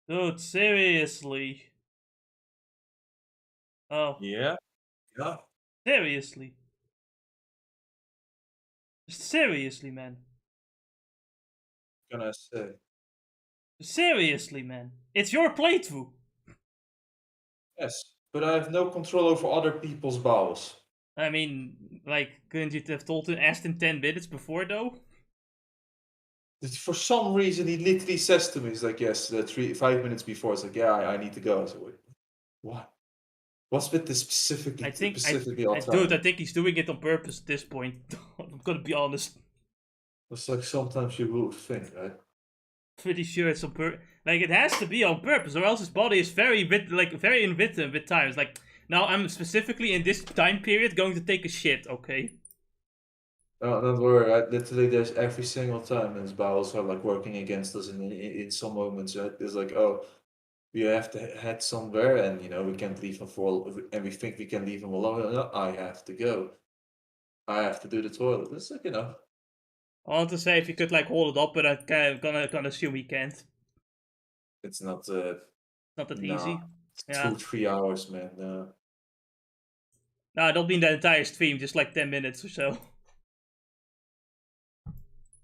Dude, seriously. Oh, Yeah, yeah. seriously. Seriously, man. Gonna say Seriously, man. It's your playthrough. yes, but I have no control over other people's bowels. I mean, like, couldn't you have asked him 10 minutes before, though? For some reason, he literally says to me, "He's like, yes, 5 minutes before." It's like, "Yeah, I need to go." I said, "Wait, what? What's with this I think, specifically all the dude, time?" I think he's doing it on purpose at this point. I'm gonna be honest. It's like sometimes you would think, right? Pretty sure it's on like, it has to be on purpose, or else his body is very very in rhythm with times. Like, now I'm specifically in this time period going to take a shit, okay? No, don't worry. Literally, there's every single time his bowels are like working against us in some moments. Right? It's like, oh, we have to head somewhere, and we can't leave him and we think we can leave him alone. No, I have to go. I have to do the toilet. It's like, I want to say if he could like hold it up, but I'm gonna assume he can't. it's not. Not that Nah, easy. it's Yeah. 2 3 hours, man. No. No, don't mean the entire stream, just like 10 minutes or so.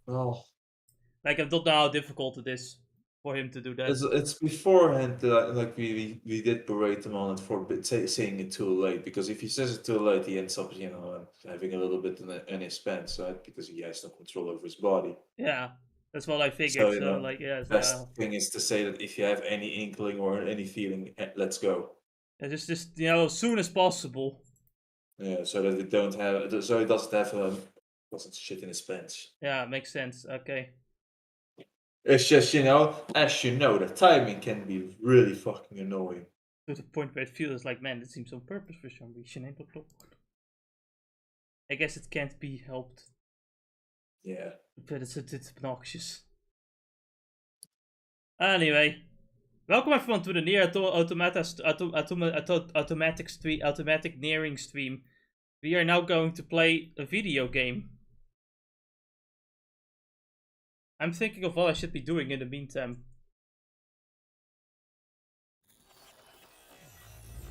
Well, Like, I don't know how difficult it is for him to do that. it's beforehand that like we did berate him on it for saying it too late, because if he says it too late, he ends up having a little bit in his pants, right? Because he has no control over his body. Yeah, that's what I So figured. So, like, yeah, best thing is to say that if you have any inkling or any feeling, let's go. just as soon as possible. Yeah, so that it don't have, so he doesn't have doesn't shit in his pants. Yeah, makes sense. Okay. It's just as you know, the timing can be really fucking annoying. To the point where it feels like, man, it seems on purpose for some reason. I guess it can't be helped, Yeah. but it's obnoxious. Anyway, welcome everyone to the Nier Automata automatic nearing stream. We are now going to play a video game. I'm thinking of what I should be doing in the meantime.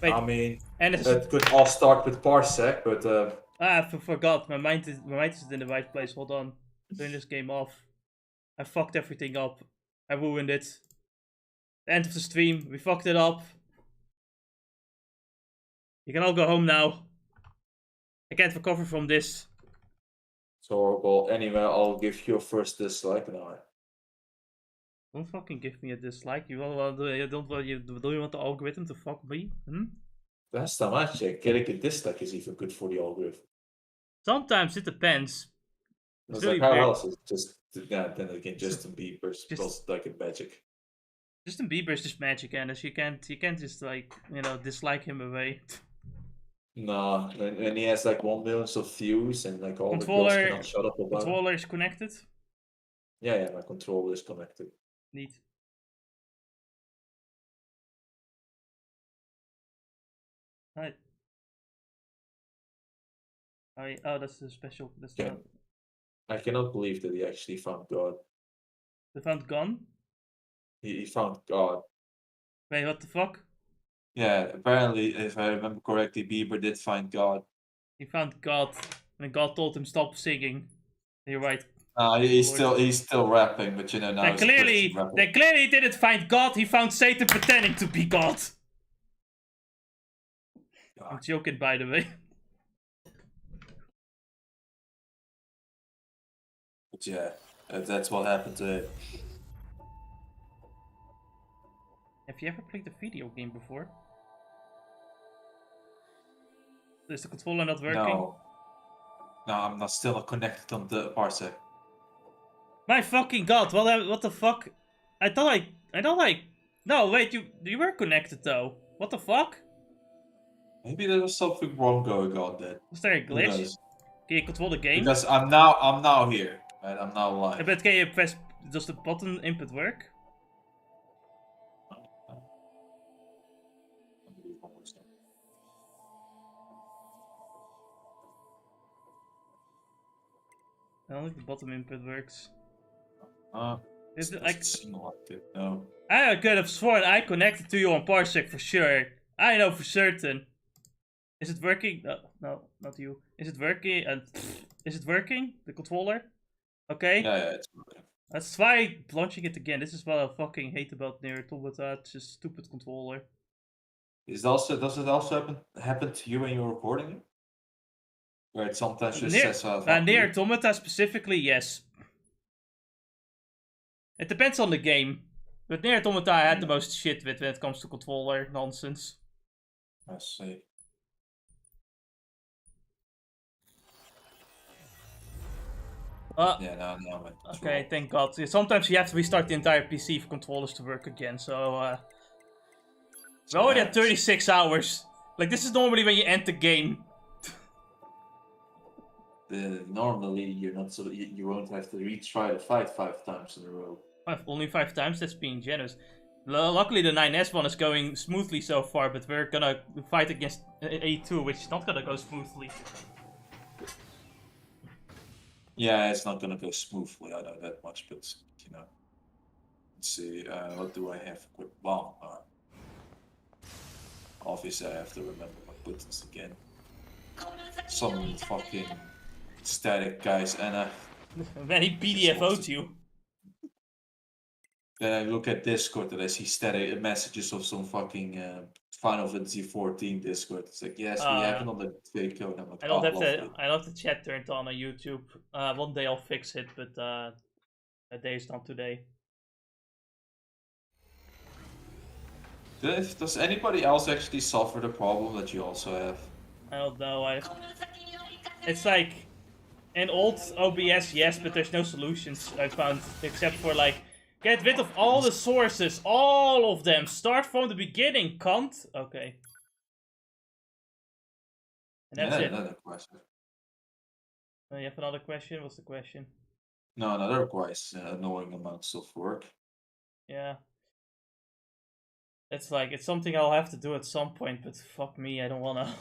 I Wait, mean, and it's it could all start with Parsec, but I forgot. My mind is in the right place. Hold on. Turn this game off. I fucked everything up. I ruined it. The end of the stream. We fucked it up. You can all go home now. I can't recover from this. it's horrible. Anyway, I'll give you a first dislike now. Don't fucking give me a dislike. You do you want the algorithm to fuck me? Hmm? Last time I checked, getting a dislike is even good for the algorithm. Sometimes it depends. I It's was like, really how weird. else is just then again Justin Bieber's Just plus like a magic. Justin Bieber is just magic, and you can't just like dislike him away. Nah, and he has like 1 million of views, and like all the girls Controller cannot shut up about him. controller is connected. Yeah, yeah, my controller is connected. Neat. Right. Oh, that's the special. That's not Can I cannot believe that he actually found God. the font gone. He found God. Wait, what the fuck? Yeah, apparently, if I remember correctly, Bieber did find God. He found God, and God told him stop singing. You're right. He's Lord. still rapping, but now he's a Christian rapper. They clearly didn't find God. He found Satan pretending to be God. I'm joking, by the way. But yeah, that's what happened to him. Have you ever played a video game before? Is the controller not working? No, no, I'm not still connected on the parsec. My fucking god! What the fuck? I thought I. No, wait. You were connected though. What the fuck? Maybe there was something wrong going on then. Was there a Who glitch? knows? Can you control the game? Because I'm now here. Right? I'm now live. But can you press? Does the button input work? I don't think the bottom input works. Uh, Is it Doesn't like seem like it. No. I could have sworn I connected to you on Parsec for sure. I know for certain. Is it working? No, not you. Is it working? Is it working? The controller? Okay. Yeah, it's working. Let's try launching it again. This is what I fucking hate about Nier Automata. It's just stupid controller. Does it also happen to you when you're recording it? Where it sometimes just says Nier Automata specifically, yes. It depends on the game. But Nier Automata I had the most shit with when it comes to controller nonsense. I see. Yeah, no, okay, thank God. Sometimes you have to restart the entire PC for controllers to work again, so we're already at 36 hours. Like, this is normally when you end the game. Normally, you're not so you won't have to retry the fight 5 times in a row. Only 5 times? That's being generous. Luckily, the 9S one is going smoothly so far, but we're gonna fight against A2, which is not gonna go smoothly. Yeah, it's not gonna go smoothly, I know that much, but, you know. Let's see, what do I have? Quick bomb. Obviously, I have to remember my buttons again. Some fucking static guys, and When he PDFO'd you. Then I look at Discord and I see static messages of some fucking Final Fantasy 14 Discord. It's like, yes, we have it on the fake code. I'm like, I don't have lovely. I don't have the chat turned on YouTube. One day I'll fix it, but that day is not today. Does anybody else actually suffer the problem that you also have? I don't know. It's like in old OBS, yes, but there's no solutions I found except for like get rid of all the sources, all of them. Start from the beginning, cunt. Okay. And that's it. Another question. You have another question? What's the question? No, that requires annoying amounts of work. Yeah. It's like, it's something I'll have to do at some point, but fuck me, I don't wanna.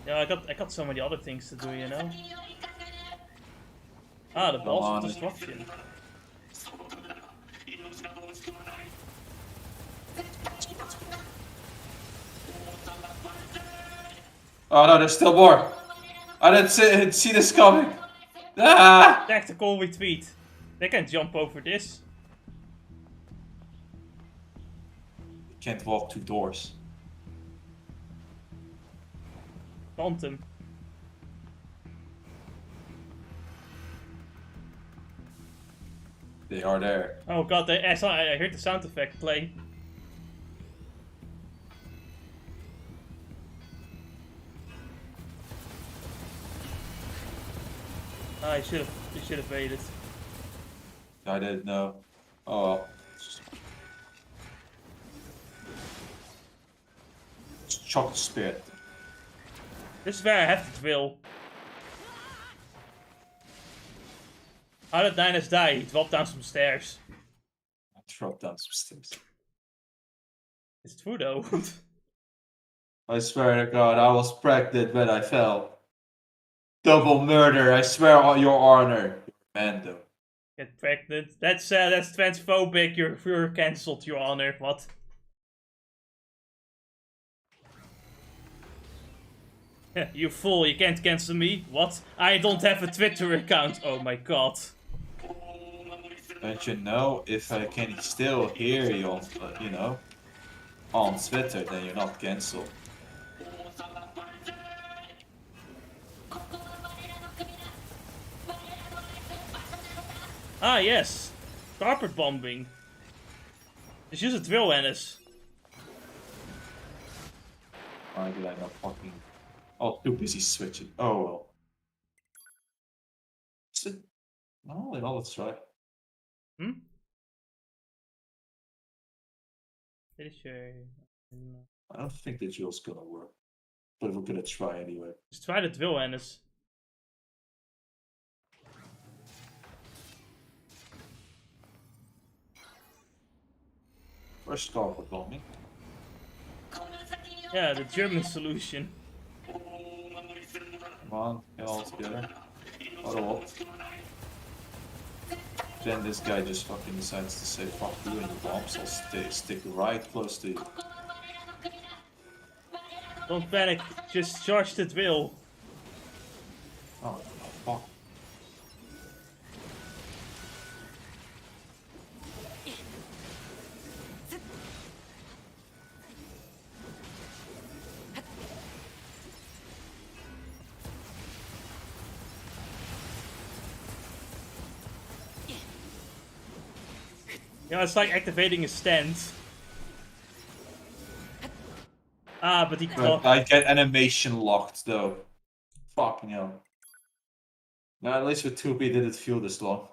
Yeah, I got so many other things to do, you know? Ah, the balls of destruction. Oh no, there's still more! I didn't see this coming! Ah! Tactical retreat. They can jump over this. You can't walk 2 doors. Quantum. They are there. Oh god, I heard the sound effect play. I should have waited. I didn't know. Oh well. Chocolate spirit. This is where I have to drill. How did Ninus die? He dropped down some stairs. I dropped down some stairs. It's true though. I swear to God, I was pregnant when I fell. Double murder, I swear on your honor. Man, though. Get pregnant. That's transphobic. You're cancelled, Your Honor. What? You fool, you can't cancel me. What? I don't have a Twitter account. Oh my god. Don't you know, if I can still hear you on, you know, on Twitter, then you're not cancelled. Ah, yes. Carpet bombing. Just use a drill, Ennis. Why did I not fucking... Oh, too busy switching. Oh well. Is it... Oh, let's try. Pretty sure. I don't think the drill's gonna work. But we're gonna try anyway. Just try the drill, Ennis. Where's carpet bombing? Yeah, the German solution. Come on, get all together. Oh, Then this guy just fucking decides to say, fuck you and your bombs, I'll stick right close to you. Don't panic, just charge the drill. Oh, fuck. Yeah, it's like activating a stand. Ah, but he But I get animation locked though. Fucking hell. Now at least with 2B did it feel this long.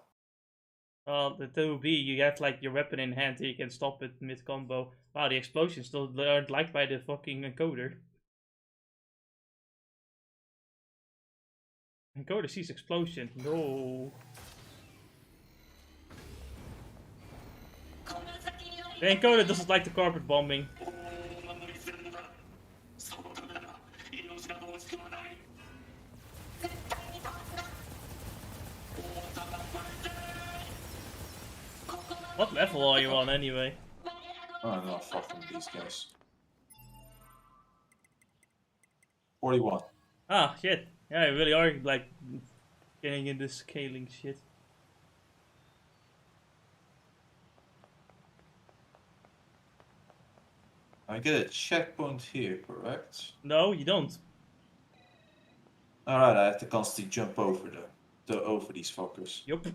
Well, the 2B, you have like your weapon in hand, so you can stop it mid combo. Wow, the explosions still aren't liked by the fucking encoder. Encoder sees explosion. No. The encoder doesn't like the carpet bombing. What level are you on anyway? Oh no, fucking these guys. 41. Ah, shit. Yeah, you really are like getting into scaling shit. I get a checkpoint here, correct? No, you don't. Alright, I have to constantly jump over them. Over these fuckers. Yup.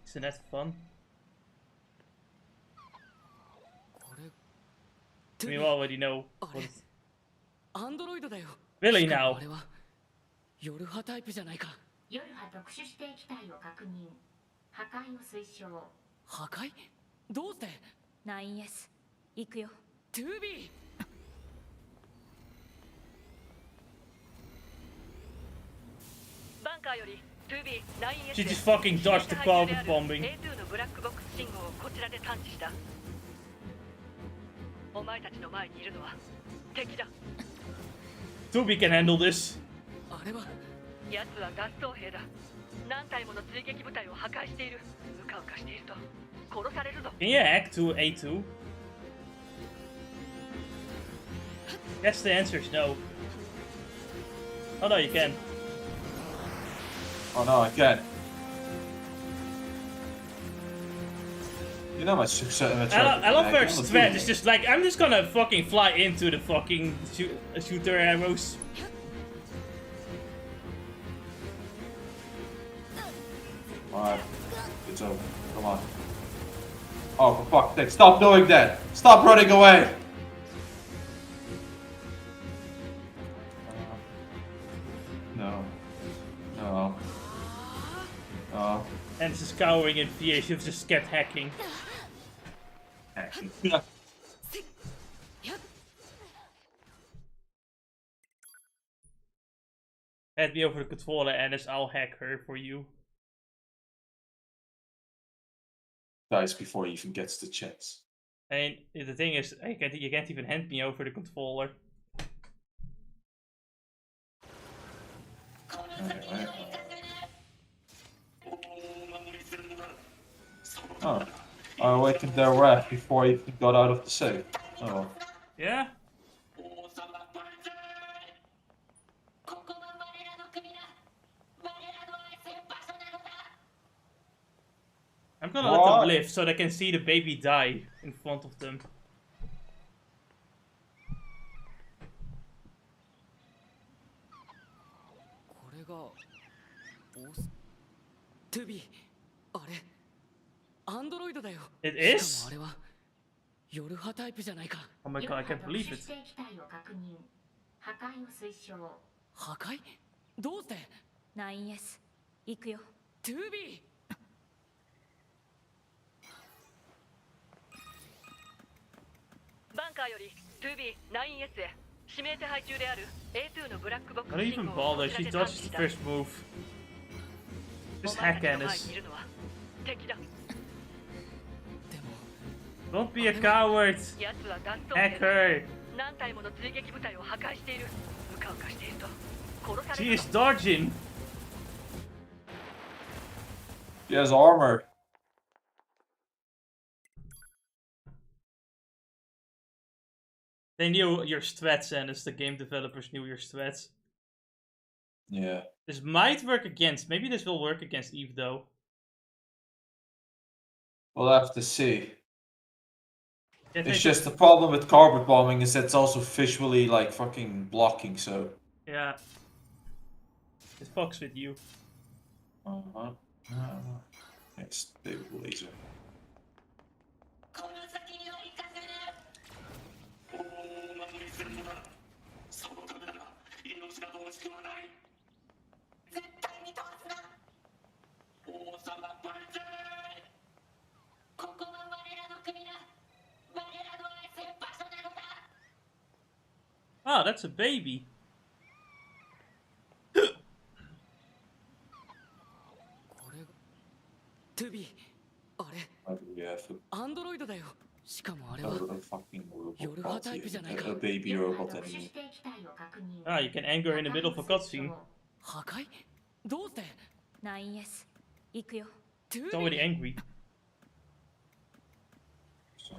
Isn't that fun? I mean, we already know what it's... Really now? ヨルハタイプじゃないか。ヨルハ特殊指定機体を確認。破壊を推奨。破壊？どうして？ 9S 行くよ。 2B。バンカーより 2B 9S。 She just fucking dodged the carpet bombing. A2 のブラックボックス信号をこちらで探知した。お前たちの前にいるのは敵だ。 2B can handle this. あれは奴は脱走兵だ。何体もの追撃部隊を破壊している。うかうかしていると殺されるぞ。 Can you hack to A2? Guess the answer is no. Oh no, you can. Oh no, I can't. You know my success. I love her threat. It's just like, I'm just gonna fucking fly into the fucking shooter arrows. Alright, it's over. Come on. Oh, for fuck's sake, stop doing that! Stop running away! No. No. No. And it's just cowering in fear. She's just kept hacking. Hacking. Hand me over the controller and I'll hack her for you. Dies before he even gets the chance. And the thing is, you can't even hand me over the controller. Oh. I awakened their wrath before he even got out of the safe. Oh. Yeah? I'm gonna let them live so they can see the baby die in front of them. It is? Oh my god, I can't believe it. 破壊を推奨。破壊？どうして？ 9S 行くよ。 2B。 バンカーより 2B 9S へ指名手配中である A2 のブラックボック I don't ス信 even 号をこ bother, ちら she で探知 dodges し the た。 first move. お Just 前 hack たちの前 Anis. にいるのは敵だ。 Don't be a coward! 奴は脱走 Hack 兵だ。 her! 何体もの追撃部隊を破壊している。うかうかしていると殺され She る is ぞ。 dodging! He has armor. They knew your strats, and as the game developers knew your strats. Yeah. This might work against. Maybe this will work against Eve though. We'll have to see. Can't It's they just the problem with carpet bombing is that it's also visually like fucking blocking, so. Yeah. It fucks with you. Uh-huh. Next big laser. Oh, that's a baby. トゥビー、あれ Why do we have アンドロイドだよ。しかもあれ a は fucking robot 夜派タイプじゃないか。 a baby 夜波 robot 特殊 enemy? 指定機体を確認 Ah, you can anger in the middle of a cutscene. 破壊？どうして？ 9S 行くよ。トゥ It's ビ already ー、 angry. So,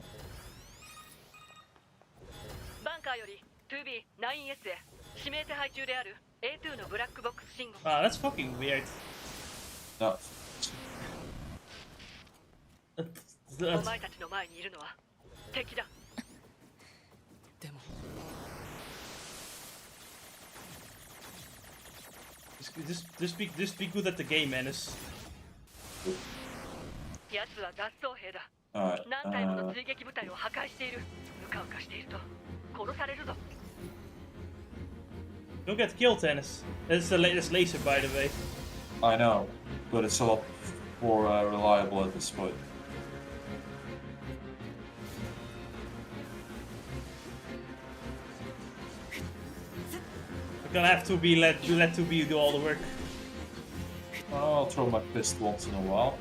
バンカーよりトゥビー 9S へ指名手配中である A2 のブラックボックス信号。 Ah, that's fucking weird. no. お前たちの前にいるのは敵だ。でも Just be good at the game, Menace. 奴は脱走兵だ。 Alright. 何体もの追撃部隊を破壊している。うかうかしていると殺されるぞ。 Don't get killed, Menace. That's laser, by the way. I know, but it's a lot more reliable at this point. We're gonna have to be let 2B do all the work. I'll throw my fist once in a while.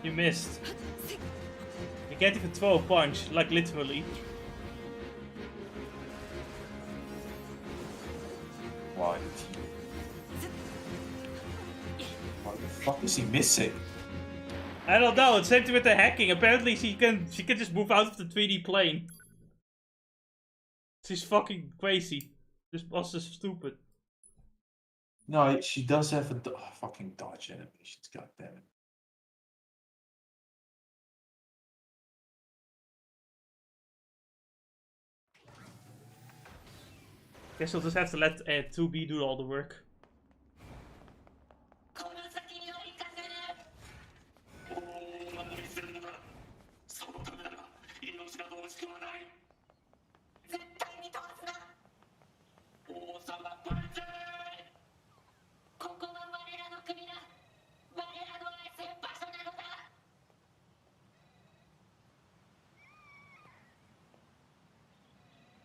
You missed. You can't even throw a punch, like literally. Why? What the fuck is he missing? I don't know. It's same thing with the hacking. Apparently, she can just move out of the 3D plane. She's fucking crazy. This boss is stupid. No, she does have a fucking dodge animations. God damn it. Guess we'll just have to let 2B do all the work.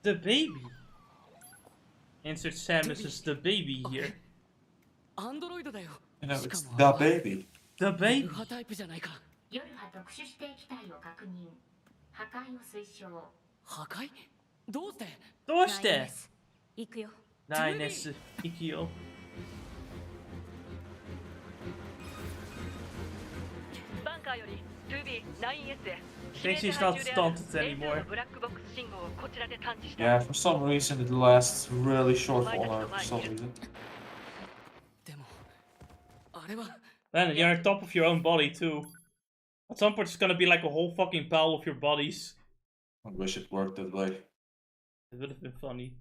The baby. Insert Samus as the baby here. アンドロイドだよ。 You know, しか it's も the baby. The 夜 baby. 派タイプじゃないか。夜波特殊指定機体を確認破壊を推奨破壊？どうして？どうして 9S 行くよ。 9S Ikio. バンカーより 2B 9S へ I think she's not stunted anymore. ブラックボックス信号をこちらで探知した。 Yeah, for some reason it lasts really short on her. For some reason. でもあれは Man, you're on top of your own body too. At some point, it's gonna be like a whole fucking pile of your bodies. I wish it worked that way. It would have been funny.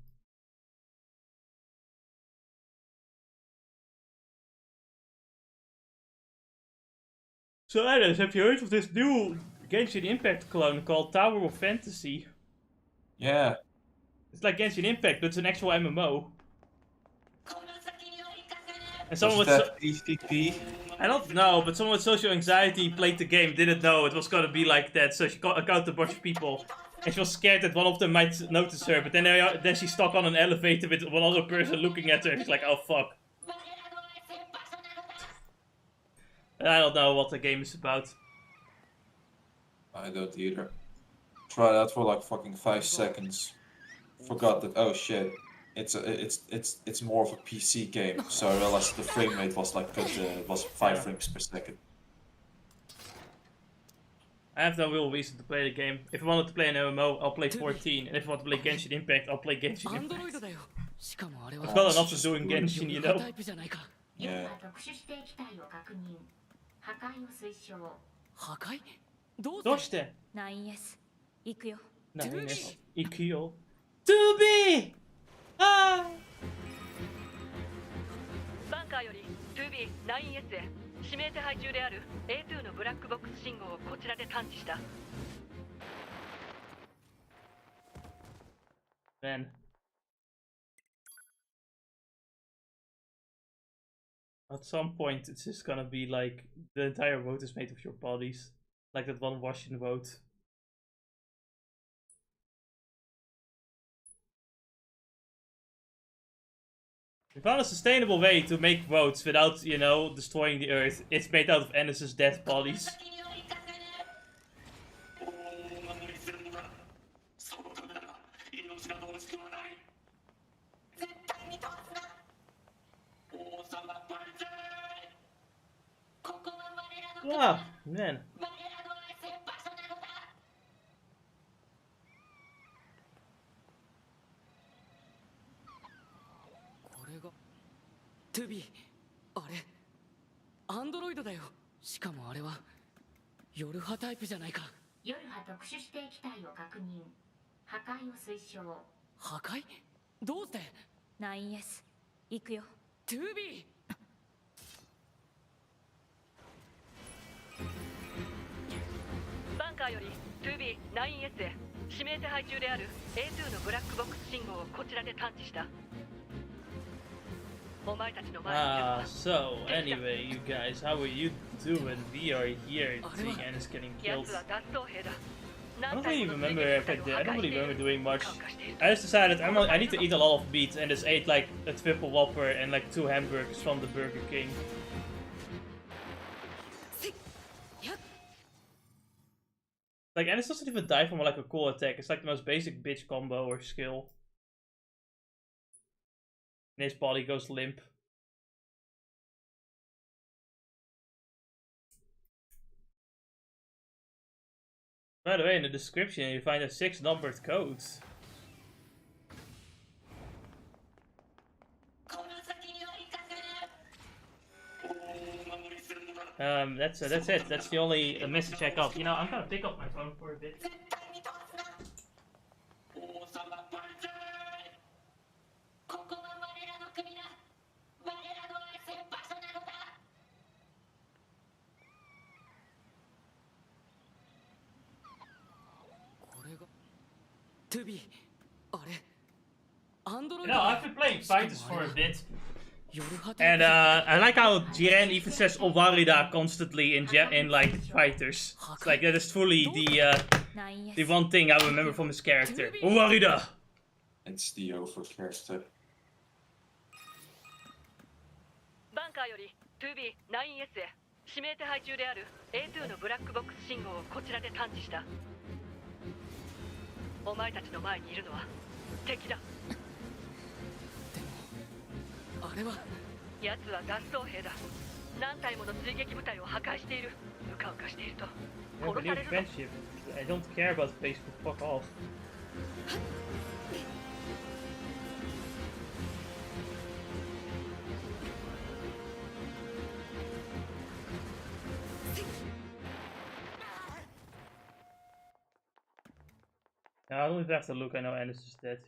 So, Alice, have you heard of this new Genshin Impact clone called Tower of Fantasy? Yeah. It's like Genshin Impact, but it's an actual MMO. And someone Was with that EVP? I don't know, but someone with social anxiety played the game, didn't know it was gonna be like that, so she encountered a bunch of people. And she was scared that one of them might notice her, but then she's stuck on an elevator with one other person looking at her. She's like, oh fuck. And I don't know what the game is about. I don't either. Try that for like fucking 5 seconds. Forgot that. Oh shit. It's more of a PC game. So I realized the frame rate was like was 5 Yeah. frames per second. I have no real reason to play the game. If I wanted to play an MMO, I'll play 14. And if I want to play Genshin Impact, I'll play Genshin アンドロイ Impact. ドだよ。しかもあれは I've got enough to do in Genshin, you ヨル know? タイプじゃないか。夜 Yeah. は特殊指定機体を確認。破壊を推奨。破壊？どうどうししてて 9S 行くよ。 9S 行くよ。2B! あバンカーより 2B9S へ指名手配中である A2 のブラックボックス信号をこちらで探知した。Man. At some point, it's just gonna be like the entire vote is made of your bodies. Like that one Washington vote. We found a sustainable way to make votes without, you know, destroying the earth. It's made out of Ennis's dead bodies. そのためなら命など惜しくはない。絶対に通すな。王様万歳。ここは我らの Ah, man. 我らの愛せる場所なのだ。これがトゥビー、あれアンドロイドだよ。しかもあれはヨルハタイプじゃないか。夜は特殊指定機体を確認。破壊を推奨。破壊？どうして？ 9S 行くよ。トゥビバンカーより 2B9S へ指名手配中である A2 のブラックボックス信号をこちらで探知した。お前たちの前にいるの Ah, は so anyway, you guys, how are you doing? We are here seeing Ennis getting 奴 killed. は脱走兵だ。 I 何 don't 体 really もの remember 追 if I 撃部 did. 隊 I を破 don't 壊 really してい remember る。 doing much. 感化している I just decided I need to eat a lot of meat and just ate like a triple whopper and like 2 hamburgers from the Burger King. Like, Ennis doesn't even die from like a cool attack. It's like the most basic bitch combo or skill. And his body goes limp. By the way, in the description you find a 6 numbered code. この先には行かせぬ。お守りするのだ。 That's it. That's the only message I got. You know, I'm gonna pick up my phone for a bit. 絶対に通すな。王様万歳。ここは我らの国だ。我らの愛せる場所なのだ。これがトゥビー、あれアンドロイ You ド know, だ I've been playing fighters for a bit. ヨルハタイ And プじゃないか。 I like how Jiren even says Owarida constantly in like fighters. It's like that is fully the 9S one thing I remember from his character. Owarida! It's the over character. バンカーより 2B9S へ指名手配中である A2 のブラックボックス信号をこちらで探知した。お前たちの前にいるのは敵だ。あれは奴は脱走兵だ。何体もの追撃部隊を破壊している。うかうかしていると I have a 殺 new されるぞ。 friendship. I don't care about Facebook. Fuck off. No, I don't even have to look. I know Ennis is dead.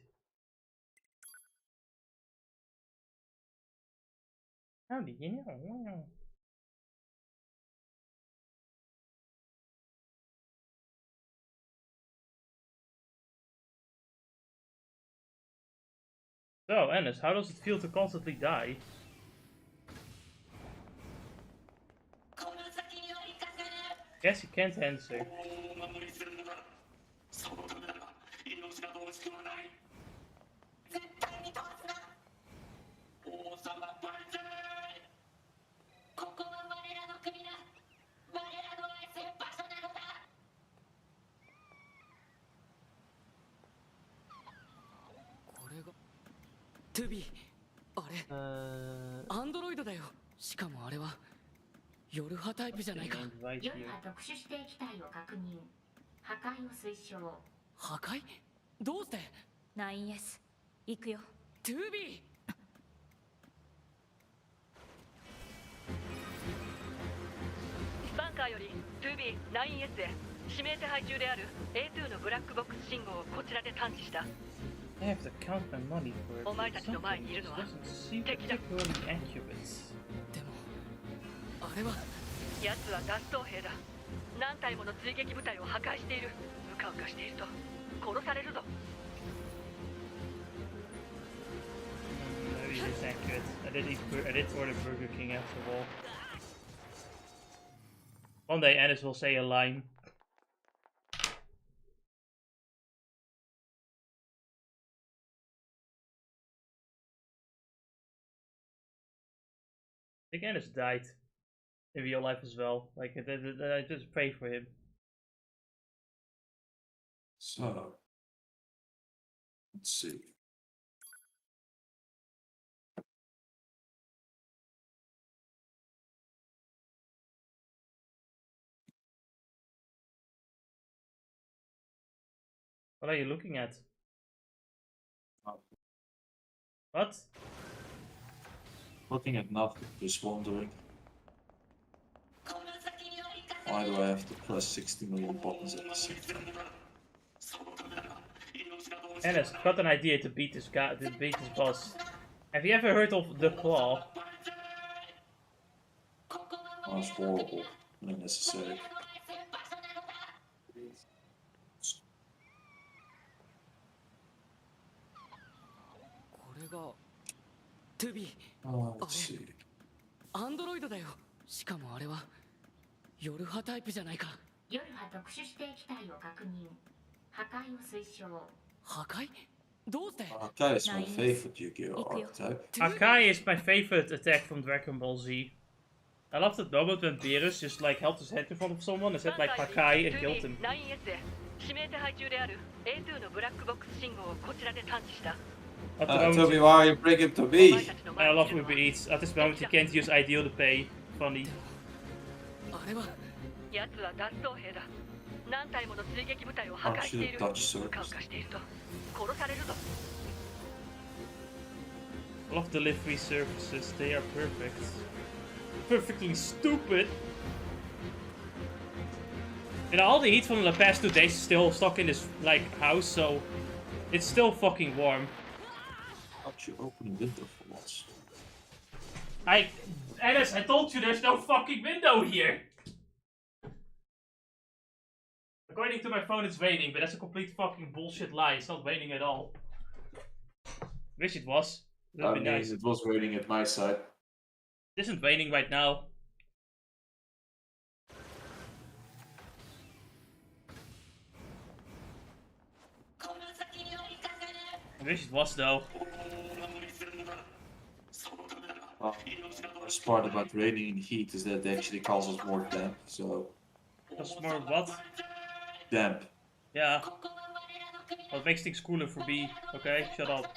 How did you know? So, Ennis, how does it feel to constantly die? この先には行かせぬ。 Guess you can't answer. お守りするのだ。そのためなら命など惜しくはない。絶対に通すな。王様万歳。ここは我らの国だ。我らの愛せる場所なのだ。トゥビー、あれアンドロイドだよ。しかもあれは夜派タイプじゃないか。Right 夜 here. 派特殊指定機体を確認。破壊を推奨。破壊？どうして？ 9S 行くよ。トゥビバンカーより 2B9S へ指名手配中である A2 のブラックボックス信号をこちらで探知した。 I have to count my money for it. お前たちの前にいるのは Doesn't seem 敵だ。 particularly accurate. ー。でもあれは奴は脱走兵だ。何体もの追撃部隊を破壊している。うかうかしていると殺されるぞ。 Maybe it's accurate. I did order Burger King after all. One day Ennis will say a line. I think Ennis died in real life as well. Like, I just pray for him. So, let's see. What are you looking at? Oh. What? Looking at nothing, just wondering. Why do I have to press 60 million buttons at the same time? Ennis, I've got an idea to beat this guy, to beat this boss. Have you ever heard of the Claw? Oh, it's horrible and unnecessary. これがトゥビー。 Oh, let's see. アンドロイドだよ。しかもあれは夜派タイプじゃないか。夜派特殊指定機体を確認。破壊を推奨。破壊？どうして？ Akai is my favorite Yu-Gi-Oh archetype. Akai is my favorite attack from Dragon Ball Z. I love the moment when Beerus just like held his head in front of someone and said like Akai and killed him. 9S へ指名手配中である A2 のブラックボックス信号をこちらで探知した。 At the moment, Toby, why are you breaking to me? I love Uber Eats. At this moment, you can't use Ideal to pay. Funny. あれは奴は脱走兵だ。何体もの追撃部隊を破壊している。うかうかしていると殺されるぞ。 I love delivery services. They are perfect. Perfectly stupid. You know, all the heat from the past 2 days is still stuck in this like house, so it's still fucking warm. How'd you open a window for once? Ennis, I told you there's no fucking window here. According to my phone, it's raining, but that's a complete fucking bullshit lie. It's not raining at all. Wish it was. I mean, Nice. it was raining at my side. It isn't raining right now. I wish it was though. The worst part about raining in heat is that it actually causes more damp, so... That's more what? Damp. Yeah. Well, it makes things cooler for me. Okay, shut up.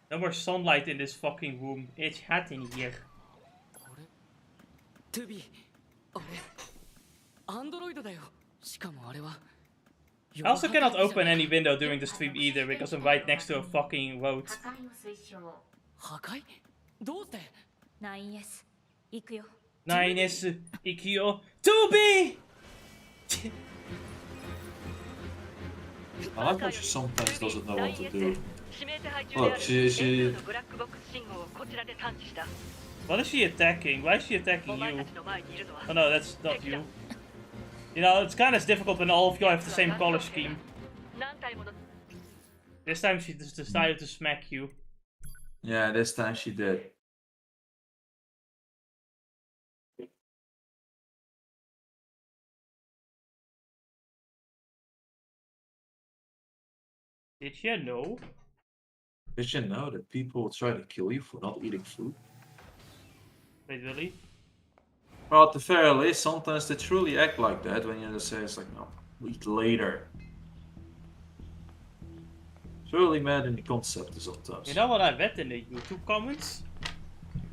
No more sunlight in this fucking room. It's hot in here. これトゥビー。あれアンドロイドだよ。しかもあれは I also cannot open any window during the stream either because I'm right next to a fucking road. 破壊を推奨。破壊？どうして？ 9S 行くよ。 9S Ikio 2B! I like how she sometimes doesn't know what to do. 指名手配中である A2 のブラックボックス信号をこちらで探知した。 What is she attacking? Why is she attacking お前た you? ちの前にいるのは Oh no, that's not you. You know, it's kind of difficult when all of you have the same color scheme. 何体もの This time she just decided to smack you. Yeah, this time she did. Did you know? Did you know that people will try to kill you for not eating food? Wait, really? Well, at the very least, sometimes they truly act like that when you just say it's like, no, eat later. It's really mad in the concept sometimes. You know what I read in the YouTube comments?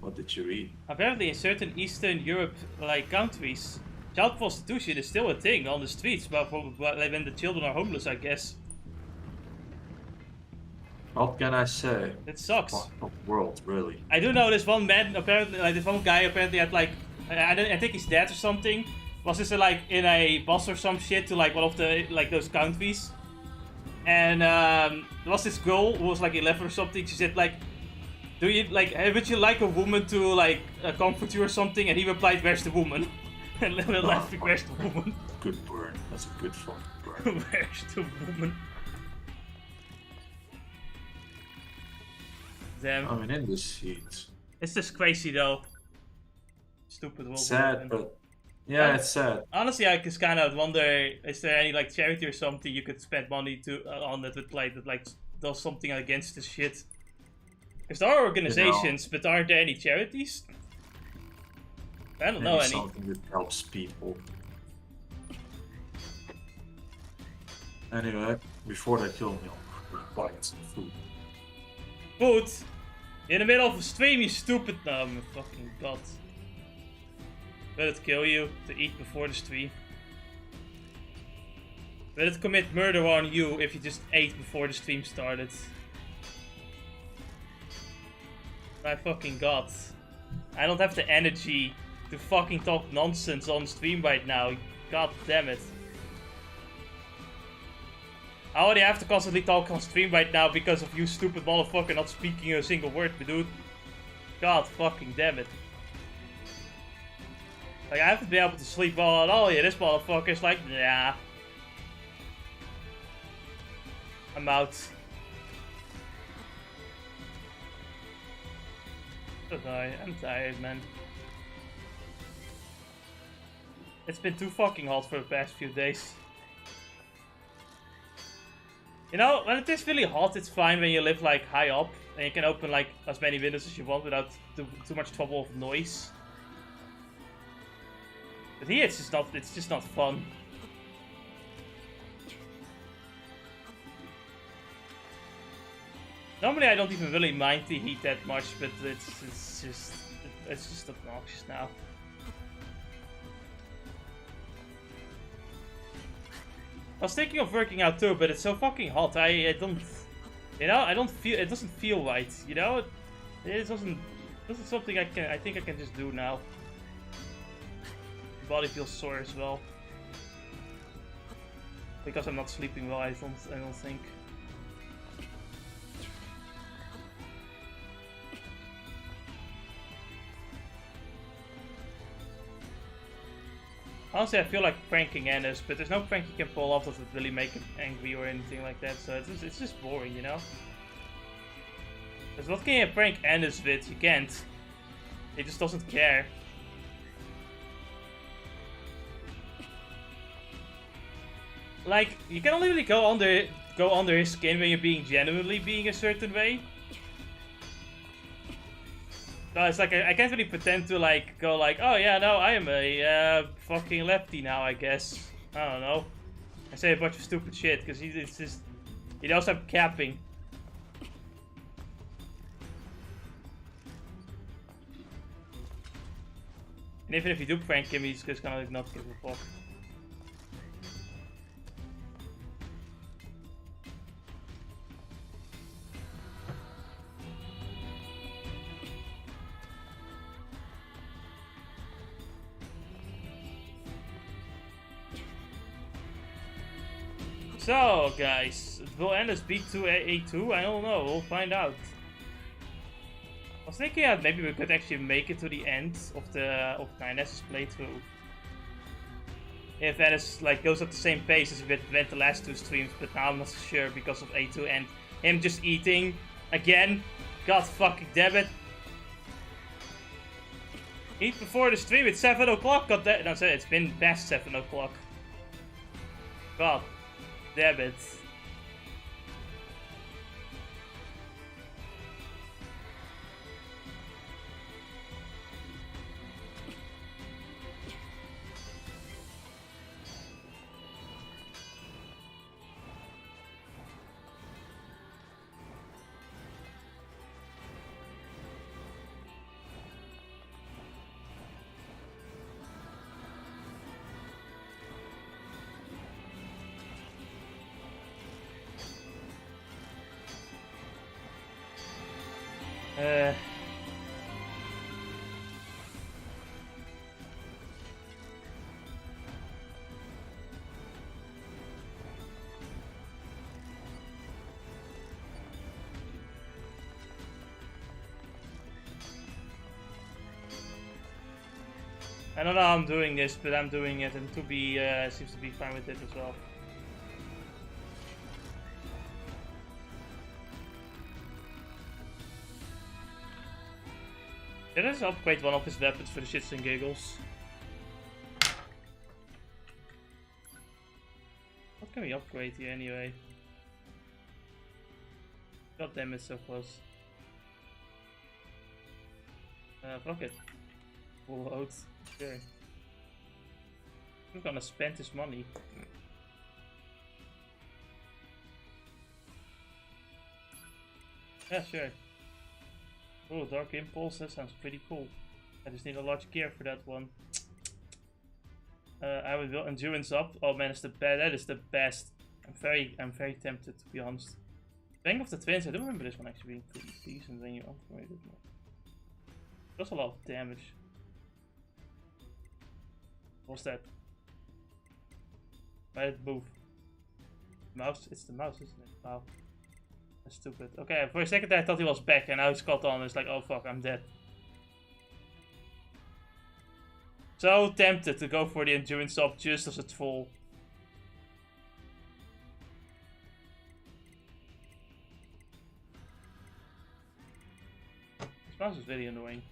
What did you read? Apparently in certain Eastern Europe like countries, child prostitution is still a thing on the streets, but when the children are homeless, I guess. What can I say? It sucks. Fucked up world, really. I do know this one man, apparently, like this one guy apparently had like, I think he's dead or something, was just like in a bus or some shit to like one of the, like those countries. And there was this girl who was like 11 or something, she said like, do you, like, would you like a woman to like comfort you or something? And he replied, where's the woman? And Little laughing, where's the woman? Good burn. That's a good fucking burn. Where's the woman? Damn. I mean, in this heat. It's just crazy though. Stupid world. Sad, but yeah, it's sad. Honestly, I just kind of wonder: is there any like charity or something you could spend money to on that would like does something against this shit? Because there are organizations, but aren't there any charities? I don't know any. Something that helps people. Anyway, before they kill me, I'll buy some food. Food? In the middle of a stream, you stupid. No, my fucking god. Will it kill you to eat before the stream? Will it commit murder on you if you just ate before the stream started? My fucking god. I don't have the energy to fucking talk nonsense on stream right now. God damn it. I already have to constantly talk on stream right now because of you stupid motherfucker not speaking a single word, dude. God fucking damn it. Like, I haven't been able to sleep well at all yet. This motherfucker's like, nah. I'm out. I'm tired, man. It's been too fucking hot for the past few days. You know, when it is really hot, it's fine when you live like high up and you can open like as many windows as you want without too much trouble of noise. But here it's just not fun. Normally I don't even really mind the heat that much, but it's just obnoxious now. I was thinking of working out too, but it's so fucking hot. I don't, you know, I don't feel, it doesn't feel right. You know, it doesn't. This is something I think I can just do now. My body feels sore as well because I'm not sleeping well. I don't think. Honestly, I feel like pranking Ennis, but there's no prank you can pull off that would really make him angry or anything like that, so it's just boring, you know? Because what can you prank Ennis with? You can't. He just doesn't care. Like, you can only really go under his skin when you're genuinely being a certain way. No, it's like I can't really pretend to like go like, oh yeah, no, I am a fucking lefty now, I guess. I don't know. I say a bunch of stupid shit because he knows I'm capping. And even if you do prank him, he's just gonna like, not give a fuck. So, guys, will Ennis beat to A2? I don't know, we'll find out. I was thinking that maybe we could actually make it to the end of the 9S's playthrough. If Ennis like goes at the same pace as it went the last two streams, but now I'm not so sure because of A2 and him just eating again. God fucking damn it. Eat before the stream, it's 7 o'clock. God damn, no, it's been past 7 o'clock. God. Damn it. I don't know how I'm doing this, but I'm doing it, and Tubi seems to be fine with it as well. Let us upgrade one of his weapons for the shits and giggles. What can we upgrade here anyway? God damn it, so close. Rocket. Full out. Sure. I'm gonna spend his money. Yeah, sure. Oh, Dark Impulse, that sounds pretty cool. I just need a large gear for that one. I will build endurance up. Oh man, that is the best. I'm very tempted, to be honest. Bank of the Twins, I don't remember this one actually being pretty decent when you upgrade it more. Does a lot of damage. What's that? Why did it move? Mouse? It's the mouse, isn't it? Wow. That's stupid. Okay, for a second I thought he was back and now he's caught on. It's like, oh fuck, I'm dead. So tempted to go for the endurance up just as it's full. This mouse is very annoying.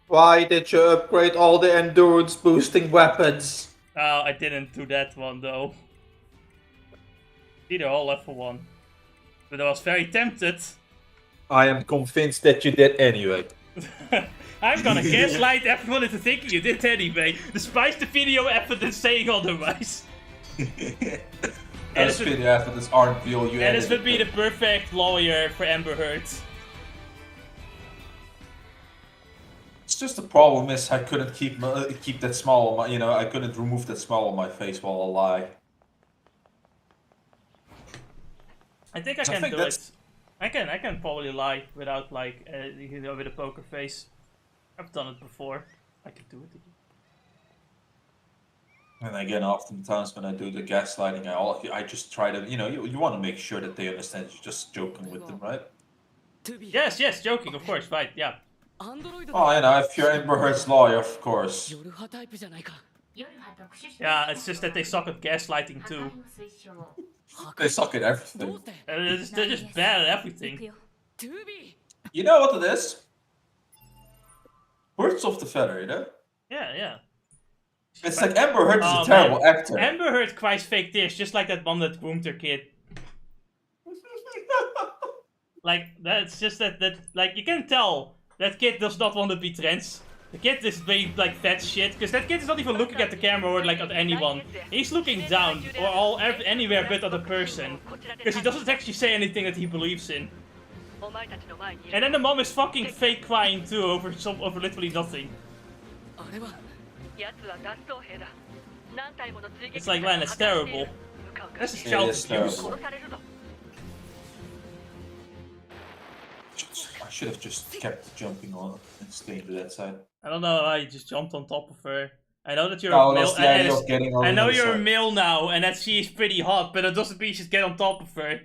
Why did you upgrade all the endurance boosting weapons? Oh, I didn't do that one though. They're all level 1. But I was very tempted. I am convinced that you did anyway. I'm gonna gaslight everyone into thinking you did anyway, despite the video evidence saying otherwise. Those video evidence aren't real. You And this would be the perfect lawyer for Amber Heard. It's just the problem is I couldn't keep that smile on my, you know, I couldn't remove that smile on my face while I lie. I think I can do it. I can probably lie without like you know, with a poker face. I've done it before. I can do it again. And again, oftentimes when I do the gaslighting, I just try to, you know, you want to make sure that they understand you're just joking with them, right? Yes, joking, of course, right, yeah. Oh, you know, if you're Amber Heard's lawyer, of course. Yeah, it's just that they suck at gaslighting too. They suck at everything. They're just bad at everything. You know what it is? Birds of the feather, you know? Yeah. It's like Amber Heard is a Oh, terrible man. actor. Amber Heard cries fake tears, just like that one that groomed her kid. Like, that's just that, like, you can tell that kid does not want to be trans. The kid is being, like, fat shit, because that kid is not even looking at the camera or, like, at anyone. He's looking down, or anywhere but at a person. Because he doesn't actually say anything that he believes in. And then the mom is fucking fake crying too, over literally nothing. It's like, man, that's terrible. That's just child abuse. I should have just kept jumping on and staying to that side. I don't know why you just jumped on top of her. I know that you're No, a male. that's the idea of getting on I know the you're a side. male now, and that she is pretty hot, but it doesn't mean you should get on top of her.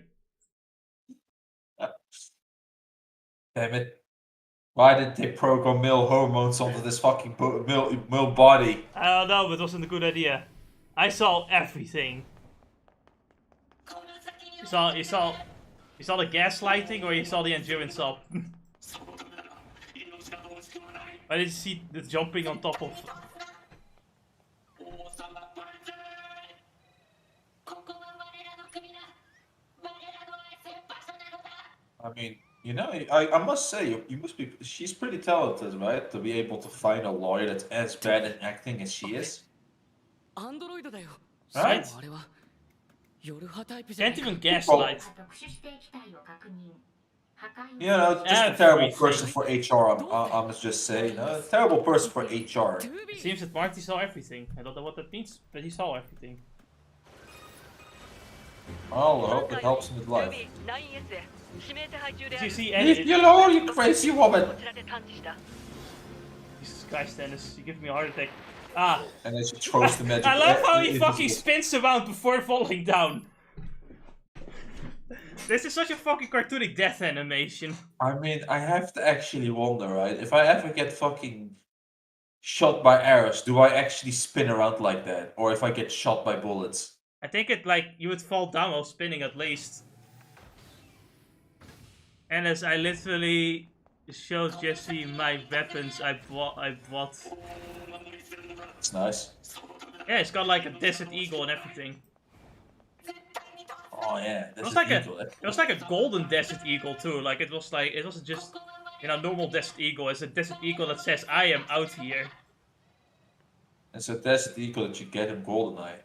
Damn it. Why did they program male hormones onto this fucking male body? I don't know, but it wasn't a good idea. I saw everything. You saw the gaslighting, or you saw the endurance up? I didn't see the jumping on top of. I mean, you know, I must say, you must be. She's pretty talented, right? To be able to find a lawyer that's as bad at acting as she is. Right? Can't even gaslight. You know, just a terrible person for HR. I must just say, you know, a terrible person for HR. It seems that Marty saw everything. I don't know what that means, but he saw everything. Oh, I hope it helps him with life. 9S へ指名手配中であ Did る you see Leave any? me alone, you crazy woman! こちらで探知した Jesus Christ, Dennis, you give me a heart attack. Ah, And then she throws the magic. I love how he fucking invisible- spins around before falling down. This is such a fucking cartoonic death animation. I mean, I have to actually wonder, right? If I ever get fucking shot by arrows, do I actually spin around like that? Or if I get shot by bullets? I think it like you would fall down while spinning at least. And as I literally showed Jesse my weapons I bought. It's nice. Yeah, it's got like a desert eagle and everything. Oh yeah, It that's was like an eagle. it was like a golden desert eagle too. Like it wasn't just normal desert eagle. It's a desert eagle that says I am out here. And so that's the eagle that you get in GoldenEye.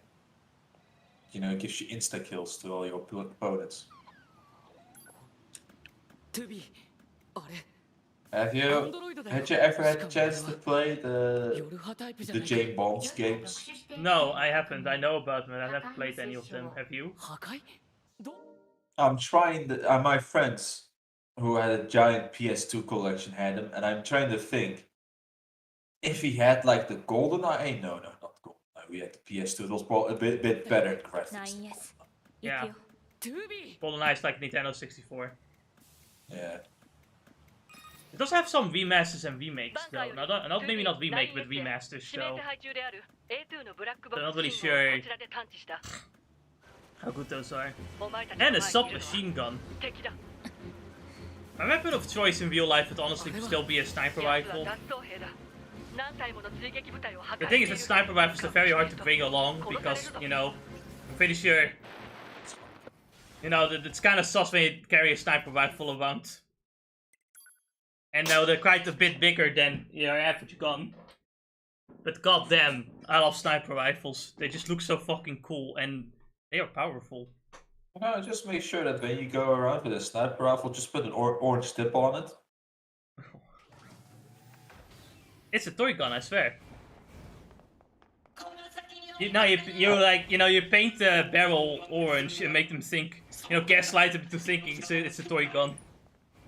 You know, it gives you insta kills to all your opponents. トゥビーあれ Had you ever had a chance to play the 夜派タイプじゃ the ない Jane Bonds games? No, I haven't. I know about them. I haven't played any of them. Have you? 破壊ど I'm trying the my friends who had a giant PS2 collection had them, and I'm trying to think if he had like the GoldenEye. No, not GoldenEye. We had the PS2. It was probably a bit better in graphics. 9S 行 Yeah. くよトゥビー GoldenEye is like Nintendo 64. Yeah. It does have some remasters and remakes though. Maybe not remake, but remasters. 指名 So 手配中である A2 のブラックボ I'm ッ not ク really ス信号を sure こちらで探知した how good those are. お前たちの And a 前にいるのは submachine gun. 敵だ My weapon of choice in real life would honestly still be a sniper 奴は rifle. 脱走兵だ何体もの追撃部隊を破壊 The してい thing る is that sniper rifles are very hard to bring along because, I'm pretty sure, that it's kind of sus when you carry a sniper rifle around. And now they're quite a bit bigger than your average gun. But goddamn, I love sniper rifles. They just look so fucking cool and they are powerful. No, just make sure that when you go around with a sniper rifle, just put an orange tip on it. It's a toy gun, I swear. You paint the barrel orange and make them think, gaslight them into thinking it's a toy gun.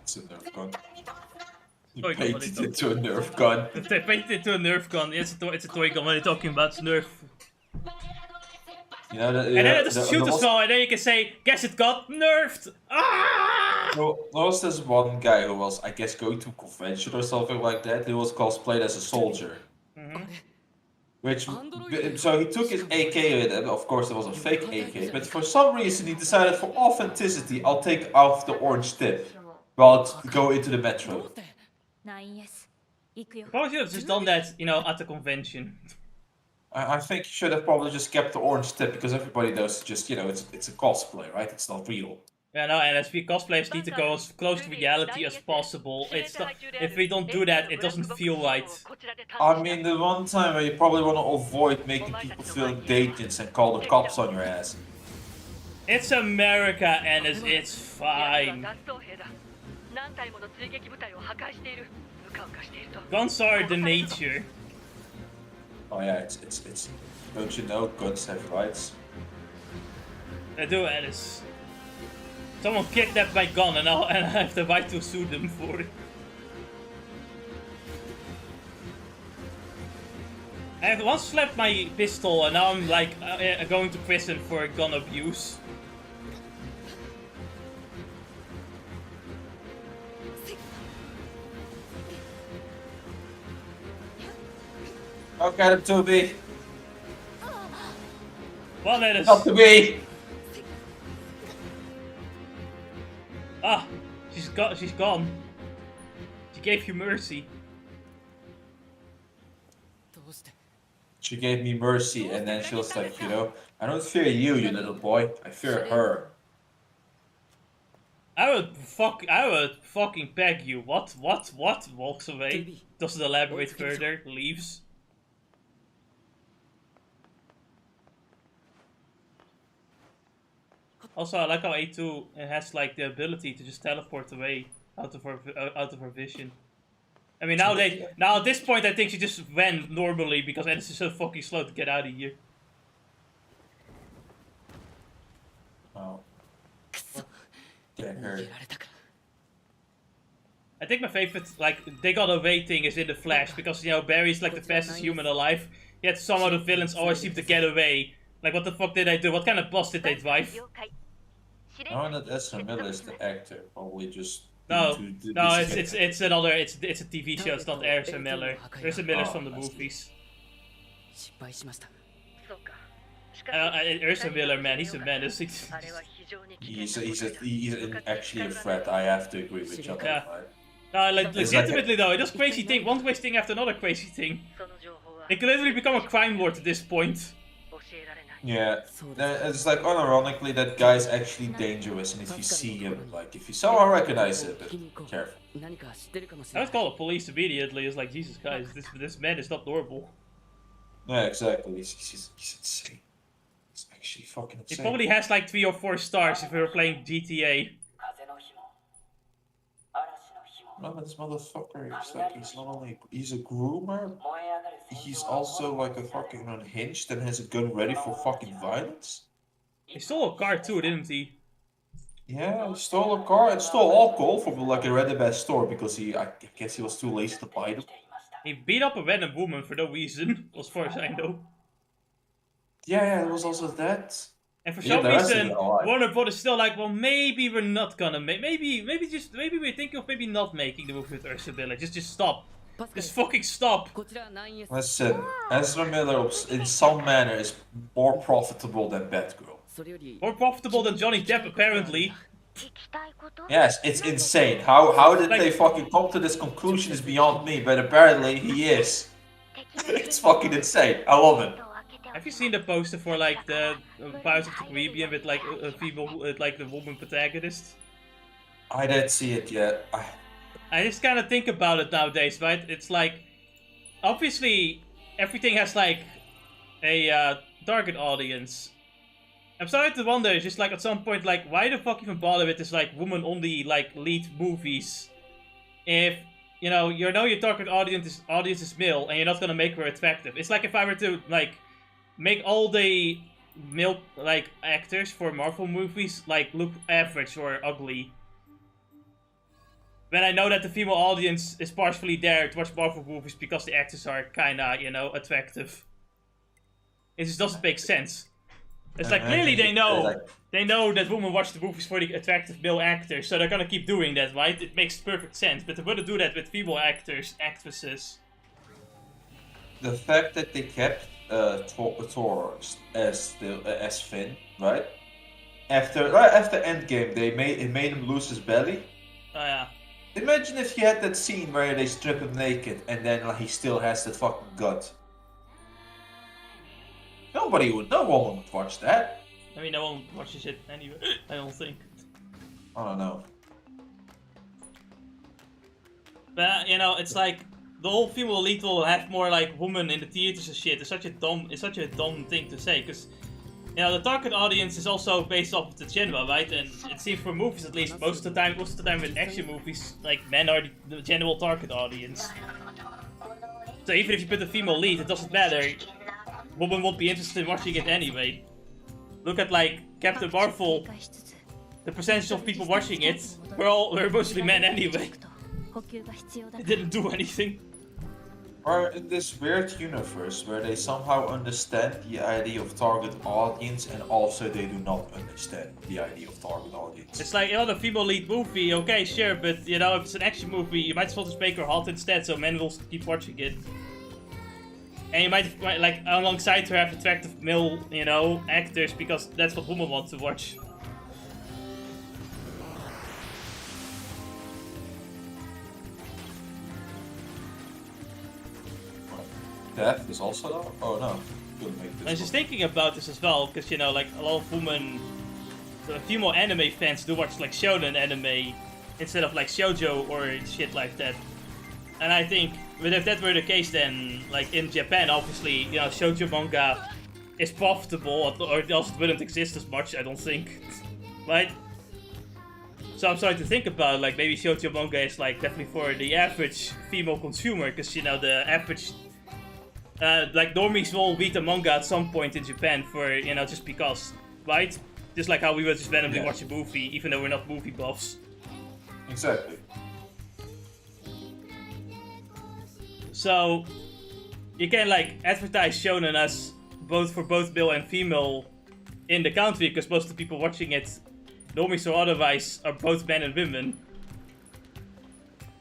It's a Nerf gun. You Toy gun, painted what it are you into a Nerf gun. They painted it into a Nerf gun. It's a toy gun. What are you talking about? It's Nerf. You know, And then it just shoot as well, and then you can say, guess it got nerfed! Ah! There was this one guy who was, I guess, going to a convention or something like that. He was cosplayed as a soldier. So he took his AK with him. Of course, it was a fake AK, but for some reason he decided for authenticity, I'll take off the orange tip while go into the どう metro. して 9S 行くよ Probably should have just done that, at the convention. I think you should have probably just kept the orange tip because everybody knows just, it's a cosplay, right? It's not real. Yeah, no, and as we cosplayers need to go as close to reality as possible. If we don't do that, it doesn't feel right. I mean, the one time where you probably want to avoid making people feel endangered and call the cops on your ass. It's America, and it's fine. 脱走兵だ何体もの追撃部隊を破壊しているうかうかしていると Guns are the nature. Oh yeah, it's. Don't you know guns have rights? I do, Alice. Someone kidnapped my gun, and I have the right to sue them for it. I have once slapped my pistol, and now I'm like going to prison for gun abuse. Don't get him to me! Well, Alice. Not to me! Ah, she's gone. She gave you mercy. どうして She gave me mercy, and then she was like, I don't fear you, you little boy. I fear her. I would fucking peg you. What? Walks away. Doesn't elaborate further. Leaves. Also, I like how A2 has like the ability to just teleport away out of her vision. I mean, now at this point, I think she just ran normally because Alice is so fucking slow to get out of here. Oh. くそ Get 逃 hurt. げられたか I think my favorite, like, they got away thing is in the Flash, because, you know, Barry's like the fastest human alive, yet somehow the villains always seem to get away. Like, what the fuck did they do? What kind of bus did they drive? 了解司令 No, 官 that に Ezra 接 Miller 続 is し the ます actor. Probably just No, too no, busy it's getting- it's another, it's a TV show, it's not Ersa Miller. Ersa Miller's Oh, from the I see. movies. 失敗しました そうかしかし Ersa Miller, man, he's a menace. あれは非常に危 He's 険なことだ he's actually a threat. I have to agree with you. Yeah. Right? Like, It's like a- legitimately though, it does crazy thing, one crazy thing after another crazy thing. その情報は They could literally become a crime lord at this point. 教えられない Yeah. そうです It's like unironically that guy's actually dangerous, and if you see him, like if you somehow recognize him, but careful. 何か知ってるかもし I れ would ない call the police immediately. It's like, Jesus Christ, this man is not normal. Yeah, exactly. He's insane. He's actually fucking He insane. probably has like 3 or 4 stars if we were playing GTA. 風の日も嵐の日も No, this motherfucker is like he's not only he's a groomer, 燃え上がる戦 he's 場は also like a fucking unhinged and has a gun ready for fucking violence. He stole a car too, didn't he? Yeah, he stole a car and stole alcohol from like a random ass store because I guess he was too lazy to buy them. 来ていました He beat up a random woman for no reason, as far as I know. Yeah, there was also that. And for Yeah, some the rest of reason, it, alright. Warner Brothers still like, well, maybe we're not gonna make, maybe we're thinking of maybe not making the movie with Ursula Miller. Just stop. パスカル Just fucking stop. こちら 9S Listen, Ezra Miller in some manner is more profitable than Batgirl. それより More profitable than Johnny Depp, apparently. 聞きたいこと Yes, it's insane. How did they fucking come to this conclusion is beyond me, but apparently he is. It's fucking insane. I love it. Have you seen the poster for like the Pirates of the Caribbean with like a female, like the woman protagonist? I didn't see it yet. I just kind of think about it nowadays, right? It's like, obviously, everything has like a target audience. I'm starting to wonder, just like at some point, like why the fuck even bother with this like woman-only like lead movies, if you know your target audience is male and you're not gonna make her attractive. It's like if I were to like make all the male like actors for Marvel movies like look average or ugly. When I know that the female audience is partially there to watch Marvel movies because the actors are kinda, you know, attractive. It just doesn't make sense. It's like clearly they know that women watch the movies for the attractive male actors, so they're gonna keep doing that, right? It makes perfect sense, but they wouldn't do that with female actresses. The fact that they kept Thor as Finn, right? After Endgame, it made him lose his belly. Oh yeah. Imagine if he had that scene where they strip him naked and then like, he still has that fucking gut. No one would watch that. I mean, no one watches it anyway, I don't think. I don't know. But, you know, it's like, the whole female lead will have more like women in the theaters and shit. It's such a dumb thing to say, because you know the target audience is also based off of the genre, right? And it seems for movies at least, most of the time with action movies, like men are the general target audience. So even if you put a female lead, it doesn't matter. Women won't be interested in watching it anyway. Look at like Captain Marvel. The percentage of people watching it were mostly men anyway. It didn't do anything. Or in this weird universe where they somehow understand the idea of target audience and also they do not understand the idea of target audience. It's like, you know, the female lead movie, okay, sure, but you know, if it's an action movie, you might as well just make her hot instead, so men will keep watching it. And you might, like, alongside her have attractive male, you know, actors, because that's what women want to watch. Death is also though? Oh no. Couldn't make this I was just thinking about this as well, because, you know, like, a lot of women, a few more anime fans do watch, like, shonen anime instead of, like, shoujo or shit like that. And I think, but if that were the case, then, like, in Japan, obviously, you know, shoujo manga is profitable, or else it wouldn't exist as much, I don't think. Right? So I'm starting to think about, like, maybe shoujo manga is, like, definitely for the average female consumer, because, you know, the average, like, normies will read a manga at some point in Japan for, you know, just because, right? Just like how we would just randomly Yeah. watch a movie, even though we're not movie buffs. Exactly. So you can like advertise shonen as both for both male and female in the country, because most of the people watching it, normies or otherwise, are both men and women.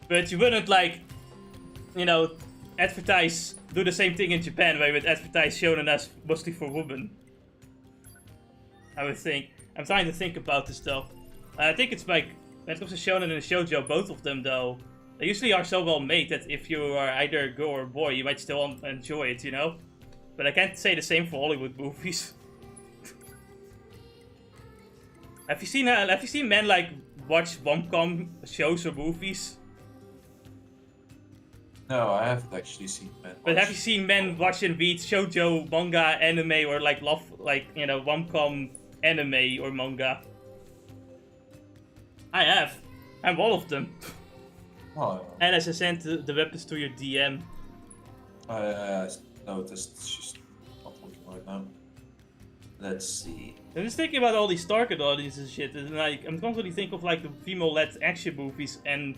But you wouldn't like, you know, do the same thing in Japan, where you would advertise shonen as mostly for women. I would think. I'm trying to think about this though. I think it's like, when it comes to shonen and shoujo, both of them though, they usually are so well made that if you are either a girl or a boy, you might still enjoy it, you know? But I can't say the same for Hollywood movies. Have you seen men like watch rom-com shows or movies? No, I haven't actually seen men. But have you seen men watch and read shoujo, manga, anime, or like love, like, you know, rom-com anime or manga? I have. I'm all of them. Oh, And as I sent the weapons to your DM. I noticed she's not looking right now. Let's see. I'm just thinking about all these target audiences and shit, and like, I'm constantly thinking of like the female-led action movies and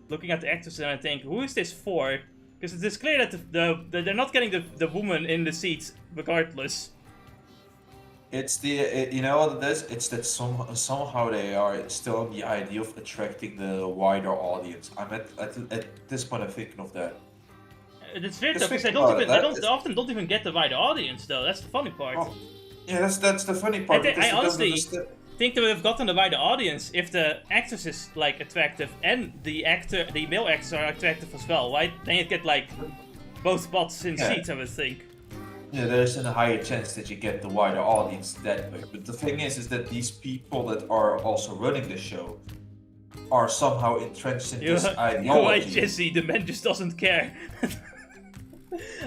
looking at the actors, and I think, who is this for? Because it's clear that they're not getting the woman in the seats regardless. It's you know what it is? It's that somehow they are still on the idea of attracting the wider audience. I'm at this point I'm thinking of that. It's weird though, Just because they think about it, they often don't even get the wider audience though. That's the funny part. Oh, yeah, that's the funny part. I because they don't honestly understand- think they would have gotten the wider audience if the actress is like attractive and the male actors are attractive as well, right? Then you'd get like both spots in Yeah. seats, I would think. Yeah, there's a higher chance that you get the wider audience that way. But the thing is that these people that are also running the show are somehow entrenched in this You're right, ideology. Jesse, the man just doesn't care.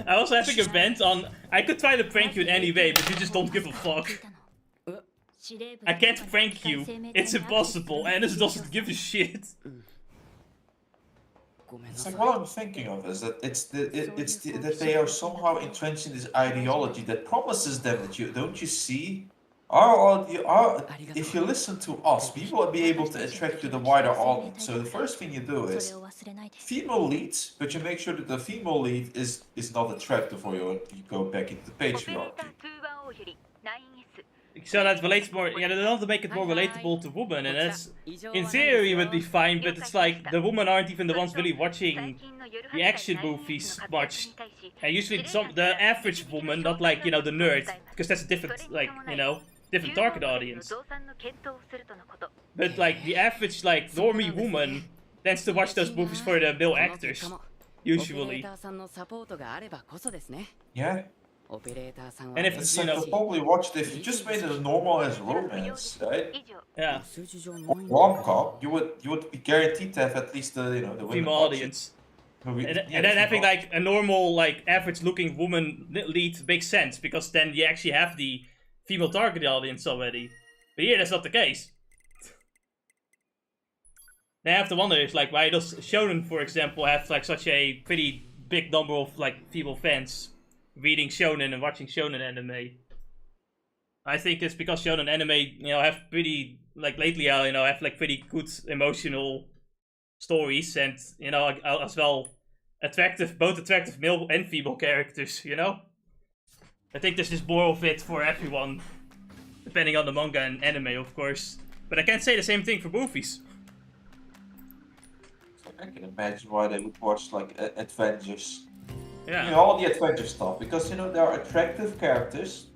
I also having a vent on, I could try to prank you in any way, but you just don't give a fuck. I can't prank you. It's impossible. Annis doesn't give a shit. It's like what I'm thinking of is that that they are somehow entrenched in this ideology that promises them that you see if you listen to us, we will be able to attract you the wider audience. So the first thing you do is female leads, but you make sure that the female lead is not attractive for you, and you go back into the オペレー patriarchy. ター2番大より 9S So that relates more, yeah, they want to make it more relatable to women, and that's, in theory, would be fine, but it's like, the women aren't even the ones really watching the action movies much. And usually the average woman, not like, you know, the nerd, because that's a different, like, you know, different target audience. But like, the average, like, normie woman tends to watch those movies for the male actors, オペレ usually. ーターさんのサポートがあればこそですね Yeah, オペレーターさんは And if it's you like know, they'll probably watch it if you just made it as normal as romance, right? yeah, 数字上ないんだ Rom-com, you would be guaranteed to have at least the the women female watch it. audience. Maybe- And, yeah, and then the having female- like a normal, like average-looking woman lead makes sense, because then you actually have the female target audience already. But here, that's not the case. Now I have to wonder if, like, why does shonen, for example, have like such a pretty big number of like female fans reading shonen and watching shonen anime? I think it's because shonen anime, you know, have pretty like lately, you know, have like pretty good emotional stories, and you know, as well both attractive male and female characters, you know? I think there's just more of it for everyone, depending on the manga and anime, of course. But I can't say the same thing for movies. I can imagine why they would watch like Avengers. Yeah. You know, all the adventure stuff, because you know there are attractive characters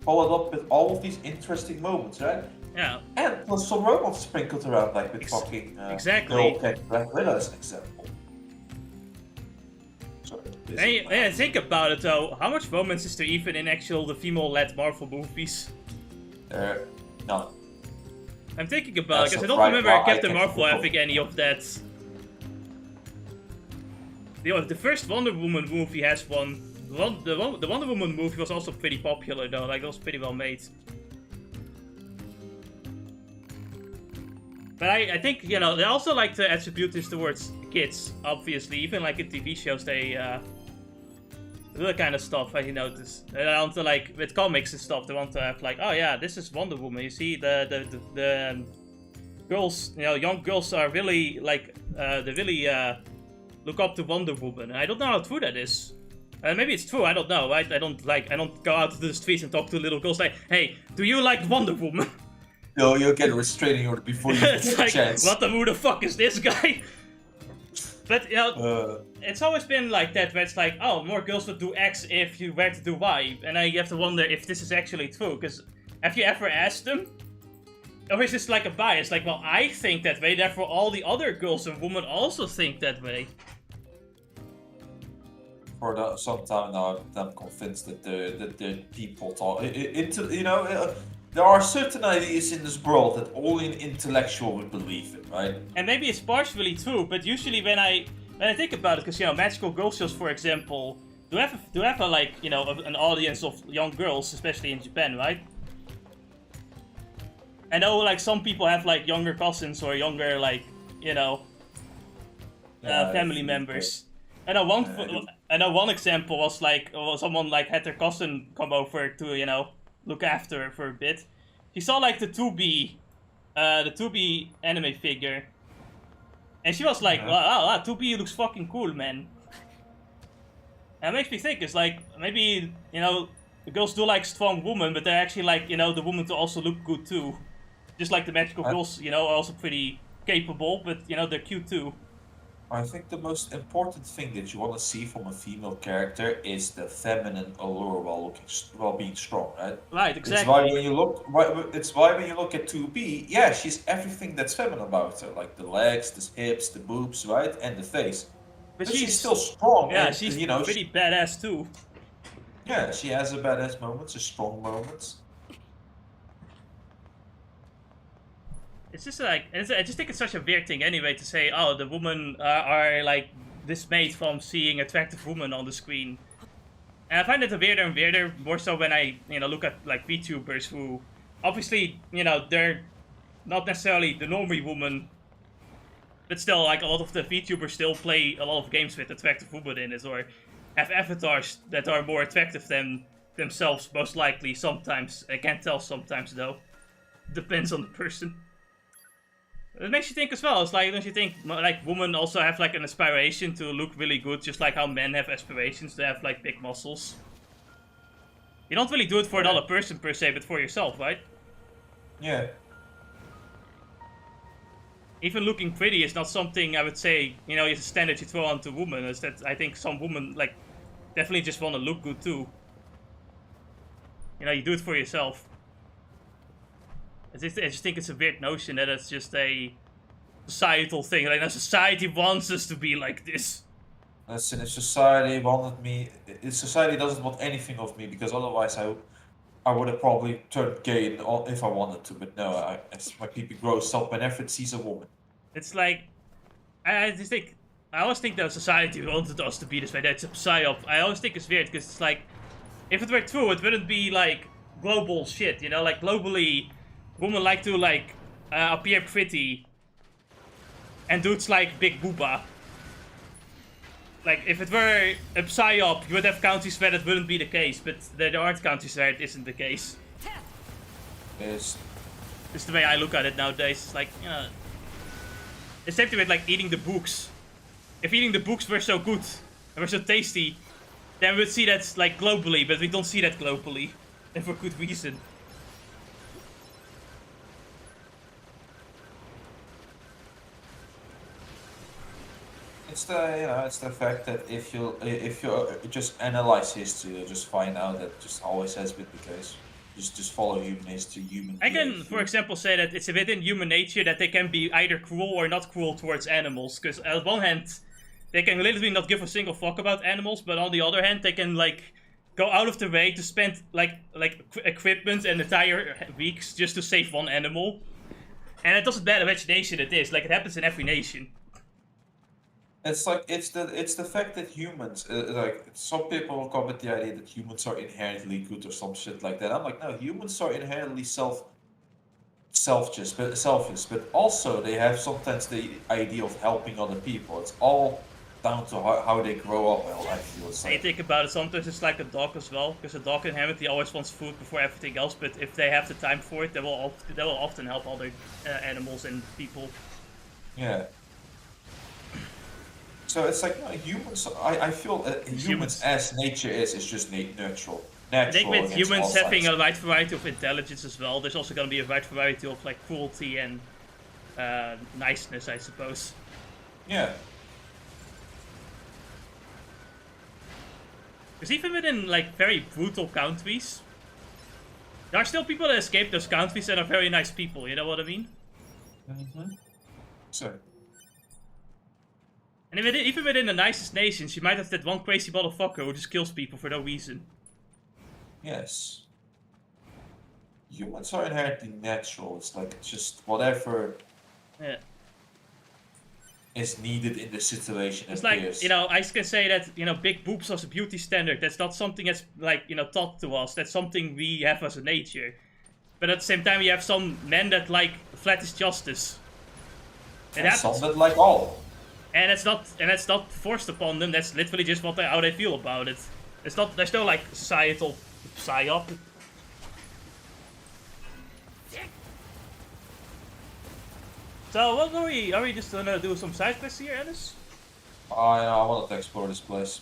followed up with all of these interesting moments, right? Yeah. And plus some romance sprinkled around, like with exactly. Girl Cat Black Widow as an example. So, And think about it though, how much romance is there even in the female-led Marvel movies? none. I'm thinking about it, That's because I a don't right remember now, I Captain can't Marvel recall. having any of that. The first Wonder Woman movie has one. The Wonder Woman movie was also pretty popular though, like it was pretty well made. But I think, you know, they also like to attribute this towards kids, obviously. Even like in TV shows, they that kind of stuff I notice. And I want to, like, with comics and stuff, they want to have like, oh yeah, this is Wonder Woman. You see, the girls, you know, young girls are really like, they really look up to Wonder Woman. And I don't know how true that is. Maybe it's true. I don't know. Right? I don't go out to the streets and talk to little girls like, hey, do you like Wonder Woman? No, you'll get a restraining order before you It's get a like, chance. who the fuck is this guy? But, you know, it's always been like that, where it's like, oh, more girls would do X if you were to do Y. And then you have to wonder if this is actually true, because have you ever asked them? Or is this like a bias? Like, well, I think that way, therefore all the other girls and women also think that way. For some time now, I'm convinced that the people talk. There are certain ideas in this world that only an intellectual would believe in, right? And maybe it's partially true, but usually when I think about it, because, you know, magical girl shows, for example, do have a like, you know, an audience of young girls, especially in Japan, right? I know, like, some people have like younger cousins or younger, like, you know, family members. I know one example was like, someone like had their cousin come over to, you know, look after her for a bit. She saw like the 2B anime figure, and she was like, wow, 2B looks fucking cool, man. And it makes me think, it's like, maybe, you know, the girls do like strong women, but they're actually like, you know, the women to also look good too. Just like the magical girls, you know, are also pretty capable, but, you know, they're cute too. I think the most important thing that you want to see from a female character is the feminine allure while being strong, right? Right, exactly. It's why when you look at 2B, yeah, she's everything that's feminine about her, like the legs, the hips, the boobs, right, and the face. But she's still strong. Yeah, and, she's you know, pretty badass too. Yeah, she has her badass moments, her strong moments. It's just like, I just think it's such a weird thing anyway to say, oh, the women are like dismayed from seeing attractive women on the screen. And I find it weirder and weirder, more so when I, you know, look at like VTubers who, obviously, you know, they're not necessarily the normie woman, but still, like, a lot of the VTubers still play a lot of games with attractive women in it, or have avatars that are more attractive than themselves, most likely, sometimes. I can't tell sometimes, though. Depends on the person. It makes you think as well. It's like, don't you think, like, women also have like an aspiration to look really good, just like how men have aspirations to have like big muscles? You don't really do it for another person per se, but for yourself, right? Yeah. Even looking pretty is not something I would say, you know, is a standard you throw onto women. Is that I think some women like definitely just want to look good too. You know, you do it for yourself. I just think it's a weird notion that it's just a societal thing. Like, no, society wants us to be like this. Listen, if society doesn't want anything of me, because otherwise I would have probably turned gay if I wanted to. But no, as my people grows up and never sees a woman. It's like, I always think that society wanted us to be this way. That's a psyop. I always think it's weird because it's like, if it were true, it wouldn't be like global shit. You know, like globally, women like to like appear pretty, and dudes like big booba. Like, if it were a psyop, you would have countries where that wouldn't be the case, but there aren't countries where it isn't the case. Yes. It's the way I look at it nowadays. It's like, you know, it's same thing with like eating the books. If eating the books were so good and were so tasty, then we would see that like globally, but we don't see that globally, and for good reason. It's the fact that if you just analyze history, you'll just find out that just always has been the case. Just follow human history, human. I can, for example, say that it's within human nature that they can be either cruel or not cruel towards animals. Because on one hand, they can literally not give a single fuck about animals, but on the other hand, they can like go out of their way to spend like equipment and entire weeks just to save one animal. And it doesn't matter which nation it is. Like, it happens in every nation. It's like it's the fact that humans like some people will come with the idea that humans are inherently good or some shit like that. I'm like, no, humans are inherently selfish, but also they have sometimes the idea of helping other people. It's all down to how they grow up. Well, I feel it's And you like, think about it, sometimes it's like a dog as well, because a dog inherently always wants food before everything else. But if they have the time for it, they will often help other animals and people. yeah. So it's like humans. I feel humans as nature is just natural. I think with against all humans having sides. a wide variety of intelligence as well, there's also going to be a wide variety of like cruelty and niceness, I suppose. Yeah. Because even within like very brutal countries, there are still people that escape those countries that are very nice people. You know what I mean? So. And even within the nicest nations, you might have that one crazy motherfucker who just kills people for no reason. Yes. Humans are inherently natural. It's like just whatever Yeah. is needed in the situation. It's like, I can say that, big boobs as a beauty standard. That's not something that's like, taught to us. That's something we have as a nature. But at the same time, you have some men that like flattest justice. It happens. Some that like all. And it's not forced upon them. That's literally just how they feel about it. There's no like societal psyop. So what are we just gonna do some side quests here, Alice? I wanted to explore this place.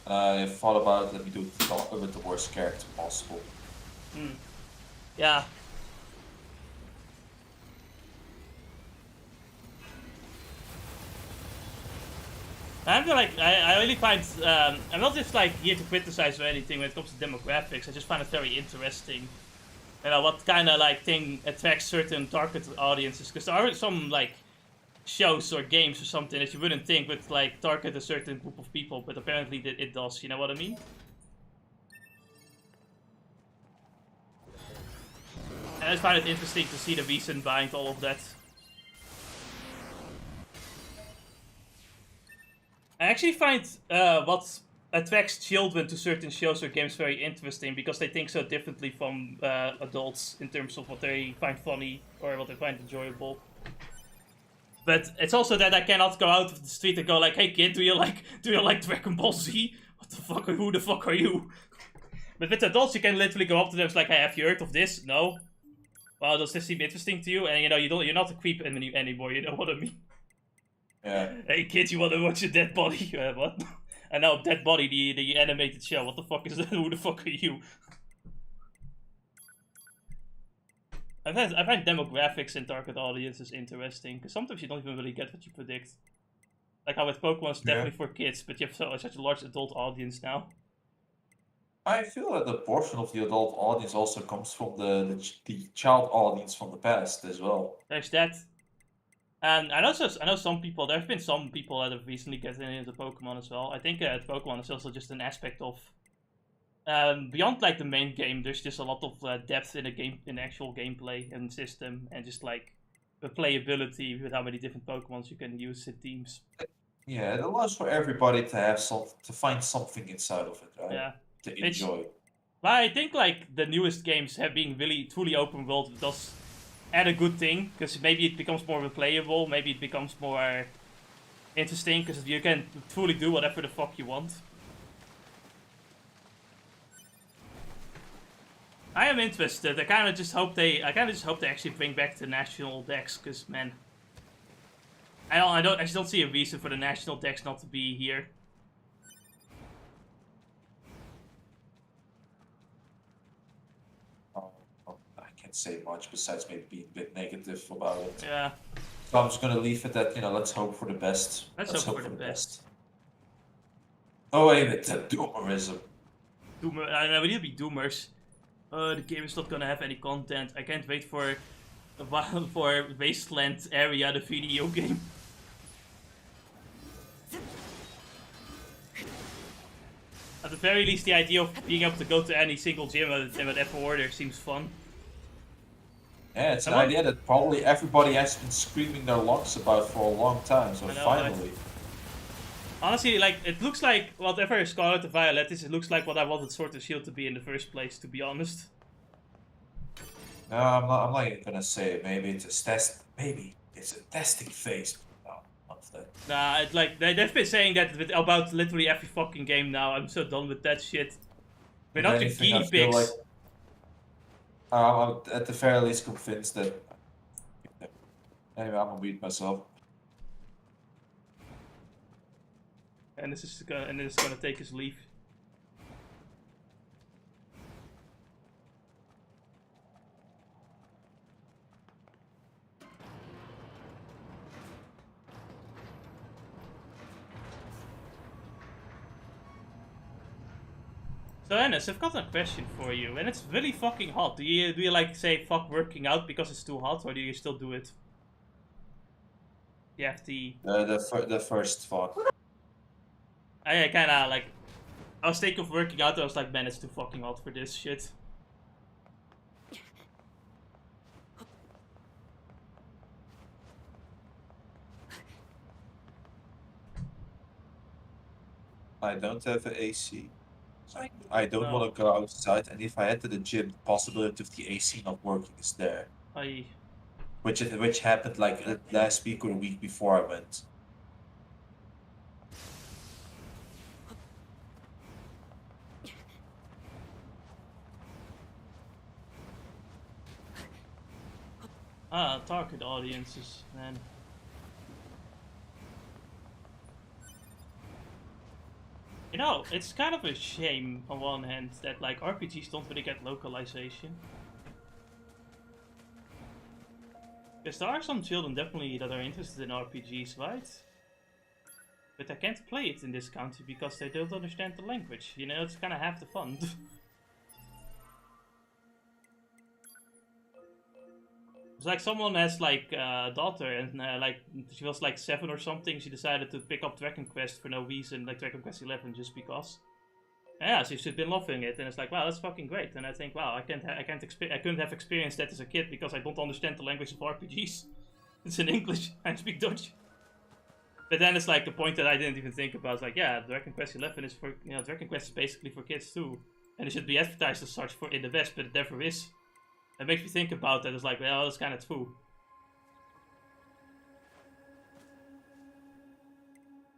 I thought about it. Let me do it with the worst character possible. Yeah. I really find, I'm not just like here to criticize or anything when it comes to demographics. I just find it very interesting. What kind of like thing attracts certain target audiences? Because there are some like shows or games or something that you wouldn't think would like target a certain group of people, but apparently it does. You know what I mean? And I just find it interesting to see the reason behind all of that. I actually find what attracts children to certain shows or games very interesting because they think so differently from adults in terms of what they find funny or what they find enjoyable. But it's also that I cannot go out of the street and go like, "Hey kid, do you like Dragon Ball Z? What the fuck? Who the fuck are you?" But with adults, you can literally go up to them and like, "Hey, have you heard of this? No? Well, does this seem interesting to you?" And you're not a creep anymore. You know what I mean? Yeah. Hey kid, you wanna watch a dead body? What? I know, Dead Body, the animated show. What the fuck is that? Who the fuck are you? I find demographics and target audiences interesting, because sometimes you don't even really get what you predict. Like how with Pokemon it's definitely for kids, but you have such a large adult audience now. I feel that a portion of the adult audience also comes from the child audience from the past as well. There's that. And I know some people, there have been some people that have recently gotten into Pokemon as well. I think Pokemon is also just an aspect of, beyond like the main game, there's just a lot of depth in the actual gameplay and system, and just like the playability with how many different Pokemons you can use in teams. Yeah, it allows for everybody to have to find something inside of it, right? Yeah. To enjoy. But I think like the newest games have been really truly open world does add a good thing, because maybe it becomes more replayable, maybe it becomes more interesting, because you can truly do whatever the fuck you want. I am interested. I kind of just hope they actually bring back the national decks, because man, I just don't see a reason for the national decks not to be here. Say much besides maybe being a bit negative about it. Yeah. So I'm just gonna leave it at, let's hope for the best. Let's hope for the best. Oh wait, it's a doomerism. Doomer, I know we need to be doomers. The game is not gonna have any content. I can't wait for Wasteland Area, the video game. At the very least, the idea of being able to go to any single gym in whatever order seems fun. Yeah, it's an idea that probably everybody has been screaming their lungs about for a long time, so finally. Honestly, like, it looks like whatever Scarlet and Violet is, it looks like what I wanted Sword and Shield to be in the first place, to be honest. No, I'm not even gonna say it. Maybe it's a testing phase. No, not of that. Nah, it's like they've been saying that about literally every fucking game now. I'm so done with that shit. We're If not your anything, I guinea feel like pigs. I'm at the very least convinced that. Anyway, I'm gonna read myself. And this is gonna take his leave. So Ennis, I've got a question for you, and it's really fucking hot. Do you like say fuck working out because it's too hot, or do you still do it? You have the The first thought. I kinda like I was thinking of working out, and I was like, man, it's too fucking hot for this shit. I don't have an AC. I don't No. want to go outside, and if I head to the gym, the possibility of the AC not working is there. Which happened like last week or the week before I went. Target audiences, man. You know, it's kind of a shame on one hand that like RPGs don't really get localization. Because there are some children definitely that are interested in RPGs, right? But they can't play it in this country because they don't understand the language. You know, it's kind of half the fun. It's like someone has like a daughter and like she was like 7 or something. She decided to pick up Dragon Quest for no reason, like Dragon Quest 11 just because. Yeah, so she's been loving it, and it's like, wow, that's fucking great. And I think, wow, I couldn't have experienced that as a kid because I don't understand the language of RPGs. It's in English. I speak Dutch. But then it's like the point that I didn't even think about. It's like, yeah, Dragon Quest 11 is for, you know, Dragon Quest is basically for kids too, and it should be advertised as such for in the West, but it never is. It makes me think about that. It's like, well, that's kind of true.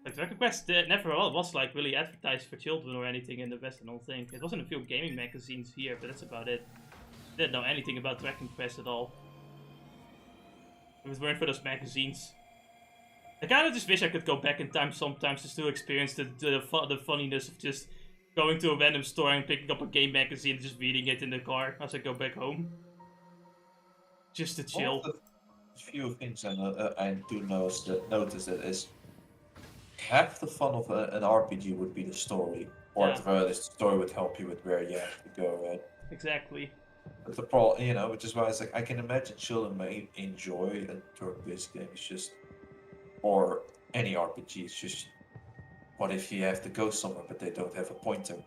Like Dragon Quest never was like really advertised for children or anything in the West. I don't think it was in a few gaming magazines here, but that's about it. Didn't know anything about Dragon Quest at all. If it weren't for those magazines. I kind of just wish I could go back in time sometimes just to experience the funniness of just going to a random store and picking up a game magazine and just reading it in the car as I go back home. Just to chill. One of the few things I do notice that is half the fun of an RPG would be the story, or Yeah. at the very least, the story would help you with where you have to go, right? Exactly. But the problem, you know, which is why it's like I can imagine children may enjoy a turn-based game. It's just, or any RPG. It's just, what if you have to go somewhere but they don't have a pointer?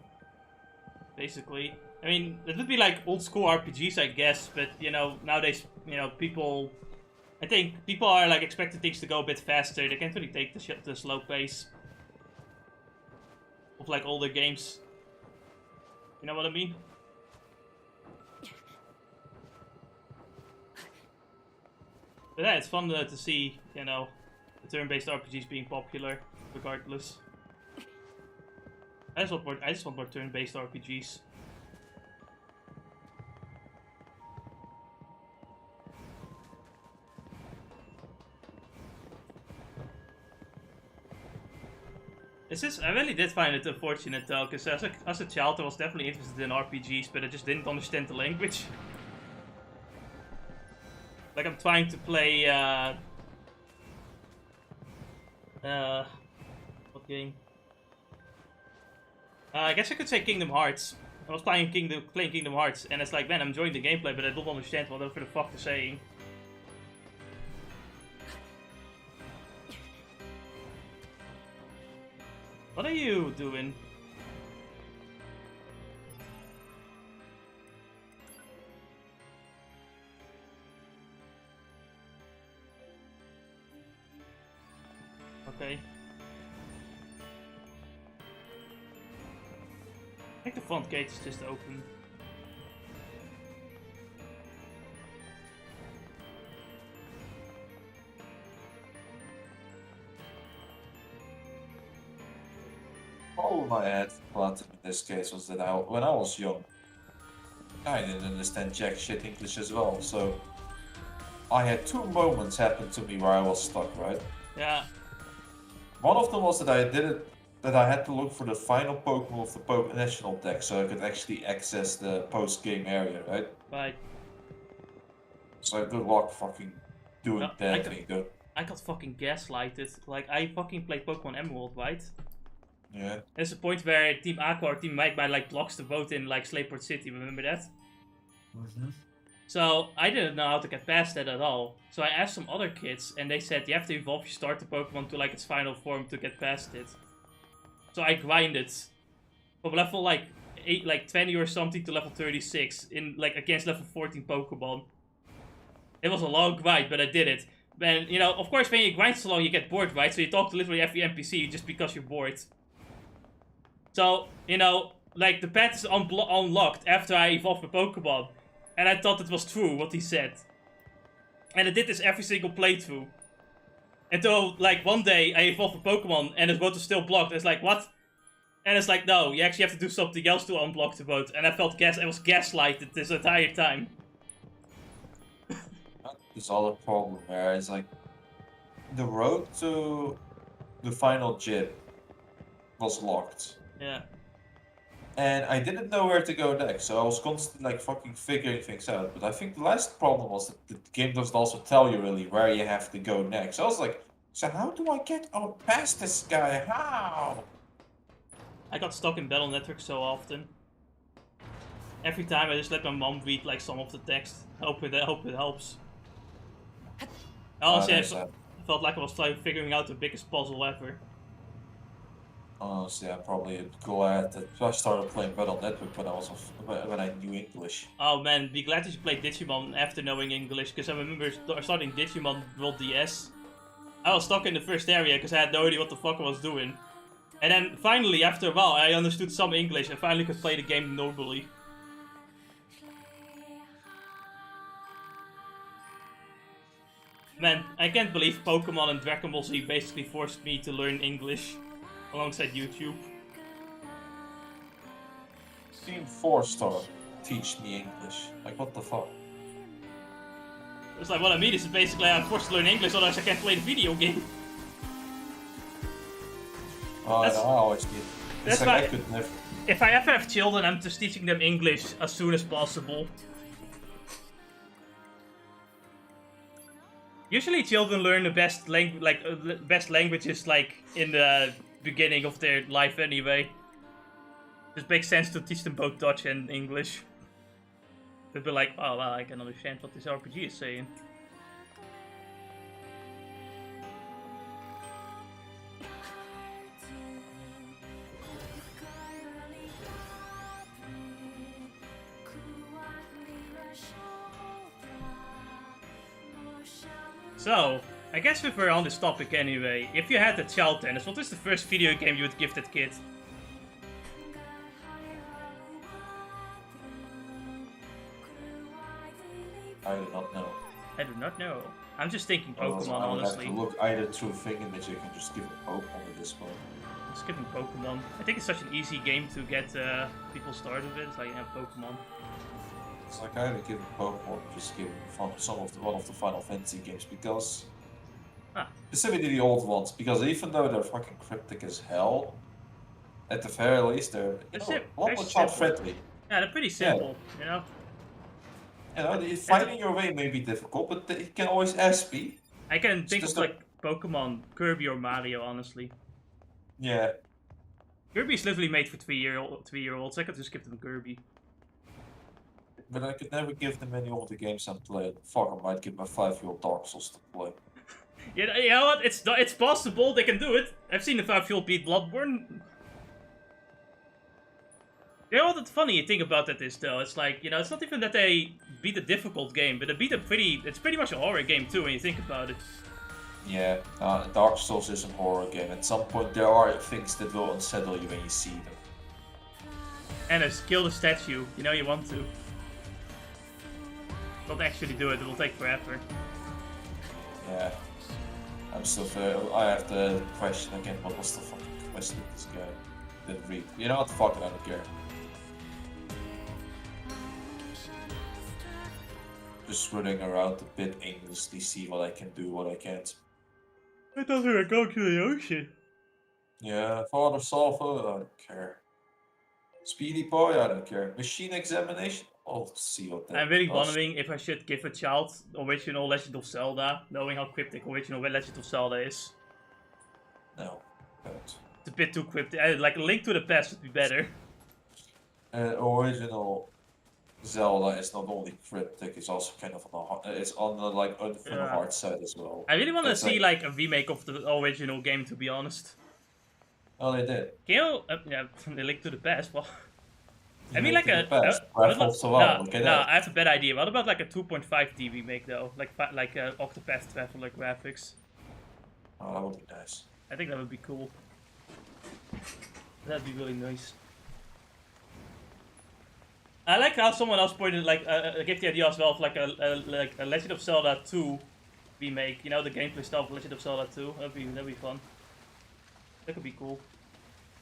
Basically. I mean, it would be like old school RPGs, I guess, but you know, nowadays, you know, I think people are like expecting things to go a bit faster. They can't really take the slow pace of like older games. You know what I mean? But yeah, it's fun to see, you know, the turn-based RPGs being popular, regardless. I just want more turn-based RPGs. I really did find it unfortunate though, because as a child I was definitely interested in RPGs, but I just didn't understand the language. Like I'm trying to play, what game? I guess I could say Kingdom Hearts. I was playing Kingdom Hearts, and it's like, man, I'm enjoying the gameplay, but I don't understand whatever the fuck they're saying. What are you doing? Okay. I think the front gate is just open. problem I had with Platinum in this case was that when I was young, I didn't understand jack shit English as well, so I had 2 moments happen to me where I was stuck, right? Yeah. One of them was that I had to look for the final Pokemon of the national deck so I could actually access the post-game area, right? Right. So good luck fucking doing No, that thing, though. I got fucking gaslighted. Like, I fucking played Pokemon Emerald, right? Yeah. There's a point where Team Aqua or Team Magma like blocks the boat in like Slayport City, remember that? Mm-hmm. So I didn't know how to get past that at all. So I asked some other kids and they said you have to evolve your starter Pokemon to like its final form to get past it. So I grinded from level like 20 or something to level 36 in like against level 14 Pokemon. It was a long grind, but I did it. And you know, of course when you grind so long you get bored, right? So you talk to literally every NPC just because you're bored. So, you know, like the path is unlocked after I evolved my Pokemon. And I thought it was true, what he said. And I did this every single playthrough. Until, like, one day I evolved a Pokemon and the boat was still blocked. It's like, what? And it's like, no, you actually have to do something else to unblock the boat. And I felt I was gaslighted this entire time. This other problem where it's like the road to the final gym was locked. Yeah. And I didn't know where to go next, so I was constantly like fucking figuring things out. But I think the last problem was that the game doesn't also tell you really where you have to go next. So I was like, so how do I get past this guy? How? I got stuck in Battle Network so often. Every time I just let my mom read like some of the text. Hope it helps. Honestly, I felt like I was figuring out the biggest puzzle ever. Honestly, I'm probably glad that I started playing Battle Network when I knew English. Oh man, be glad that you played Digimon after knowing English, because I remember starting Digimon World DS. I was stuck in the first area because I had no idea what the fuck I was doing. And then finally, after a while, I understood some English and finally could play the game normally. Man, I can't believe Pokemon and Dragon Ball Z basically forced me to learn English alongside YouTube. Team 4-star teach me English. Like, what the fuck? It's like, what I mean is basically I'm forced to learn English, otherwise I can't play the video game. Oh, I always did. It's like I could never. If I ever have children, I'm just teaching them English as soon as possible. Usually children learn the best best languages like in the beginning of their life anyway. It makes sense to teach them both Dutch and English. They'll be like, oh well, I can understand what this RPG is saying. So, I guess if we're on this topic anyway, if you had a child tennis, what is the first video game you would give that kid? I do not know. I do not know. I'm just thinking Pokemon, I would honestly. have to look either through Thingamajig and just give a Pokemon at this point. I'm skipping Pokemon. I think it's such an easy game to get people started with. It's like, yeah, Pokemon. It's like I would give a Pokemon, just give one of the Final Fantasy games because specifically the old ones, because even though they're fucking cryptic as hell, at the very least they're a lot more child friendly. Yeah, they're pretty simple, you know. You know, finding your way may be difficult, but you can always ask me. I can think of like Pokemon, Kirby or Mario, honestly. Yeah. Kirby's literally made for 3-year-olds. I could just give them Kirby. But I could never give them any of the games I'm playing. Fuck, I might give my 5-year-old Dark Souls to play. You know what? It's possible. They can do it. I've seen the 5-year-old beat Bloodborne. You know what the funny thing about that is, though? It's like, you know, it's not even that they beat a difficult game, but they beat it's pretty much a horror game, too, when you think about it. Yeah, Dark Souls is a horror game. At some point, there are things that will unsettle you when you see them. And kill the statue. You know you want to. Don't actually do it. It will take forever. Yeah. I have to question again, what was the fucking quest with this guy? Didn't read. You know what? Fuck it, I don't care. Just running around a bit aimlessly, see what I can do, what I can't. I thought we were going to the ocean. Yeah, Father Salvo, I don't care. Speedy Boy, I don't care. Machine Examination, I'll see what that I'm really does. wondering if I should give a child original Legend of Zelda, knowing how cryptic original Legend of Zelda is. No, don't. It's a bit too cryptic. Like, a Link to the Past would be better. Original Zelda is not only cryptic, it's also kind of it's on the like on the Yeah. hard side as well. I really want to It's see, like, a remake of the original game, to be honest. Oh, they did. Can you... yeah, the Link to the Past, well... I mean, Link like to the a... Past, Breath of the Wild, look at that. I have a bad idea. What about, like, a 2.5D remake, though? Like Octopath Traveler graphics. Oh, that would be nice. I think that would be cool. That'd be really nice. I like how someone else pointed, like, gave the idea as well of like a Legend of Zelda 2 remake. You know, the gameplay style of Legend of Zelda 2. That'd be fun. That could be cool.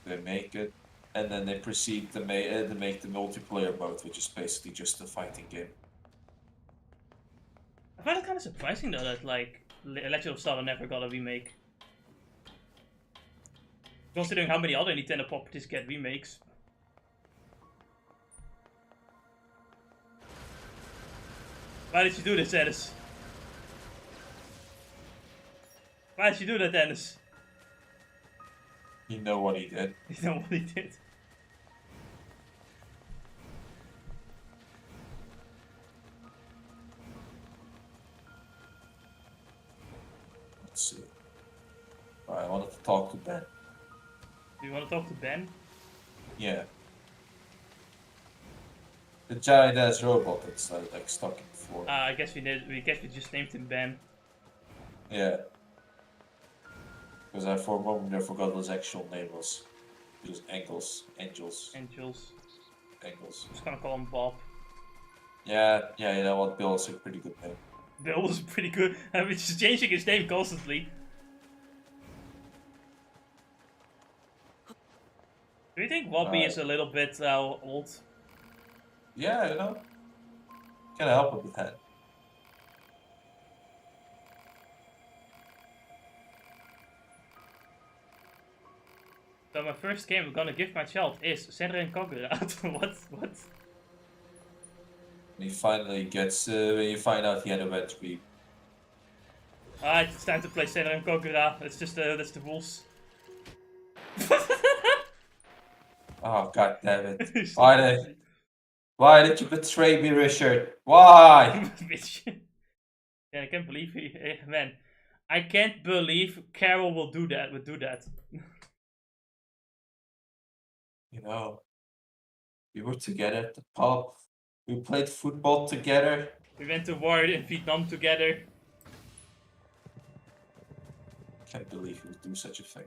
They make it, and then they proceed to make the multiplayer mode, which is basically just a fighting game. I find it kind of surprising though that like Legend of Zelda never got a remake. Considering how many other Nintendo properties get remakes. Why did you do this, Dennis? Why did you do that, Dennis? You know what he did. You know what he did. Let's see. Alright, I wanted to talk to Ben. Do you want to talk to Ben? Yeah. The giant ass robot that's like stuck in the floor. I guess we did. We just named him Ben. Yeah. Because I for a moment there forgot what his actual name was. It was Angels. Angels. Angels. I'm just gonna call him Bob. Yeah, you know what? Bill is a pretty good name. Bill was pretty good. I mean, just changing his name constantly. Do you think Bobby is a little bit old? Yeah, you know. Can I help with that? So my first game I'm gonna give my child is Senran Kagura. What? When he finally gets, when you find out he had a wet dream. Alright, it's time to play Senran Kagura. That's just that's the rules. Oh, god damn it. Why did you betray me, Richard? Why? Bitch. Yeah, I can't believe man. I can't believe Carol will do that. You know, we were together at the pub. We played football together. We went to war in Vietnam together. Can't believe you would do such a thing.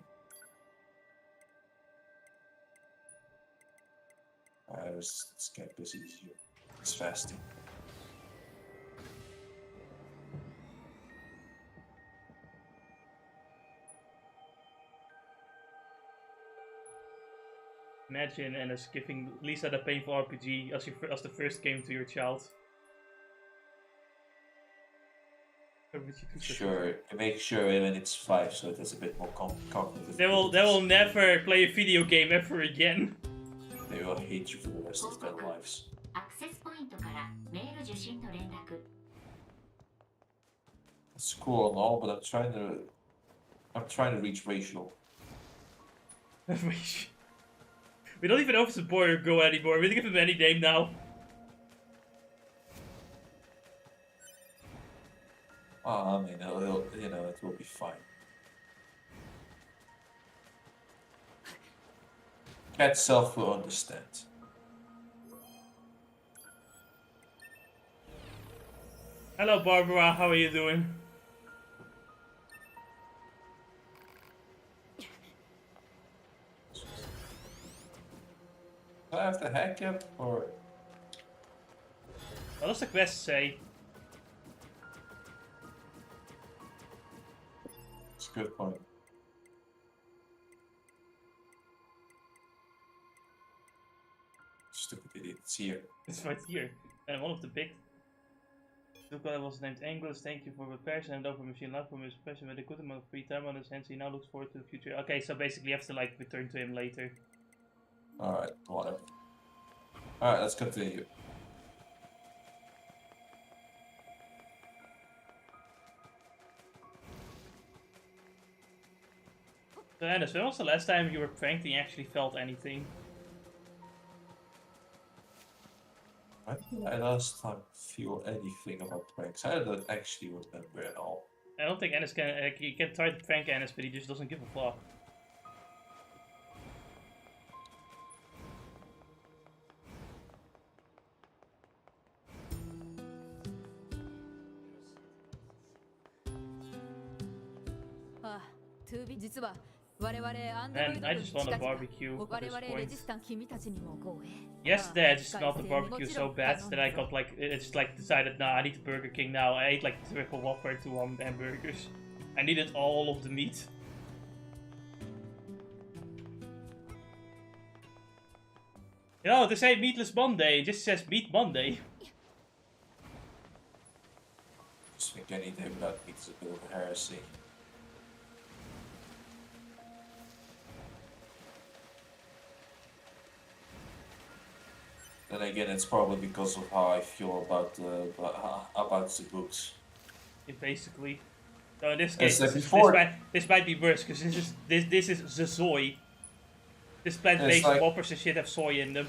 Let's get busy here. It's fasting. Imagine and us giving Lisa the painful RPG as the first game to your child. Sure, make sure when it's 5, so it has a bit more cognitive. They will never play a video game ever again. They will hate you for the rest of their lives. アクセスポイントからメール受信の連絡 It's cool and all, but I'm trying to reach Rachel. We don't even know if it's a boy or girl anymore. We can give him any name now. I mean, you know, it will be fine. Cat self will understand. Hello, Barbara. How are you doing? Do I have to hack him or? What does the quest say? It's a good point. It's here. It's right here. And one of the big Luca was named Angus. Thank you for repairs and over machine life from his passion with a good amount of free time on his hands. He now looks forward to the future. Okay, so basically you have to like return to him later. Alright, whatever. Alright, let's continue. So Dennis, when was the last time you were pranked and you actually felt anything? I think I last time feel anything about pranks. I don't actually remember at all. I don't think Ennis can. You can try to prank Ennis, but he just doesn't give a fuck. And I just want a barbecue at this point. Yesterday I just smelled the barbecue so bad that I got like, it's just like decided, nah, I need the Burger King now. I ate like triple Whopper and 2 hamburgers. I needed all of the meat. You know, this ain't Meatless Monday, it just says Meat Monday. Just think any day without meat is a bit of a heresy. Then again, it's probably because of how I feel about the books. Yeah, basically. So in this case, like this might be worse because this is the soy. This plant-based like, Whoppers and shit have soy in them.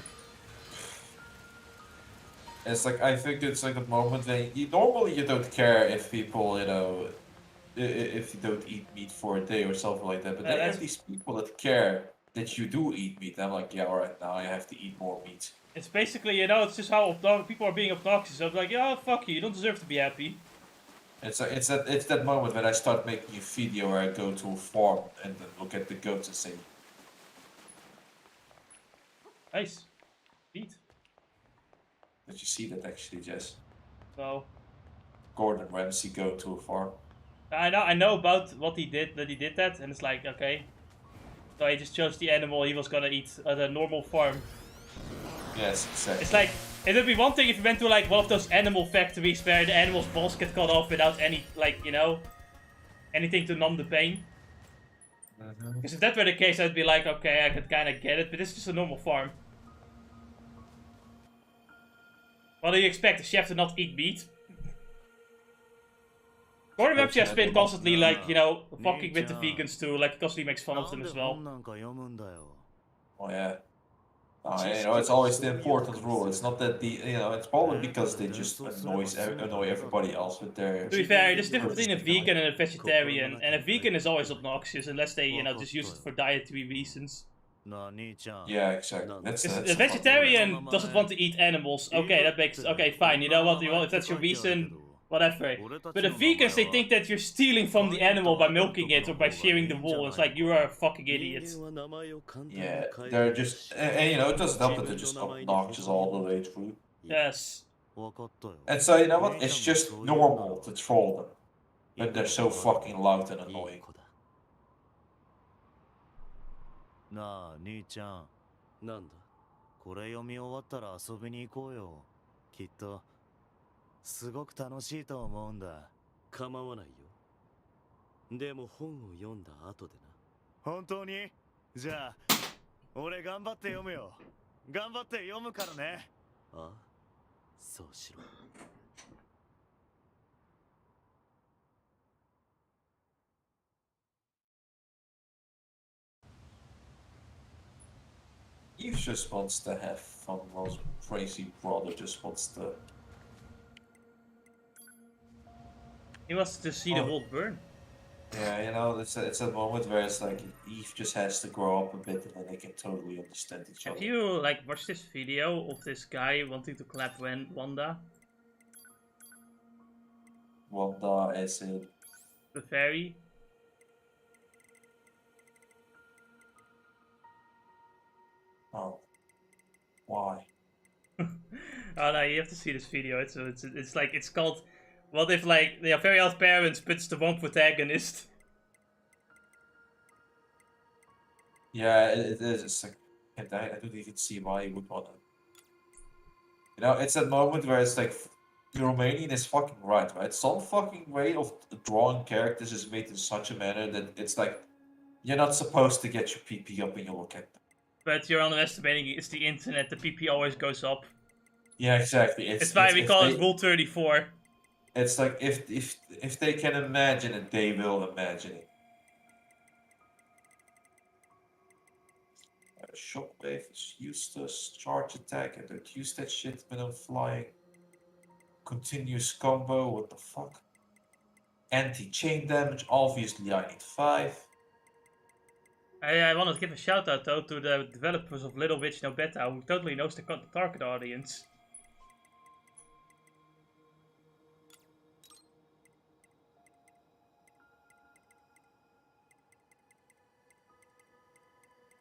It's like, I think it's like a moment when normally you don't care if people, you know, if you don't eat meat for a day or something like that. But then there's these people that care that you do eat meat. I'm like, yeah, alright, now I have to eat more meat. It's basically, you know, it's just how people are being obnoxious. I'm like, yeah, fuck you don't deserve to be happy. It's that moment when I start making a video where I go to a farm and then look at the goats and say, Nice. Meat. did you see that actually, Jess? So. Gordon Ramsay go to a farm. I know about what he did, that he did that, and it's like, okay. So he just chose the animal he was gonna eat at a normal farm. Yes, exactly. It's like, it would be one thing if you went to like one of those animal factories where the animal's balls get cut off without any, like, you know, anything to numb the pain. Because if that were the case, I'd be like, okay, I could kind of get it, but this is just a normal farm. What do you expect, a chef to not eat meat? Gordon Ramsay has been constantly, like, you know, fucking with the vegans too, like, constantly makes fun of them as well. Oh yeah. You know, it's always the important rule. It's not that you know, it's probably because they just annoy everybody else with their... To be fair, there's a difference between a vegan and a vegetarian, and a vegan is always obnoxious unless they, you know, just use it for dietary reasons. Yeah, exactly. A vegetarian doesn't want to eat animals. Okay, that makes... Okay, fine, you know what, if that's your reason, whatever. But the vegans, they think that you're stealing from the animal by milking it or by shearing the wool. It's like, you are a fucking idiot. Yeah, they're just... And you know, it doesn't help that they're just obnoxious all the way through. Yes. And so, you know what? It's just normal to troll them. But they're so fucking loud and annoying. なあ兄ちゃんなんだこれ読み終わったら遊びに行こうよきっとすごく楽しいと思うんだ構わないよでも本を読んだ後でな本当にじゃあ俺頑張って読むよ頑張って読むからねあそうしろ Eve just wants to have fun, while crazy brother just wants to... He wants to see the world burn. Yeah, you know, it's a moment where it's like Eve just has to grow up a bit and then they can totally understand each other. Have you, like, watched this video of this guy wanting to clap Wanda? Wanda as in... The fairy? Oh. Why? Oh no, you have to see this video. It's like, it's called... What if, like, their fairy elf parents puts the one protagonist? Yeah, it is. It's like, I don't even see why you would want to You know, it's that moment where it's like, the Romanian is fucking right? Some fucking way of drawing characters is made in such a manner that it's like, you're not supposed to get your PP up and you look at them. But you're underestimating it's the internet, the PP always goes up. Yeah, exactly. It's why we if call they, it Rule 34. It's like, if they can imagine it, they will imagine it. Shockwave is useless. Charge attack, I don't use that shit when I'm flying. Continuous combo, what the fuck? Anti-chain damage, obviously I need 5. I want to give a shout out though to the developers of Little Witch No Beta, who totally knows the target audience.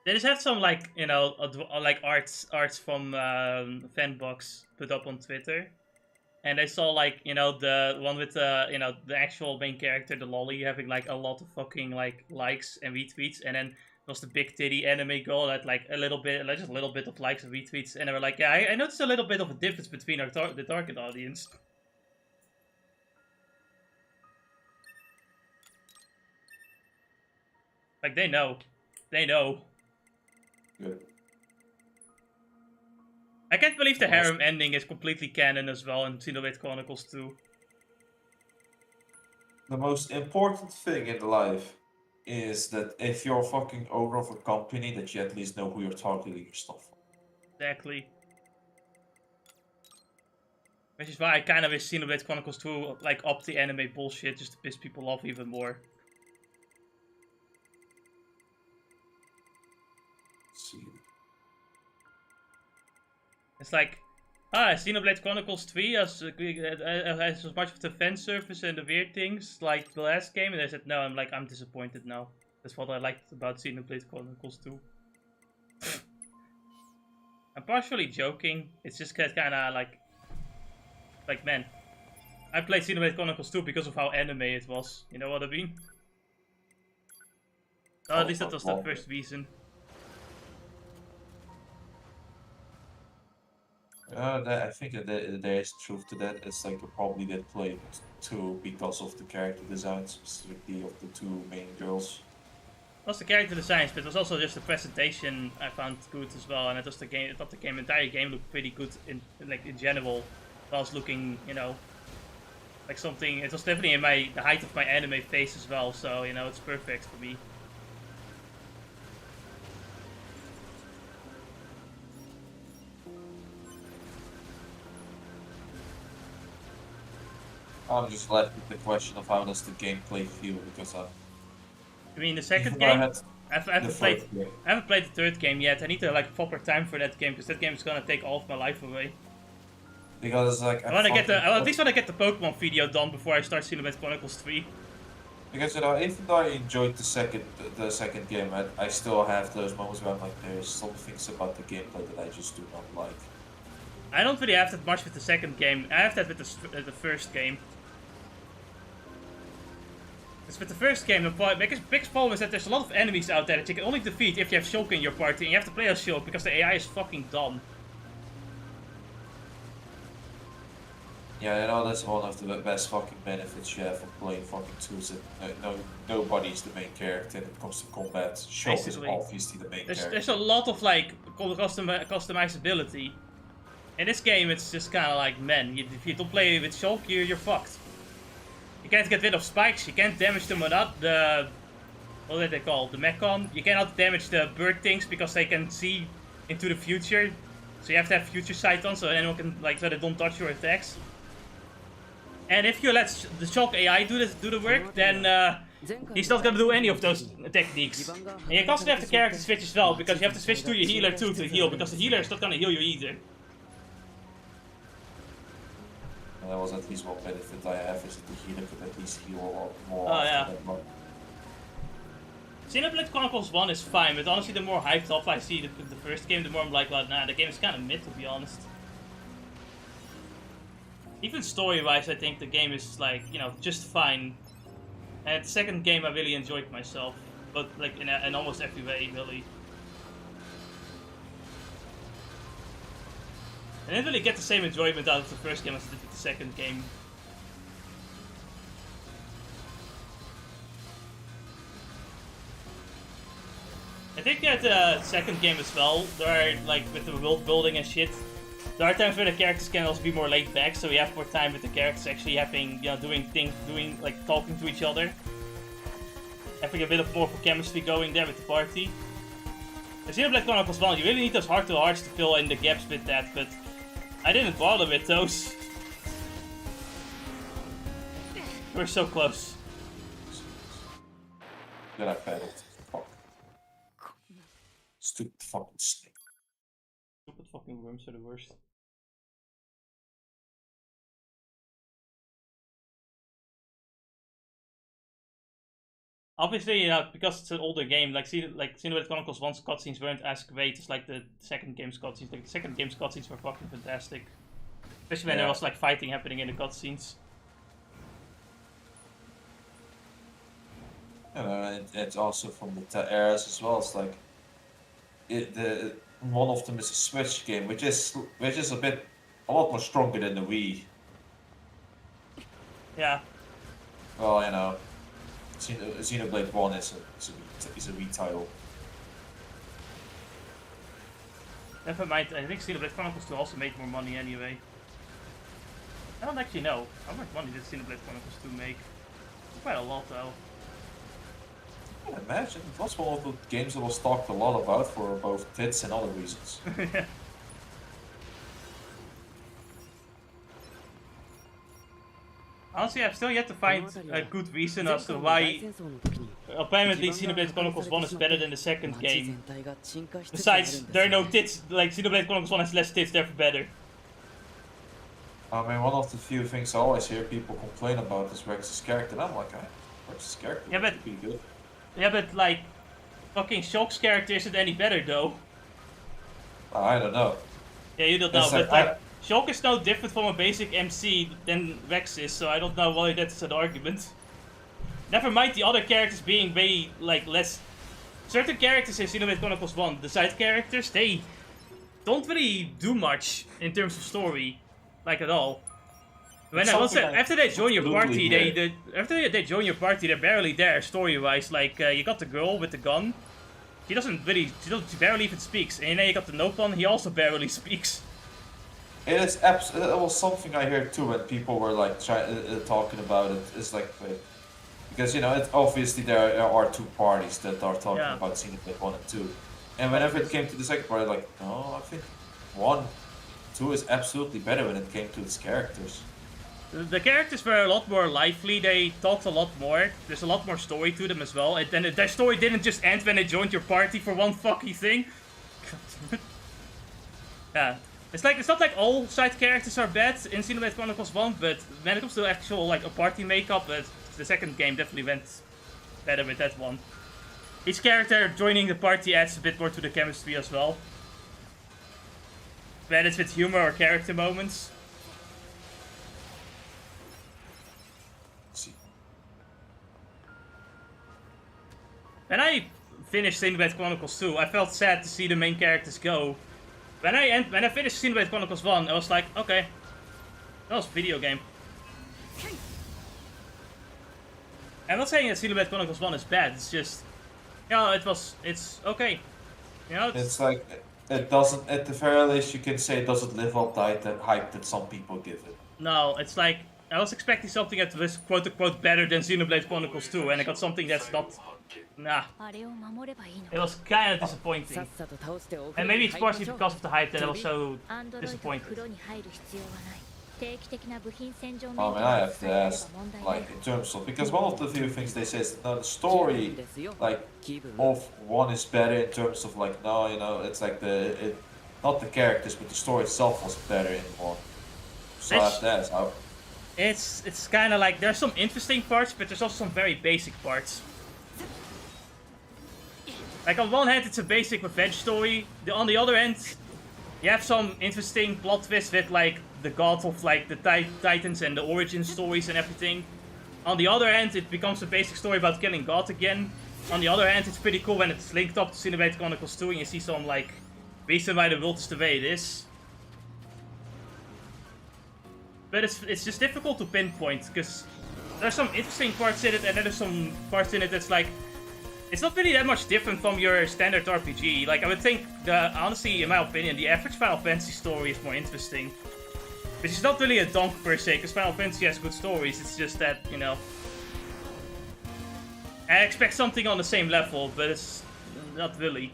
They just have some like, you know, like arts from Fanbox put up on Twitter, and I saw like, you know, the one with the, you know, the actual main character, the lolly, having like a lot of fucking like likes and retweets, and then there was the big titty anime girl that like a little bit, like just a little bit of likes and retweets, and they were like, yeah, I noticed a little bit of a difference between our the target audience. Like they know. Good. I can't believe the harem ending is completely canon as well in Xenoblade Chronicles 2. The most important thing in life is that if you're a fucking owner of a company, that you at least know who you're targeting your stuff for. Exactly. Which is why I kind of wish Xenoblade Chronicles 2 like up the anime bullshit just to piss people off even more. Let's see. It's like, Xenoblade Chronicles 3 has as much of the fan service and the weird things like the last game, and I said no, I'm disappointed now. That's what I liked about Xenoblade Chronicles 2. I'm partially joking, it's just kinda like man, I played Xenoblade Chronicles 2 because of how anime it was, you know what I mean? Oh, at least that was the first reason. I think that there is truth to that. It's like you probably did play 2 because of the character design, specifically of the 2 main girls. It was the character designs, but it was also just the presentation I found good as well, and it was the game. I thought the entire game looked pretty good in general. I was looking, you know, like something. It was definitely in the height of my anime phase as well, so you know it's perfect for me. I'm just left with the question of how does the gameplay feel, because I mean, the second I game. had I haven't played the third game yet. I need to like proper time for that game because that game is gonna take all of my life away. Because like I at least want to get the Pokemon video done before I start Xenoblade Chronicles 3. Because, you know, even though I enjoyed the second game, I still have those moments where I'm like, there's some things about the gameplay that I just do not like. I don't really have that much with the second game. I have that with the first game. Because with the first game, the biggest problem is that there's a lot of enemies out there that you can only defeat if you have Shulk in your party, and you have to play as Shulk because the AI is fucking dumb. Yeah, you know, that's one of the best fucking benefits you have of playing fucking 2, is that nobody's the main character when it comes to combat. Shulk is obviously the main character. There's a lot of like customizability. In this game, it's just kind of like, man, if you don't play with Shulk, you're fucked. You can't get rid of spikes, you can't damage the what are they called? The Mechon. You cannot damage the bird things because they can see into the future. So you have to have future sight on so anyone can, like, so they don't touch your attacks. And if you let the Shulk AI do the work, then he's not gonna do any of those techniques. And you constantly have the character switch as well, because you have to switch to your healer too to heal, because the healer is not gonna heal you either. And that was at least one benefit I have, is that the healer could at least heal a lot more. Oh yeah. Xenoblade Chronicles 1 is fine, but honestly the more hyped up I see the first game, the more I'm like, well, nah, the game is kind of mid to be honest. Even story-wise, I think the game is like, you know, just fine. And the second game I really enjoyed myself, but like in almost every way, really. And I didn't really get the same enjoyment out of the first game as I did with the second game. I think that the second game as well, there are, like, with the world building and shit, there are times where the characters can also be more laid back, so we have more time with the characters actually having, you know, doing, like, talking to each other. Having a bit of more chemistry going there with the party. I see Black Chronicles 1, you really need those heart-to-hearts to fill in the gaps with that, but I didn't bother with those. We're so close. Then I failed. Fuck. Stupid fucking snake. Stupid fucking worms are the worst. Obviously, you know, because it's an older game, like Xenoblade Chronicles 1's cutscenes weren't as great as like the second game's cutscenes. Like the second game's cutscenes were fucking fantastic. Especially when there was like fighting happening in the cutscenes. You know, it's also from the eras as well. It's like one of them is a Switch game, which is a lot more stronger than the Wii. Yeah. Well, you know, Xenoblade 1 is a Wii title. Never mind, I think Xenoblade Chronicles 2 also made more money anyway. I don't actually know. How much money did Xenoblade Chronicles 2 make? Quite a lot though. I imagine it was one of the games that was talked a lot about for both tits and other reasons. Yeah. Honestly, I've still yet to find a good reason as to why apparently Xenoblade Chronicles 1 is better than the second game. Besides, there are no tits, like Xenoblade Chronicles 1 has less tits, therefore better. I mean, one of the few things I always hear people complain about is Rex's character, and I'm like, Rex's character Yeah, be good. Yeah, but like, fucking Shock's character isn't any better though. I don't know. Yeah, you don't know, It's but like, like, Shock is no different from a basic MC than Rex is, so I don't know why that's an argument. Never mind the other characters being way, like, less... Certain characters in Xenoblade Chronicles 1, the side characters, they don't really do much in terms of story, like at all. After they join your party, they join your party, they're barely there story-wise. Like you got the girl with the gun, she barely even speaks, and then you got the Nopon, he also barely speaks. It was something I heard too when people were like talking about it. It's like because you know, obviously there are two parties that are talking about Xenoblade 1 and 2, and whenever it came to the second party, like no, I think 2 is absolutely better when it came to its characters. The characters were a lot more lively, they talked a lot more, there's a lot more story to them as well, and then their story didn't just end when they joined your party for one fucking thing. Yeah, it's not like all side characters are bad in Xenoblade Chronicles 1, but when it comes to actual like a party makeup, the second game definitely went better with that one. Each character joining the party adds a bit more to the chemistry as well. Whether it's with humor or character moments. When I finished Xenoblade Chronicles 2, I felt sad to see the main characters go. When I finished Xenoblade Chronicles 1, I was like, okay, that was a video game. I'm not saying that Xenoblade Chronicles 1 is bad, it's just, you know, it's okay. You know, it's like, it doesn't, at the very least you can say it doesn't live up to the hype that some people give it. No, it's like, I was expecting something that was quote-unquote better than Xenoblade Chronicles 2, and I got something that's not... Nah. It was kind of disappointing. And maybe it's partially because of the hype that I was so disappointed. Oh man, I have to ask, like, in terms of, because one of the few things they say is, no, the story, like, of 1 is better in terms of, like, no, you know, it's like not the characters, but the story itself was better in 1. So I have to ask, how... It's kind of like, there's some interesting parts, but there's also some very basic parts. Like, on one hand, it's a basic revenge story. On the other hand, you have some interesting plot twists with, like, the god of, like, the titans and the origin stories and everything. On the other hand, it becomes a basic story about killing God again. On the other hand, it's pretty cool when it's linked up to Xenoblade Chronicles 2 and you see some, like, reason why the world is the way it is. but it's just difficult to pinpoint because there's some interesting parts in it, and then there's some parts in it that's like it's not really that much different from your standard RPG. Like I would think, honestly, in my opinion, the average Final Fantasy story is more interesting. Which is not really a donk per se, because Final Fantasy has good stories. It's just that, you know, I expect something on the same level, but it's not really.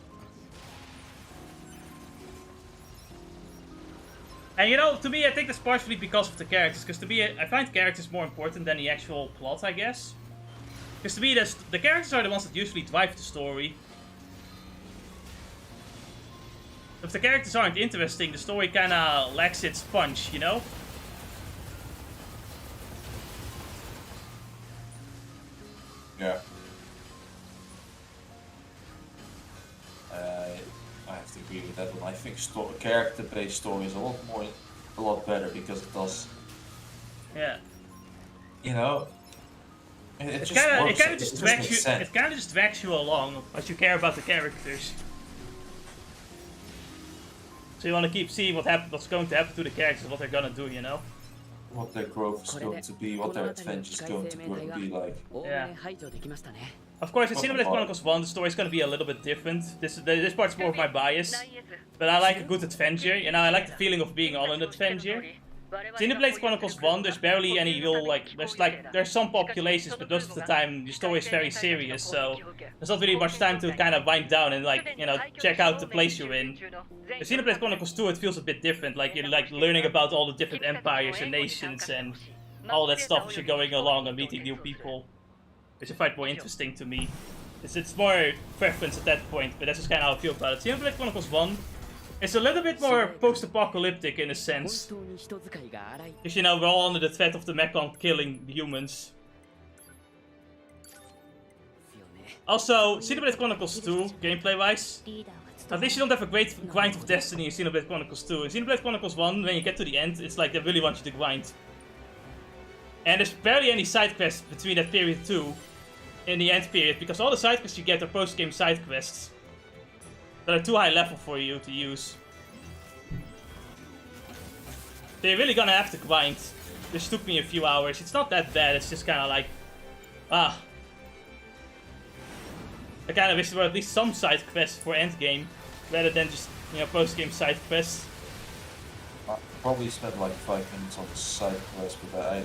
And you know, to me, I think that's partially because of the characters. Because to me, I find characters more important than the actual plot, I guess. Because to me, the characters are the ones that usually drive the story. If the characters aren't interesting, the story kinda lacks its punch, you know? Yeah. I have to agree with that one. I think character-based story is a lot better because it does. Yeah. You know, it It just kinda works. It just just drags makes you. sense. It kinda just drags you along, but you care about the characters. So you want to keep seeing what's going to happen to the characters, what they're gonna do, you know? What their growth is going to be, what their adventure is going to be like. Yeah. 排除できましたね。 Of course, in Xenoblade Chronicles 1, the story is gonna be a little bit different. This part's more of my bias, but I like a good adventure. You know, I like the feeling of being on an adventure. Xenoblade Chronicles 1, there's barely any real, there's some populations, but most of the time the story is very serious, so there's not really much time to kind of wind down and, like, you know, check out the place you're in. In Xenoblade Chronicles 2, it feels a bit different, like, you're, like, learning about all the different empires and nations and all that stuff as you're going along and meeting new people, which I find more interesting to me. It's more preference at that point, but that's just kind of how I feel about it. Xenoblade Chronicles 1, it's a little bit more post-apocalyptic in a sense. Because, you know, we're all under the threat of the Mechon killing the humans. Also, Xenoblade Chronicles 2, gameplay-wise, at least you don't have a great grind of destiny in Xenoblade Chronicles 2. In Xenoblade Chronicles 1, when you get to the end, it's like they really want you to grind. And there's barely any side quests between that period too, in the end period, because all the side quests you get are post-game side quests. That are too high level for you to use. So you're really gonna have to grind. This took me a few hours. It's not that bad, it's just kinda like... I kinda wish there were at least some side quests for endgame, rather than just, you know, post-game side quests. I probably spent like 5 minutes on the side quest, but I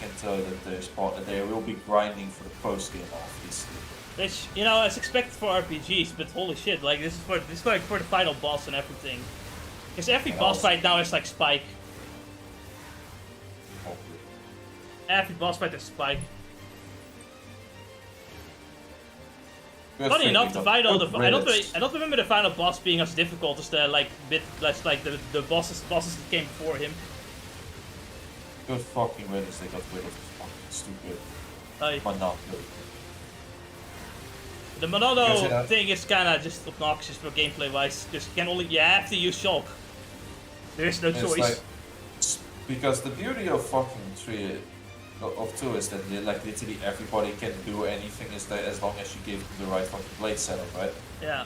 can tell you that they will be grinding for the post game, obviously. Which, you know, it's expected for RPGs, but holy shit, like, this is like for the final boss and everything. Because every boss fight now is like Spike. Hopefully. Every boss fight is Spike. Good Funny thing enough, we the got final, good I minutes. don't remember the final boss being as difficult as the the bosses that came before him. Good fucking riddance, they got rid of the fucking stupid Monopoly. The Monado Yes, yeah. thing is kinda just obnoxious for gameplay wise, because you have to use shock. There is no It's choice. like, because the beauty of fucking 2 is that like literally everybody can do anything as long as you give them the right fucking blade setup, right? Yeah.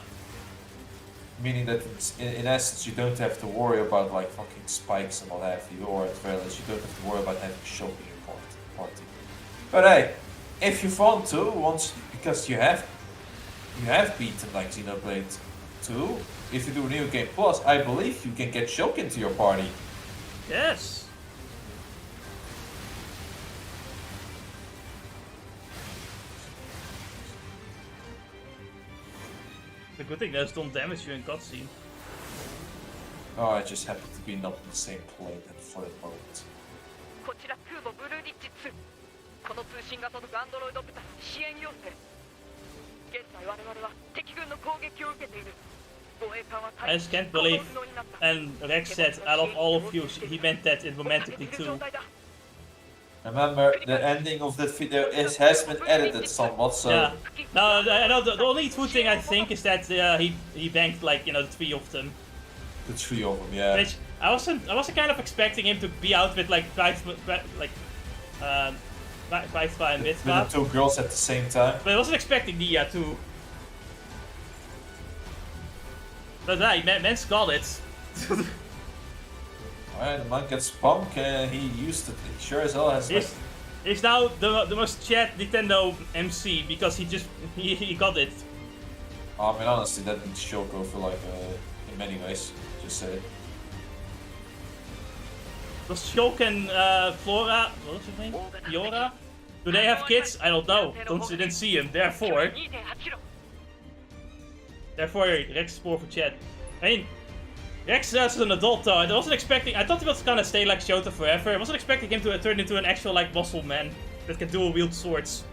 Meaning that in essence you don't have to worry about like fucking spikes and what have you, or at very least you don't have to worry about having shock in your party. But hey, if you want to, because you have beaten like Xenoblade 2, if you do New Game Plus, I believe you can get shock into your party. Yes. The good thing those don't damage you in cutscene. Oh, I just happen to be not in the same plane for the moment. こちら空母ブルーリッジ2。この通信が届くアンドロイド部隊支援要請。現在我々は敵軍の攻撃を受けている。護衛艦は I just can't believe, and Rex said, I love all of you, he meant that in romantically too. Remember, the ending of that video has been edited somewhat, so... Yeah. No, I know, the only true thing I think is that he banked, like, you know, the 3 of them. The 3 of them, yeah. Which, I wasn't kind of expecting him to be out with, like, Vtuber and Vtuber. With the 2 girls at the same time. But I wasn't expecting Nia too. But right, man's got it. Alright, the man gets punk and he used it. He sure as hell has like... He's now the most chat Nintendo MC because he got it. I mean, honestly, that beats Shoko for like, in many ways. Just say it. Does Shulk and Flora, what's her name? Fiora? Do they have kids? I don't know. Didn't see him. Therefore, Rex is poor for chat. I mean, Rex is an adult though. I wasn't expecting. I thought he was gonna stay like Shota forever. I wasn't expecting him to turn into an actual like muscle man that can dual wield swords.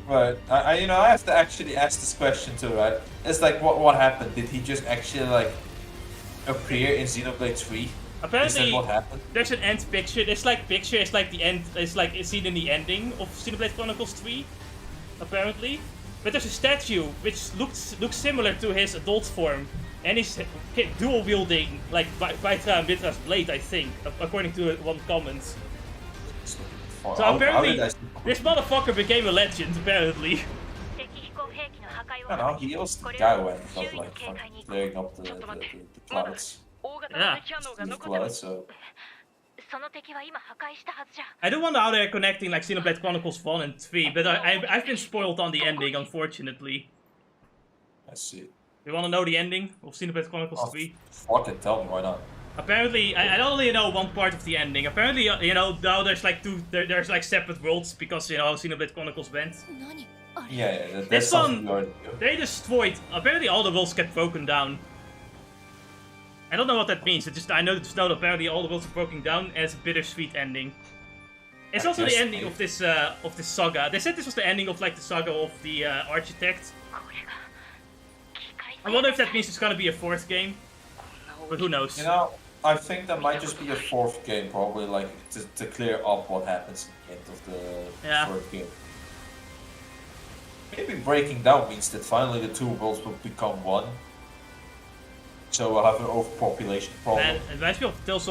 Right. I have to actually ask this question too, right? It's like, what happened? Did he just actually like appear in Xenoblade 3? Apparently, is that what happened? There's an end picture. This like picture is like the end. It's like it's seen in the ending of Xenoblade Chronicles 3. Apparently, but there's a statue which looks similar to his adult form, and he's dual wielding like Vitra and Vitra's blade, I think, according to one comment. So apparently, this motherfucker became a legend. Apparently. I don't know. He also the guy when he got like clearing up the clouds. Yeah. Clouds, so. I do wonder how they're connecting like Xenoblade Chronicles 1 and 3, but I've been spoiled on the ending, unfortunately. I see. You wanna know the ending of Xenoblade Chronicles 3? Fuck it, tell me, why not? Apparently, I only know one part of the ending. Apparently, you know, now there's like there's like separate worlds because, you know, Xenoblade Chronicles went. Yeah, that's This something one, we already knew. they destroyed, apparently all the worlds get broken down. I don't know what that means, I know that apparently all the worlds are broken down and it's a bittersweet ending. It's also the ending of this saga. They said this was the ending of like the saga of the Architect. I wonder if that means it's gonna be a fourth game, but who knows? You know, I think there might just be a fourth game, probably like to clear up what happens at the end of the third game. Maybe breaking down means that finally the two worlds will become one. So we'll have an overpopulation problem. Man, it reminds me of Tales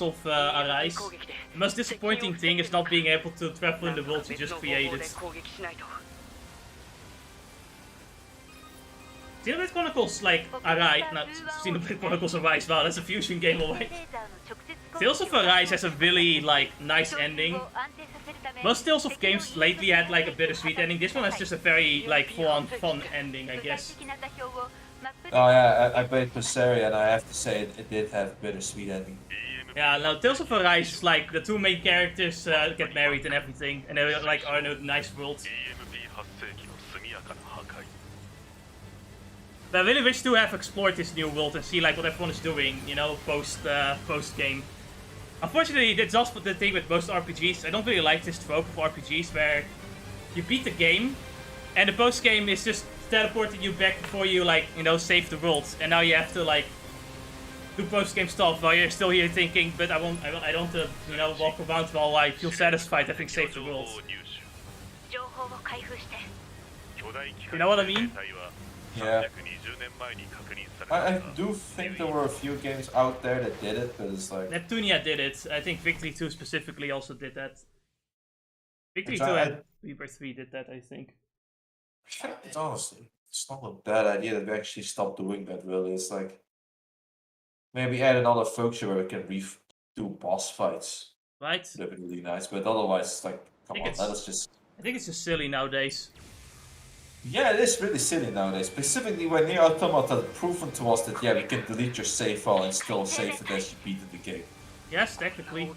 of Arise. The most disappointing thing is not being able to travel in the world you just created. Xenoblade Chronicles like Arise, not Xenoblade Chronicles Arise, wow, that's a fusion game alright. Tales of Arise has a really like nice ending. Most Tales of games lately had like a bittersweet ending. This one has just a very like full-on fun ending, I guess. Oh yeah, I played Berseria and I have to say it did have a bittersweet ending. Yeah, now Tales of Arise is like the two main characters get married and everything, and they like are in a nice world. But I really wish to have explored this new world and see like what everyone is doing, you know, post game. Unfortunately, that's also the thing with most RPGs. I don't really like this trope of RPGs where you beat the game, and the post game is just teleporting you back before you like, you know, save the world, and now you have to like do post game stuff while you're still here thinking, but I don't you know, walk around while I feel satisfied having saved the world. You know what I mean? Yeah. I do think there were a few games out there that did it, but it's like... Neptunia did it. I think Victory 2 specifically also did that. Victory 2 and Rebirth 3 did that, I think. It's honestly, it's not a bad idea that we actually stopped doing that, really. It's like... Maybe add another function where we can do boss fights. Right? That'd be really nice, but otherwise it's like, come on, let us just... I think it's just silly nowadays. Yeah, it is really silly nowadays. Specifically when Nier Automata had proven to us that, yeah, we can delete your save file and still save it as you beat the game. Yes, technically.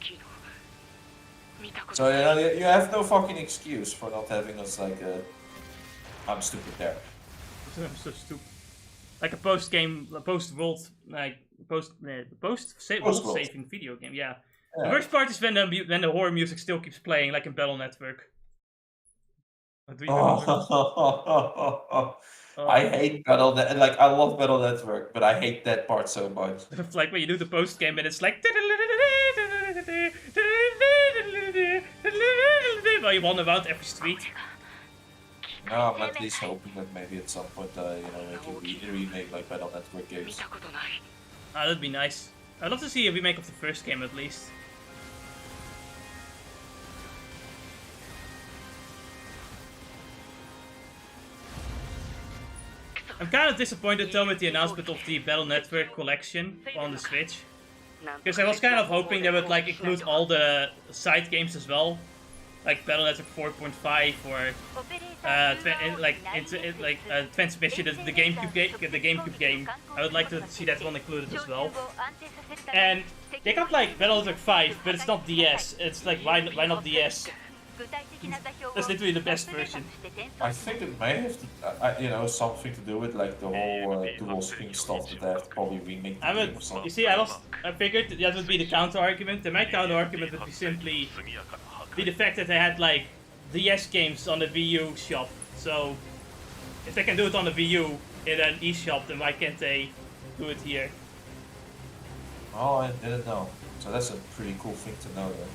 So, you know, you have no fucking excuse for not having us, like, I'm stupid there. I'm so stupid. Like a post-game, post-world, like, post-saving video game, yeah. The worst part is when the horror music still keeps playing, like in Battle Network. I hate Battle Network. Like, I love Battle Network, but I hate that part so much. It's like when you do the post game and it's like while you wander around every street. No, I'm at least hoping that maybe at some point, you know, we can remake like Battle Network games. Ah, that'd be nice. I'd love to see a remake of the first game at least. I'm kind of disappointed though with the announcement of the Battle Network collection on the Switch. Because I was kind of hoping they would like include all the side games as well, like Battle Network 4.5 or Transmission, the GameCube game. I would like to see that one included as well. And they got like Battle Network 5, but it's not DS. It's like why not DS? That's literally the best version. I think it may have to, something to do with like the whole dual screen stuff that they have to probably remake the game or something. You see, I figured that would be the counter argument. And my counter argument would be simply the fact that they had like DS games on the Wii U shop. So if they can do it on the Wii U in an eShop, then why can't they do it here? Oh, I didn't know. So that's a pretty cool thing to know then.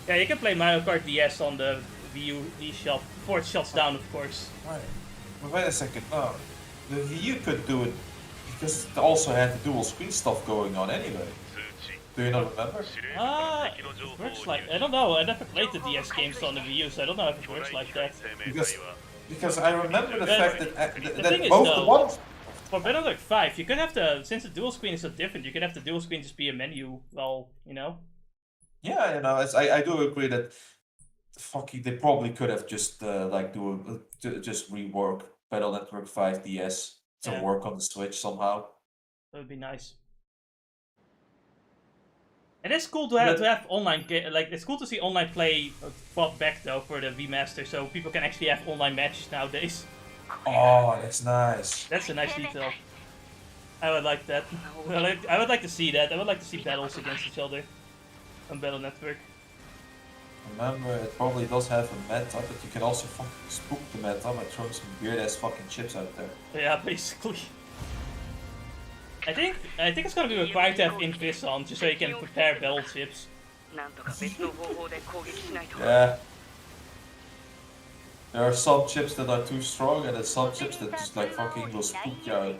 Yeah, you can play Mario Kart DS on the Wii U eShop before it shuts down, of course. Right. But wait a second, no. The Wii U could do it because it also had the dual screen stuff going on anyway. Do you not remember? It works like... I don't know, I never played the DS games on the Wii U, so I don't know if it works like that. Because I remember the fact that thing is, both though, the ones... For Battle Network 5, you could have the... Since the dual screen is so different, you could have the dual screen just be a menu, well, you know? Yeah, I do agree that they probably could have just just rework Battle Network 5 DS to work on the Switch somehow. That would be nice. And it's cool to have online it's cool to see online play brought back though for the Vmaster, so people can actually have online matches nowadays. Oh, that's nice. That's a nice detail. I would like that. I would like to see that. I would like to see battles against each other on Battle Network. Remember, it probably does have a meta, but you can also fucking spook the meta by throwing some weird ass fucking chips out there. Yeah, basically. I think it's gonna be required to have Invis on, just so you can prepare battle chips. Yeah. There are some chips that are too strong, and there's some chips that just like fucking will spook you out.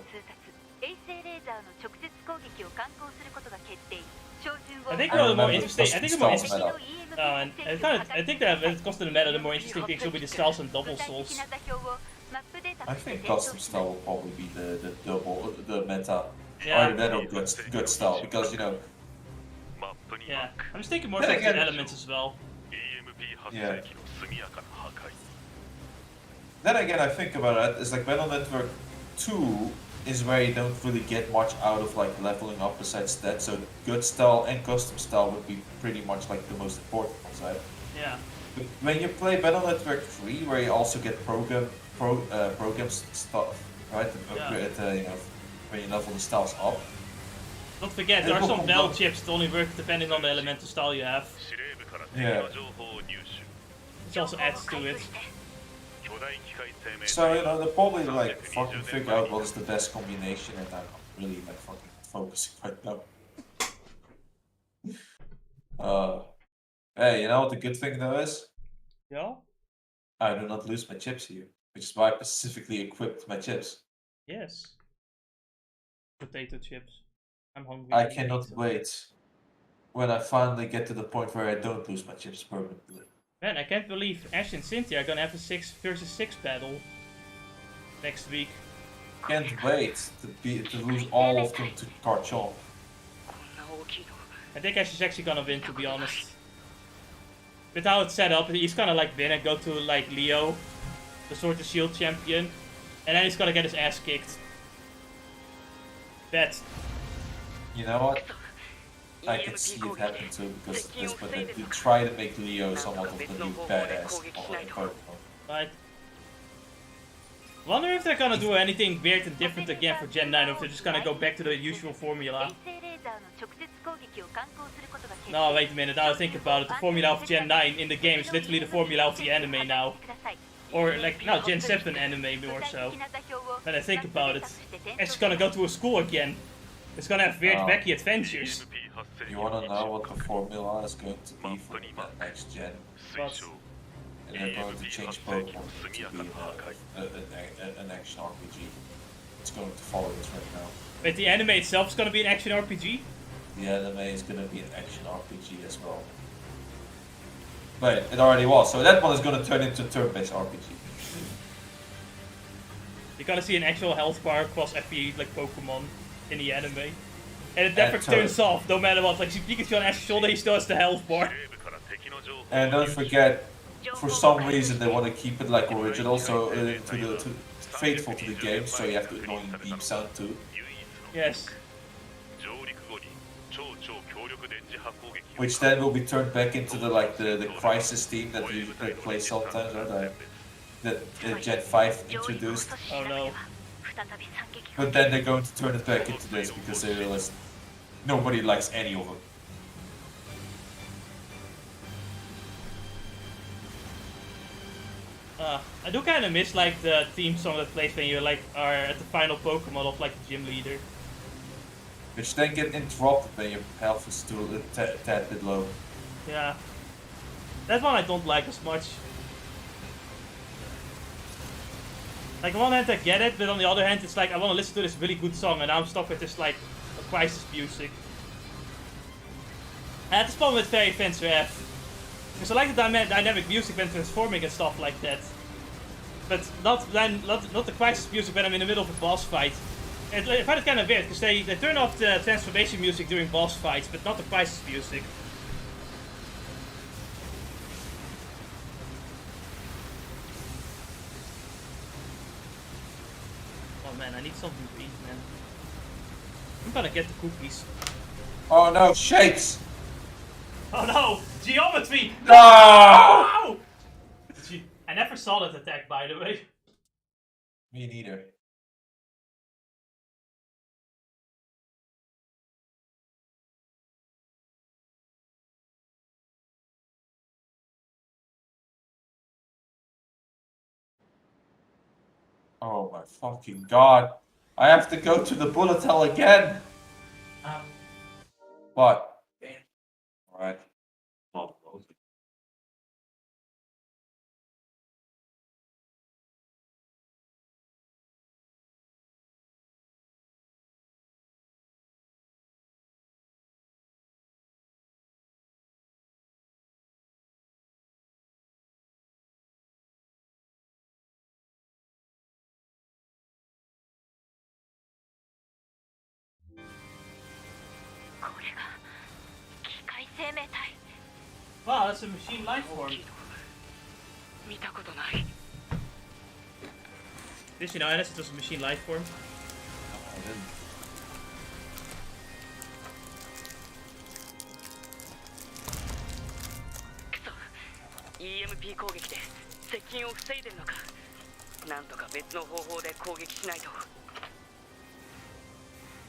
I think the more interesting. I think that when it comes to the meta, the more interesting things will be the styles and double souls. I think custom style will probably be the meta. Yeah. Either that or good style, because Yeah, I'm just thinking more about the elements as well. Yeah. Then again, I think about it, it's like Battle Network 2 is where you don't really get much out of like leveling up besides that, so good style and custom style would be pretty much like the most important ones, right? Yeah. But when you play Battle Network 3, where you also get program stuff, right? When you level the styles up. Don't forget, there are some battle chips that only work depending on the elemental style you have. Yeah. Which also adds to it. So, they'll probably like fucking figure out what is the best combination, and I'm not really like fucking focusing right now. Hey, you know what the good thing though is? Yeah? I do not lose my chips here, which is why I specifically equipped my chips. Yes. Potato chips. I'm hungry. I cannot wait when I finally get to the point where I don't lose my chips permanently. Man, I can't believe Ash and Cynthia are gonna have a 6 versus 6 battle next week. Can't wait to lose all of them to Carchon. I think Ash is actually gonna win, to be honest. With how it's set up, he's gonna like win and go to like Leo, the Sword and Shield champion, and then he's gonna get his ass kicked. Bet. You know what? I can see it happen too, because of this, but they try to make Leo somewhat of the new badass on Pokemon. Right. Wonder if they're gonna do anything weird and different again for Gen 9, or if they're just gonna go back to the usual formula. No, wait a minute, now I think about it, the formula of Gen 9 in the game is literally the formula of the anime now. Or like, no, Gen 7 anime more so. When I think about it, it's gonna go to a school again. It's gonna have weird wacky adventures. You wanna know what the formula is going to be for the next gen? What? And they're going to change Pokemon to be an action RPG. It's going to follow this right now. Wait, the anime itself is gonna be an action RPG? The anime is gonna be an action RPG as well. Wait, it already was, so that one is gonna turn into a turn-based RPG. You're gonna see an actual health bar across every like Pokemon in the anime. And it never And turns off, no matter what. Like, Pikachu on Ash's shoulder, he still has the health bar. And don't forget, for some reason they want to keep it like original, so faithful to the game, so you have the annoying beep sound too. Yes. Which then will be turned back into the crisis theme that you play sometimes, right? That Gen 5 introduced. Oh no. But then they're going to turn it back into this because they realize nobody likes any of them. I do kind of miss like the theme song that plays when you like are at the final Pokemon of like the gym leader. Which then get interrupted when your health is still a tad bit low. Yeah. That one I don't like as much. Like on one hand I get it, but on the other hand it's like I want to listen to this really good song and now I'm stuck with this like crisis music. And that's the problem with Fairy Fencer F. Because I like the dynamic music when transforming and stuff like that. But not the crisis music when I'm in the middle of a boss fight. And I find it kind of weird because they turn off the transformation music during boss fights, but not the crisis music. Oh man, I need something to eat, man. I'm gonna get the cookies. Oh no, shakes! Oh no! Geometry! No! I never saw that attack, by the way. Me neither. Oh my fucking god. I have to go to the bullet hell again! What? Alright. Wow, that's a machine life form. Did you know, Alice, it was a machine life form? I didn't. EMP 攻撃で接近を防いでるのか。なんとか別の方法で攻撃しないと。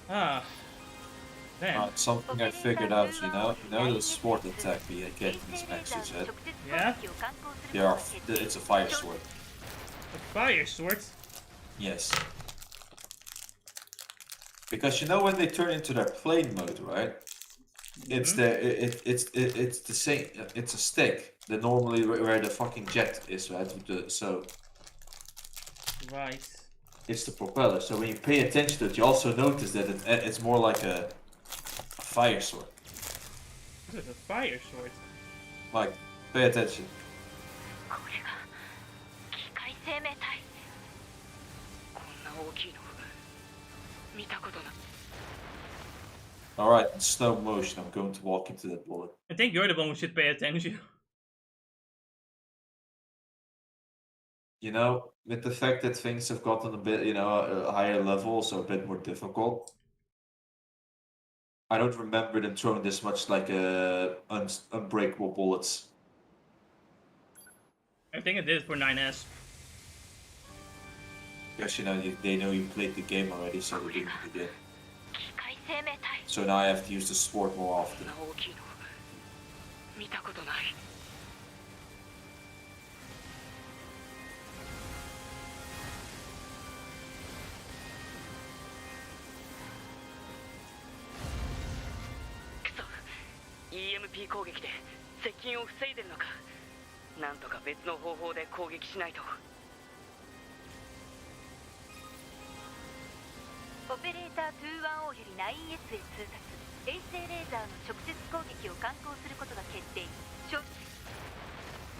Ah. Man. It's something I figured out, you know? You know the sword attack we get in these maxes, right? Yeah? It's a fire sword. A fire sword? Yes. Because you know when they turn into their plane mode, right? It's it's the same. It's a stick. The normally where the fucking jet is, right? So Right. it's the propeller. So when you pay attention to it, you also notice that it's more like a fire sword. This is a fire sword. Like, pay attention. Alright, in slow motion, I'm going to walk into that bullet. I think you're the one who should pay attention. You know, with the fact that things have gotten a bit, you know, a higher level, so a bit more difficult. I don't remember them throwing this much like unbreakable bullets. I think I did it for 9S. Because you know, they know you played the game already, so they didn't again. So now I have to use the sword more often. EMP 攻撃で接近を防いでるのか。なんとか別の方法で攻撃しないと。オペレーター210より 9S へ通達。衛星レーザーの直接攻撃を敢行することが決定。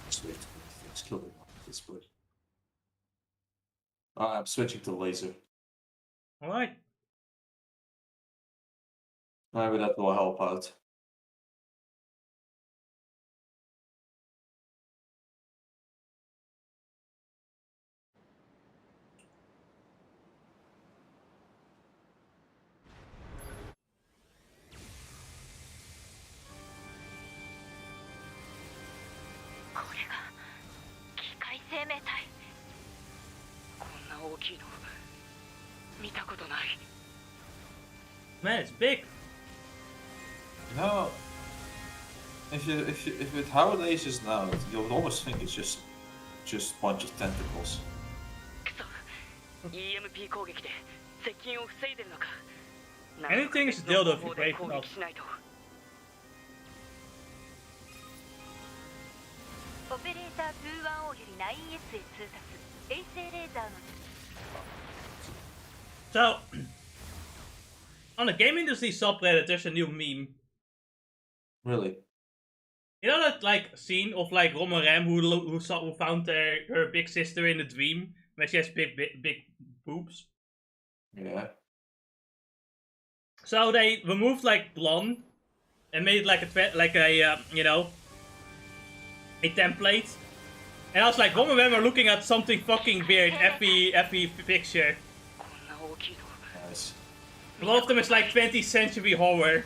Let's kill them this point. I'm switching to laser. Alright. Maybe that will help out. Man, it's big. No. If with how it ages now, you would almost think it's just a bunch of tentacles. Anything is a dildo if you break it up. オペレーター210より 9S へ通達衛星レーザーの So, on the game industry subreddit, there's a new meme. Really? You know that like scene of like Rom and Ram who found her big sister in a dream where she has big boobs? Yeah. So they removed like blonde and made like a you know, a template. And I was like, Rom and Ram are looking at something fucking weird every picture. Nice. A lot of them is like 20th century horror.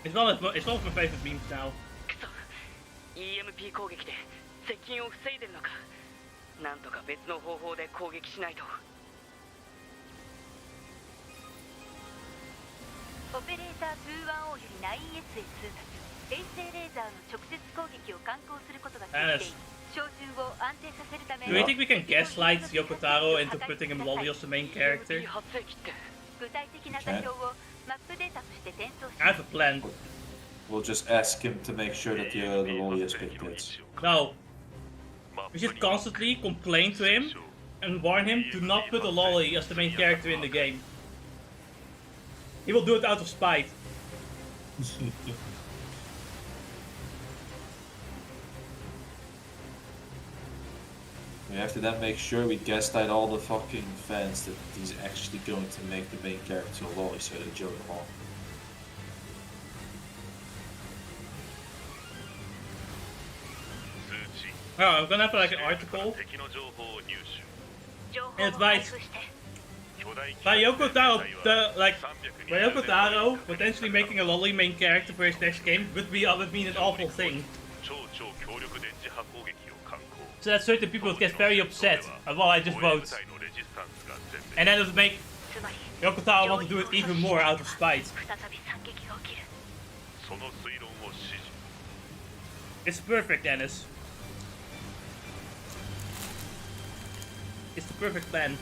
It's one of my favorite memes now. EMP 攻撃で接近を防いでるのか。なんとか別の方法で攻撃しないと。オペレーター210より 9S へ通達衛星レーザーの直接攻撃を敢行することができている照準を安定させるため Do you think we can gaslight Yoko Taro into putting him Lolly as the main character? 具体的な座標をマップデータとして転送し I have a plan. We'll just ask him to make sure that the lolly has big tits. No. We should constantly complain to him and warn him to not put a Lolly as the main character in the game. He will do it out of spite. We have to then make sure we gaslight all the fucking fans that he's actually going to make the main character a lolly so they joke him on. Oh, I'm gonna have like an article. And it writes by Yoko Taro, by Yoko Taro potentially making a Lolly main character for his next game would mean an awful thing. So that certain people would get very upset at what I just wrote. And then it would make Yoko Taro want to do it even more out of spite. It's perfect, Dennis. It's the perfect plan.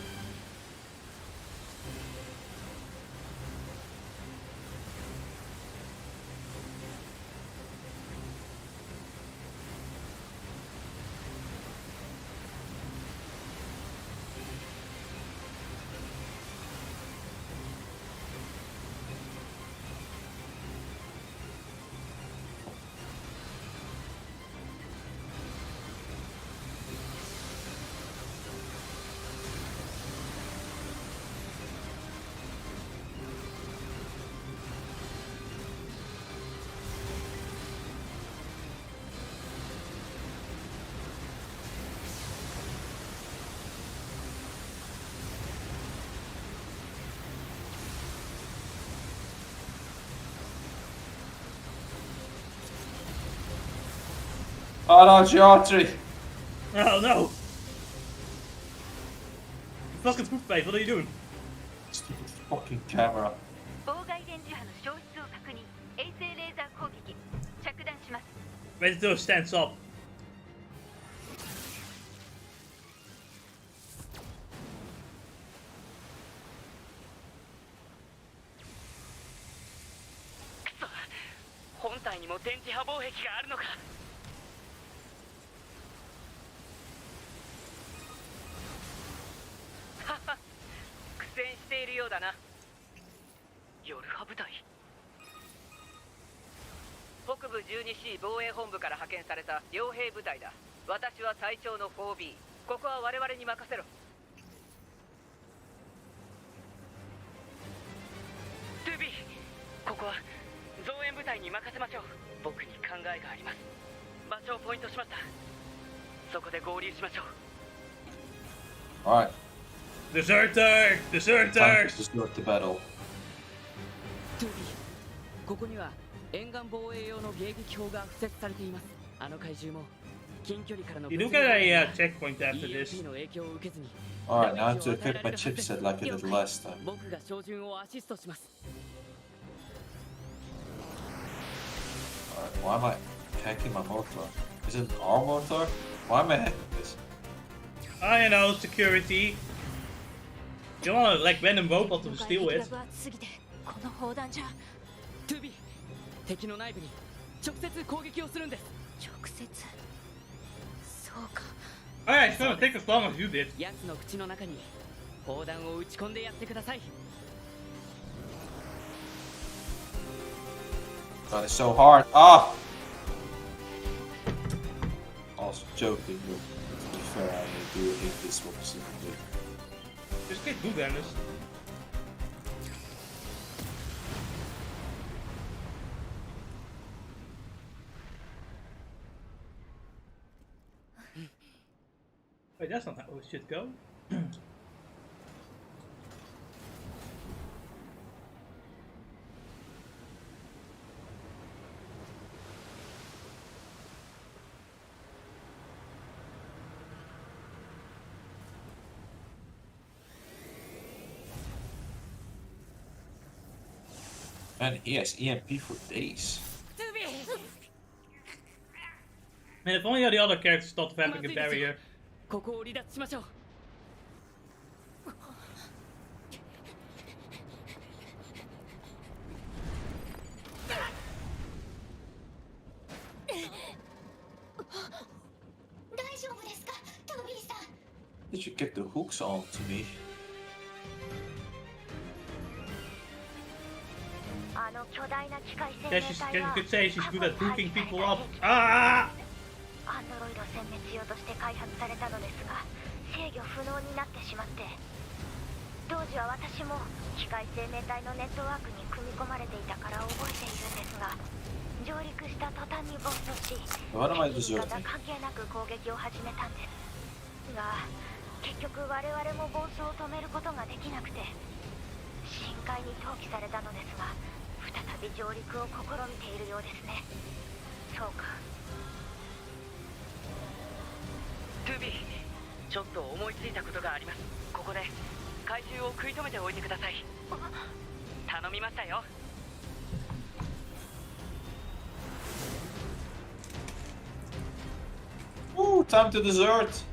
Oh no, Geometry! Oh no! Fucking poopface, what are you doing? Stupid fucking camera. 妨害電磁波の消失を確認衛星レーザー攻撃着弾します Ready to stands up.くそ本体にも電磁波防壁があるのかはは苦戦しているようだな夜波部隊北部 12C 防衛本部から派遣された傭兵部隊だ私は隊長の 4B ここは我々に任せろ。トゥビー、ここは増援部隊に任せましょう。僕に考えがあります。場所をポイントしました。そこで合流しましょう。 Alright, Deserter! time to Deserters! start the battle. トゥービー、ここには沿岸防衛用の迎撃砲が敷設されています。あの怪獣も近距離からの You do get a checkpoint after this. EMP の影響を受けずに Alright, now I have to equip my chipset like I did last time. 僕が照準をアシストします。 Alright, why am I hacking my motor? Is it our motor? Why am I hacking this? I know, security. You don't want to like random robot to steal it. この砲弾じゃトゥービー、敵の内部に直接攻撃をするんです。直接そうか Alright, it's gonna take as long as you did. 奴の口の中に砲弾を撃ち込んでやってください。 God, it's so hard. Ah! I was joking, but to be fair, I do hate this one specifically. Just get good, Dennis. Wait, that's not how it should go. Man, he has EMP for days. トゥービー Man, if only the other characters stopped having a barrier. ここを離脱しましょう。大丈夫ですか、トゥービーさん。 Did you get the hooks on to me? あの巨大な機械生 Yeah, 命 she's, 体 you は could say she's good at 過去に hooking 廃棄 people さ up. れた兵器 Ah! アンドロイド殲滅用として開発されたのですが制御不能になってしまって当時は私も機械生命体のネットワークに組み込まれていたから覚えているんですが上陸した途端に暴走し What am I 敵味 deserting? 方関係なく攻撃を始めたんですが結局我々も暴走を止めることができなくて深海に投棄されたのですが再び上陸を試みているようですねそうかトゥビー、ちょっと思いついたことがあります。ここで怪獣を食い止めておいてください。頼みましたよ。 Ooh, time to desert!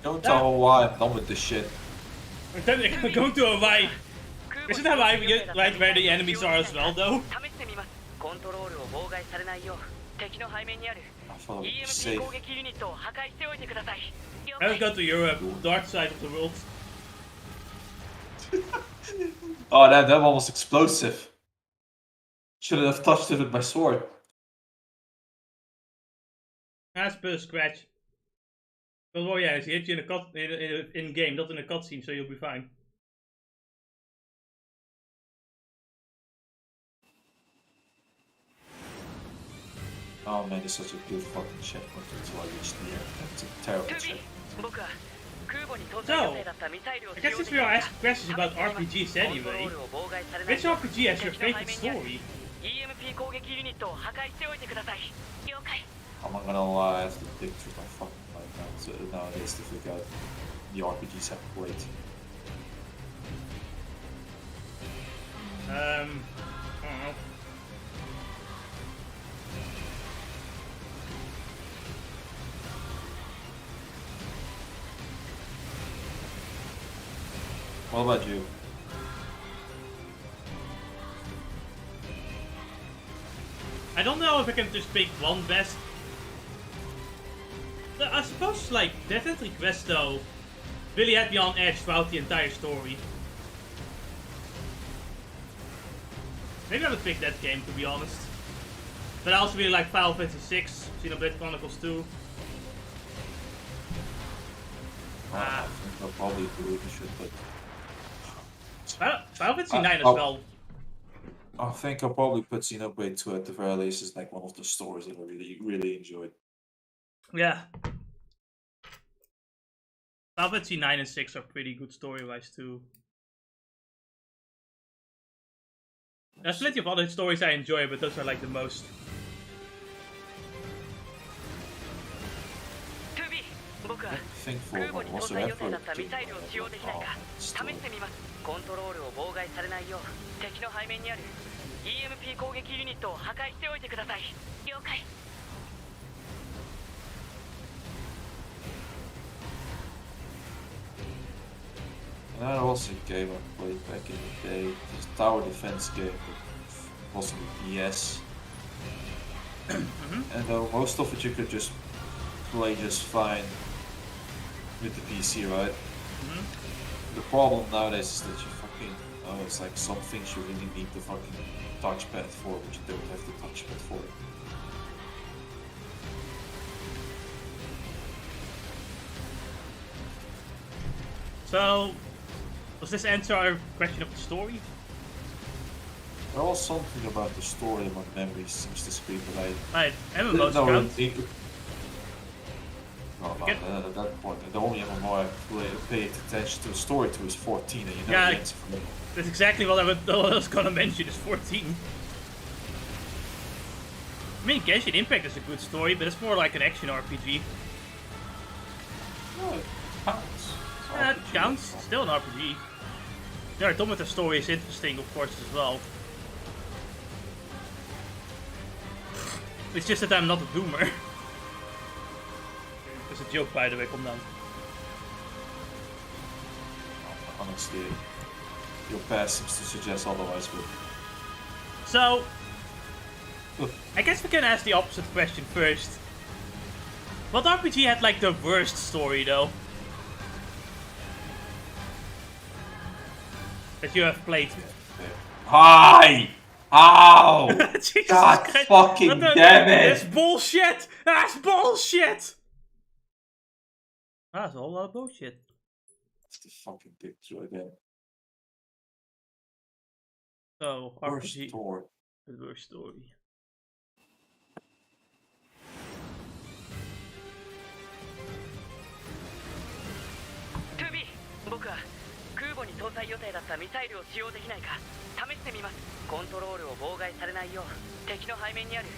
Don't tell why I'm done with this shit. We're going to Hawaii. Isn't Hawaii right where the enemies are as well, though? 試してみます。コントロールを妨害されないよう敵の背面にある I thought it was EMP safe. 攻撃ユニットを破壊しておいてください。 Let's go to Europe, dark side of the world. Oh, that one was explosive. Shouldn't have touched it with my sword. That's a scratch. Don't worry, Alice. He hit you in game, not in a cutscene, so you'll be fine. Oh man, it's such a good fucking checkpoint until I reach the end. It's a terrible トゥビ checkpoint. ー、僕は空母に搭載予定だったミサイルを I 使 guess 用 since でき we な are いか asking questions about RPGs コントロ anyway, ールを妨害されない which よう RPG has your 敵の favorite 背面にある story? EMP 攻撃ユニットを破壊しておいてください。了解。 I'm not gonna lie, I have to dig through my fucking mind now, so nowadays to figure out the RPGs I've played. I don't know. What about you? I don't know if I can just pick one best. I suppose, like, Death Entry Quest, though, really had me on edge throughout the entire story. Maybe I would pick that game, to be honest. But I also really like Final Fantasy VI, Xenoblade Chronicles 2. I think I'll probably do the shit, but Final Fantasy 9 as I'll- well. I think I'll probably put Xenoblade 2 at the very least as like one of the stories that I really enjoyed. Yeah. Final Fantasy 9 and 6 are pretty good story-wise too. There's plenty of other stories I enjoy, but those are like the most. トゥビー、僕は I think 空 for 母に was 搭 there 載予 ever 定 a だったミ game サイルを使用できないか試 story? してみます。コントロールを妨害されないよう敵の背面にある EMP 攻撃ユニットを破壊しておいてください。了解。 And that was a game I played back in the day. It's a tower defense game, but was on PS. And most of it you could just play just fine with the PC, right? The problem nowadays is that you fucking, it's like some things you really need the fucking touchpad for, but you don't have the touchpad for it. So, does this answer our question of the story? There was something about the story that my memory seems to speak, but Right, MMOs no, count. No, at that point, the only MMO I paid attention to the story to is 14, and you know Yeah, the answer for me. That's exactly what I was gonna mention, is 14. I mean, Genshin Impact is a good story, but it's more like an action RPG. No, it counts. It's Yeah, it RPG. counts. Still an RPG. The Automata story is interesting, of course, as well. It's just that I'm not a doomer. It's a joke, by the way, calm down. Honestly, your past seems to suggest otherwise, but... So, I guess we can ask the opposite question first. What RPG had like the worst story, though? That you have played? Hi! Ow! Jesus God Christ. fucking What the- damn it! That's bullshit! That's bullshit! That's a whole lot of bullshit. It's the fucking picture again. So, Worst RPG. story. The worst story.トゥビー、僕は空母に搭載予定だったミサイルを使用できないか試してみます。コントロールを妨害されないよう敵の背面にある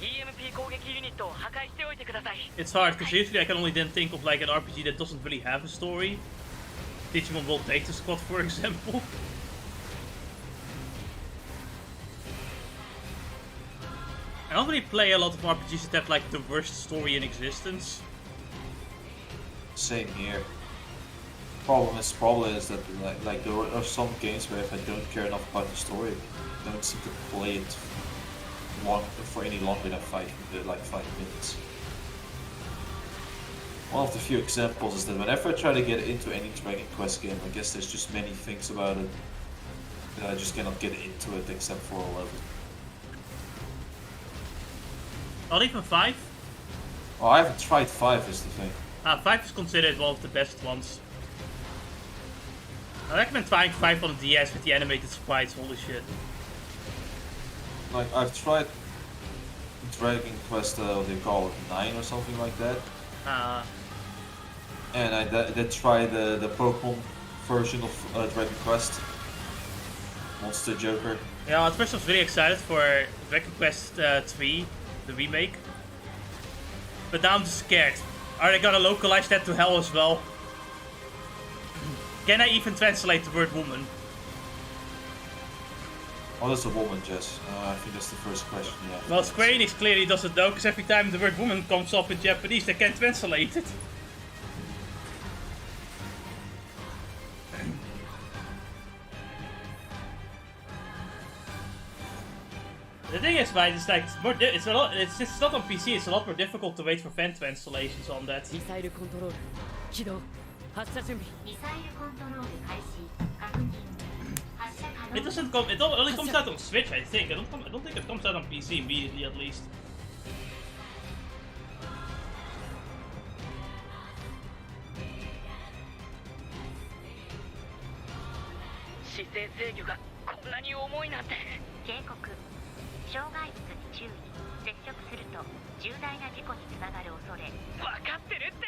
EMP 攻撃ユニットを破壊しておいてください。 It's hard, because usually I can only then think of like an RPG that doesn't really have a story. Digimon World Data Squad, for example. I don't really play a lot of RPGs that have like the worst story in existence. Same here. Problem is that like there are some games where if I don't care enough about the story, I don't seem to play it for any longer than 5 minutes. One of the few examples is that whenever I try to get into any Dragon Quest game, I guess there's just many things about it that I just cannot get into it except for 11. Not even 5? Oh, I haven't tried 5 is the thing. 5 is considered one of the best ones. I recommend trying 5 on the DS with the animated sprites, holy shit. Like, I've tried Dragon Quest, what they call it, 9 or something like that. And I did try the Pokemon version of Dragon Quest. Monster Joker. Yeah, especially I was really excited for Dragon Quest 3, the remake. But now I'm just scared. Are they gonna localize that to hell as well? Can I even translate the word woman? Oh, that's a woman, Jess. I think that's the first question, yeah. Well, Square Enix clearly doesn't know, because every time the word woman comes up in Japanese, they can't translate it. The thing is, right, it's like it's not on PC. It's a lot more difficult to wait for fan translations on that. ミサイルコントロール起動発射準備。ミサイルコントロール開始確認発射可能 It doesn't come. It only comes out on Switch, I think. I don't think it comes out on PC immediately, at least. 姿勢制御がこんなに重いなんて。警告。障害物に注意。接触すると重大な事故につながる恐れ。分かってるって。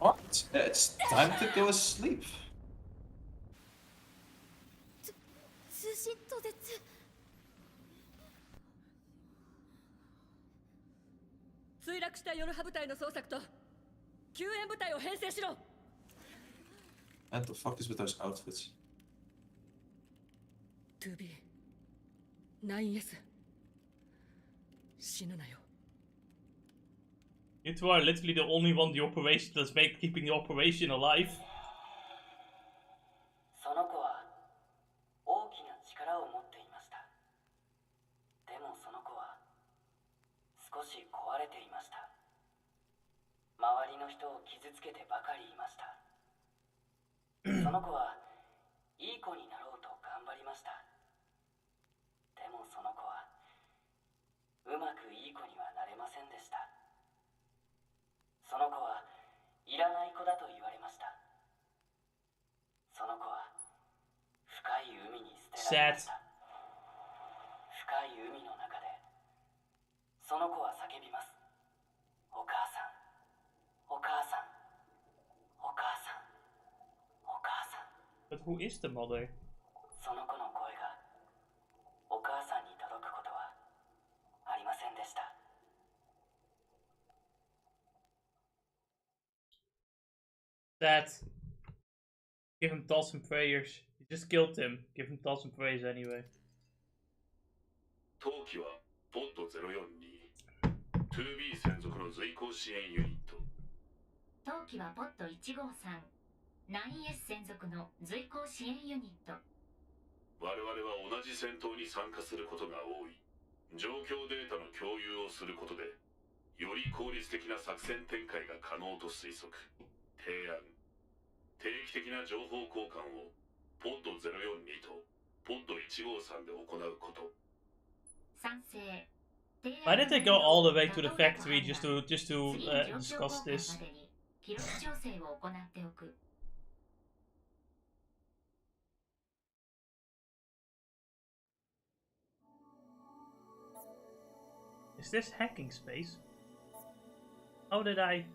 What? It's time to go sleep. 通信途絶。墜落したヨルハ部隊の捜索と救援部隊を編成しろ。 And the fuck is with those outfits? 2B 9S 死ぬなよ。 You two are literally the only one the operation that's keeping the operation alive. その子は大きな力を持っていました。でもその子は少し壊れていました。周りの人を傷つけてばかりいました。その子はいい子になろうと頑張りました。でもその子はうまくいい子にはなれませんでした。その子はいらない子だと言われました。その子は深い海に捨てられました。深い海の中でその子は叫びます。お母さん、お母さん、お母さん、お母さん。 But who is the mother? その子の声がお母さんに届くことはありませんでした。 Sad. Give him thoughts and prayers. You just killed him. Give him thoughts and prayers anyway. 当機はポッド04に 2B 専属の随行支援ユニット。当機はポット153。9S 専属の随行支援ユニット。我々は同じ戦闘に参加することが多い。状況データの共有をすることでより効率的な作戦展開が可能と推測。提案。定期的な情報交換をポッド042とポッド153で行うこと。賛成。 Why did they go all the way to the factory just to discuss this? 記録調整を行っておく。 Is this hacking space? How did I...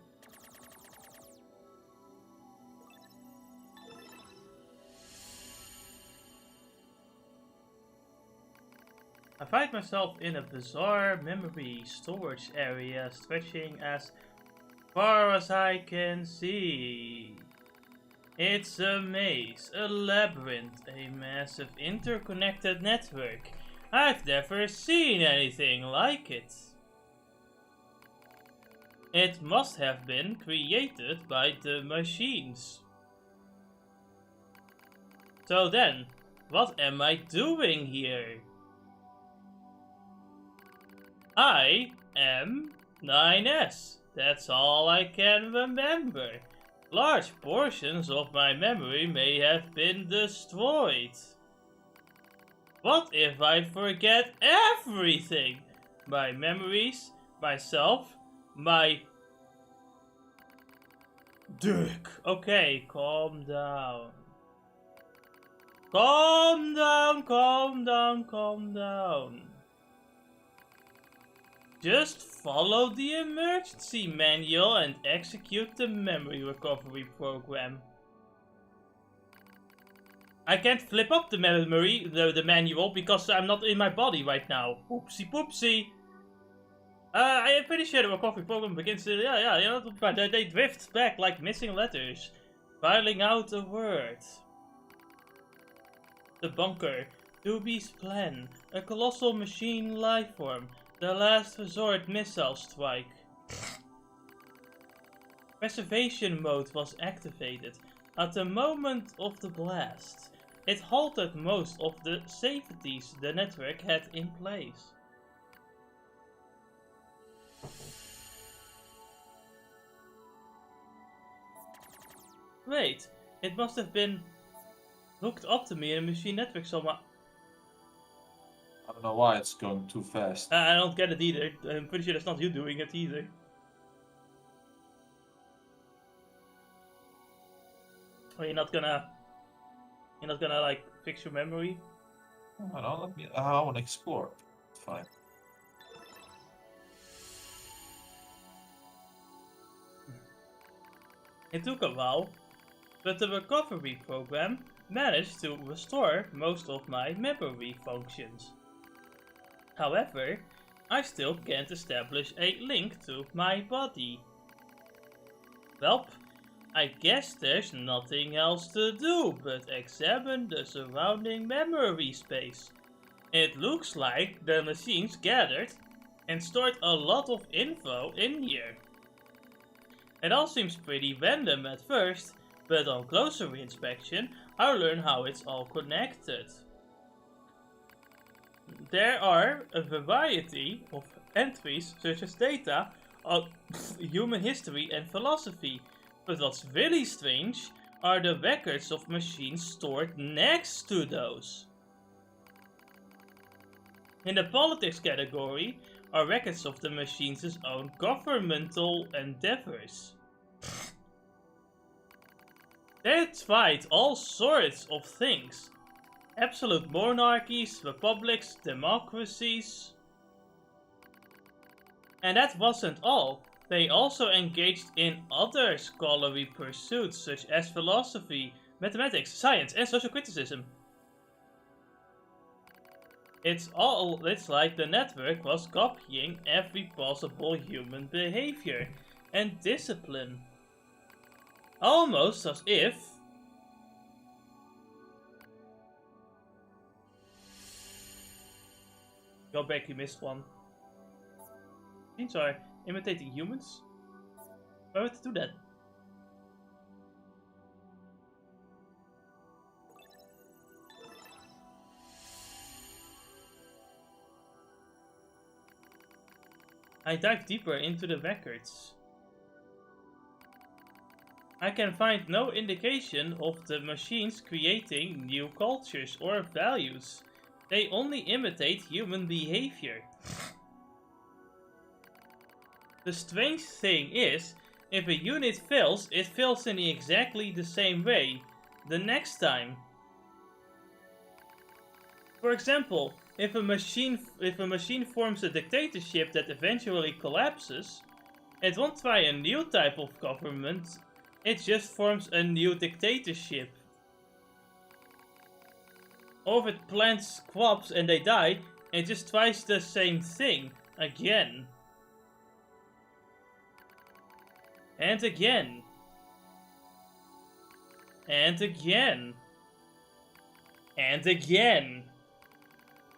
I find myself in a bizarre memory storage area stretching as far as I can see. It's a maze, a labyrinth, a massive interconnected network. I've never seen anything like it. It must have been created by the machines. So then, what am I doing here? I am 9S. That's all I can remember. Large portions of my memory may have been destroyed. What if I forget everything? My memories, myself, my... Dick. Okay, calm down. Calm down, calm down, calm down. Just follow the emergency manual and execute the memory recovery program. I can't flip up the memory, the manual, because I'm not in my body right now. Oopsie poopsie. I am pretty sure the recovery program begins to... Yeah, they drift back like missing letters. Filing out a word. The bunker. 2B's plan. A colossal machine lifeform. The last resort missile strike. Preservation mode was activated at the moment of the blast. It halted most of the safeties the network had in place. Wait, it must have been hooked up to me in a machine network somehow. I don't know why it's going too fast. I don't get it either. I'm pretty sure that's not you doing it either. Or you're not gonna like fix your memory? I don't know, I want to explore. Fine. It took a while, but the recovery program managed to restore most of my memory functions. However, I still can't establish a link to my body. Welp, I guess there's nothing else to do but examine the surrounding memory space. It looks like the machines gathered and stored a lot of info in here. It all seems pretty random at first, but on closer inspection, I learn how it's all connected. There are a variety of entries such as data on human history and philosophy, but what's really strange are the records of machines stored next to those. In the politics category are records of the machine's own governmental endeavors. They tried all sorts of things. Absolute monarchies, republics, democracies. And that wasn't all. They also engaged in other scholarly pursuits such as philosophy, mathematics, science, and social criticism. It's like the network was copying every possible human behavior and discipline. Almost as if go back, you missed one. Machines are imitating humans? Why would they do that? I dive deeper into the records. I can find no indication of the machines creating new cultures or values. They only imitate human behavior. The strange thing is, if a unit fails, it fails in exactly the same way the next time. For example, if a machine forms a dictatorship that eventually collapses, it won't try a new type of government, it just forms a new dictatorship. Or if it plants crops and they die, it just tries the same thing again. And again. And again. And again.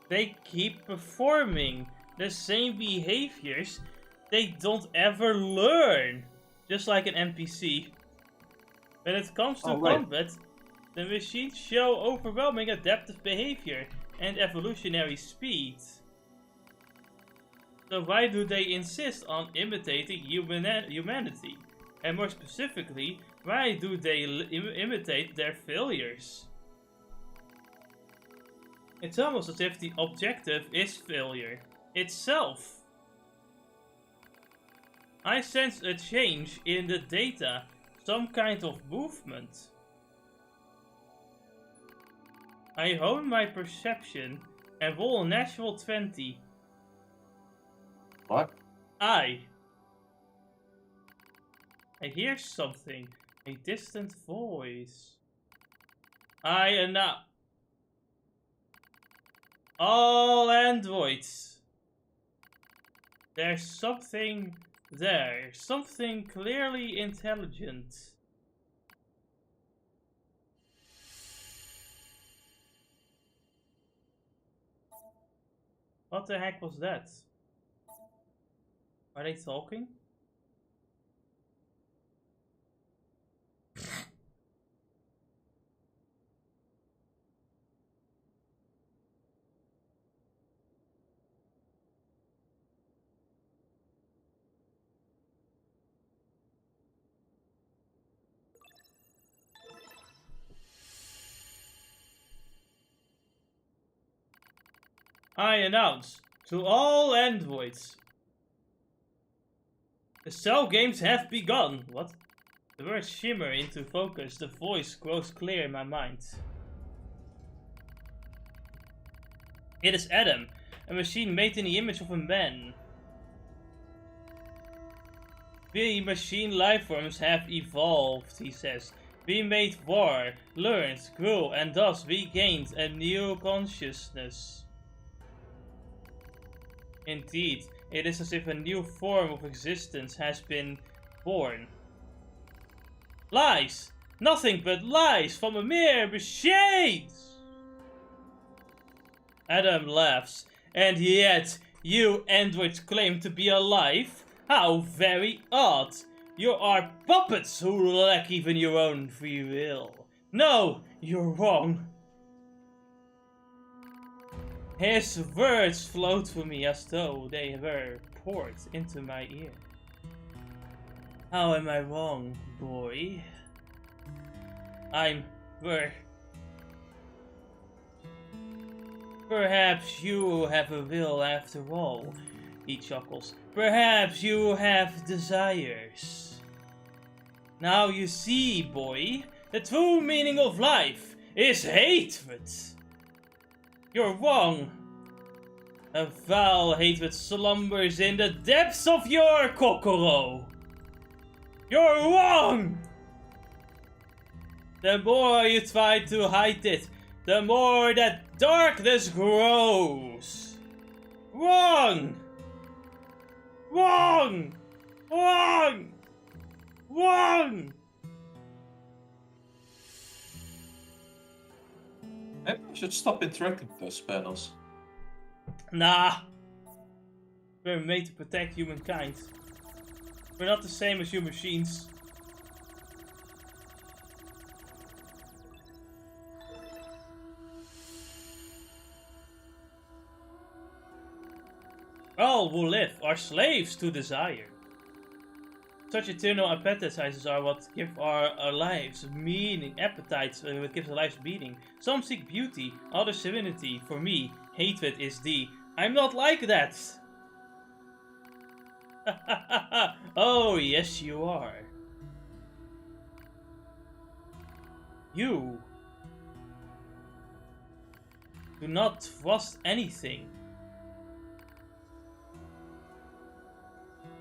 They keep performing the same behaviors they don't ever learn. Just like an NPC. When it comes to combat, the machines show overwhelming adaptive behavior and evolutionary speed. So why do they insist on imitating humanity? And more specifically, why do they imitate their failures? It's almost as if the objective is failure itself. I sense a change in the data, some kind of movement. I hone my perception and roll a natural 20. What? I hear something, a distant voice. I am not. All androids. There's something there, something clearly intelligent. What the heck was that? Are they talking? I announce to all androids. The cell games have begun. What? The words shimmer into focus. The voice grows clear in my mind. It is Adam, a machine made in the image of a man. We machine lifeforms have evolved, he says. We made war, learned, grew, and thus we gained a new consciousness. Indeed, it is as if a new form of existence has been born. Lies! Nothing but lies from a mere machine! Adam laughs. And yet, you androids claim to be alive? How very odd! You are puppets who lack even your own free will. No, you're wrong. His words float through me as though they were poured into my ear. How am I wrong, boy? Perhaps you have a will after all, he chuckles. Perhaps you have desires. Now you see, boy, the true meaning of life is hatred. You're wrong. A foul hatred slumbers in the depths of your kokoro. You're wrong! The more you try to hide it, the more that darkness grows. Wrong! Wrong! Wrong! Wrong! Maybe I should stop interacting with those panels. Nah. We're made to protect humankind. We're not the same as you machines. All who live are slaves to desire. Such eternal appetites are what give our lives meaning. Appetites what gives our lives meaning. Some seek beauty, others serenity. For me, hatred is the I'm not like that. Oh, yes you are. You do not trust anything.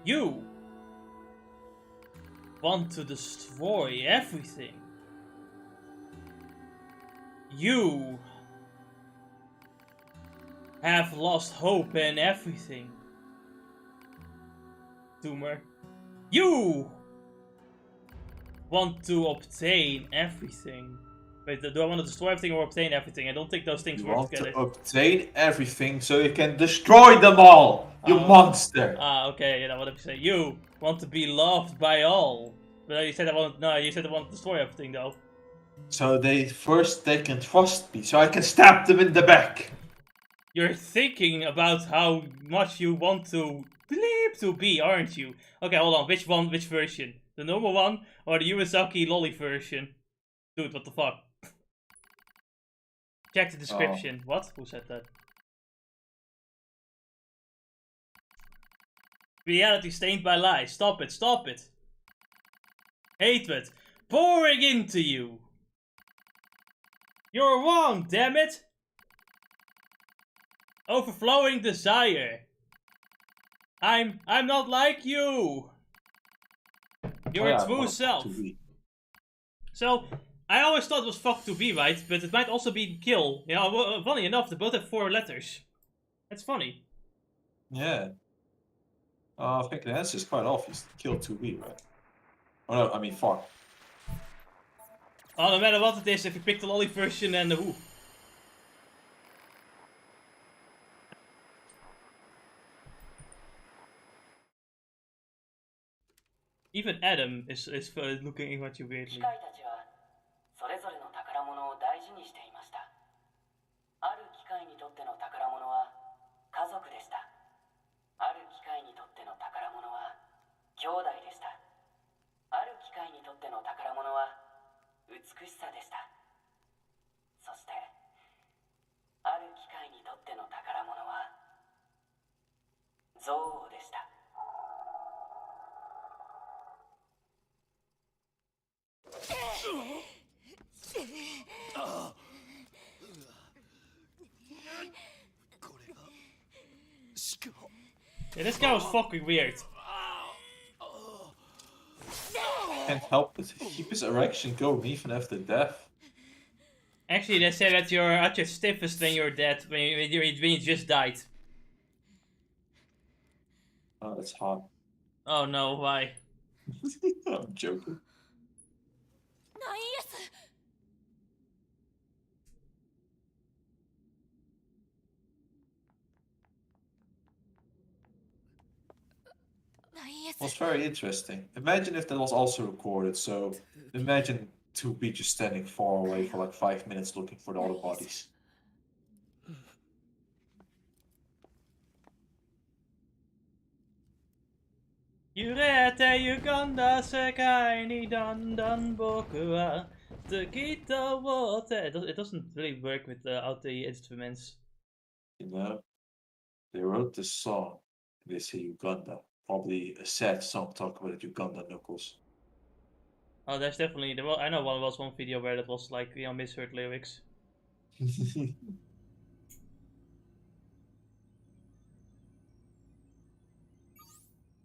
You want to destroy everything. You have lost hope in everything. Doomer. You want to obtain everything. Wait, do I want to destroy everything or obtain everything? I don't think those things work together. You want to obtain everything so you can destroy them all! You monster! Okay, yeah, what did you say? You want to be loved by all. But you said I want to destroy everything though. So they can trust me, so I can stab them in the back. You're thinking about how much you want to bleep to be, aren't you? Okay, hold on. Which one? Which version? The normal one or the Uesaki lolly version? Dude, what the fuck? Check the description. Oh. What? Who said that? Reality stained by lies. Stop it. Stop it. Hatred pouring into you. You're wrong, damn it. Overflowing desire. I'm not like you. Your true self. So, I always thought it was fuck to be, right? But it might also be kill. You know, funny enough, they both have 4 letters. That's funny. Yeah. I think the answer is quite obvious. Kill to be, right? Oh no, I mean fuck. Oh, no matter what it is, if you pick the lolly version, then the who. Even Adam is looking at you weirdly. それぞれの宝物を大事にしていました。ある機械にとっての宝物は家族でした。ある機械にとっての宝物は兄弟でした。ある機械にとっての宝物は美しさでした。そしてある機械にとっての宝物は Yeah, this guy was fucking weird. Can't help but keep his erection going even after death. Actually, they say that you're at your stiffest when you're dead, when you just died. Oh, that's hot. Oh no, why? I'm joking. ナイエス It was very interesting. Imagine if that was also recorded, so imagine 2B just standing far away for like 5 minutes looking for the other bodies. Yurete Uganda Sekai ni Dandan Boku wa Takita Wote. It doesn't really work without the instruments. You know? They wrote this song, they say Uganda. Probably a sad song talking about Uganda knuckles. Oh, there's definitely. Well, I know was one video where that was like, you know, misheard lyrics.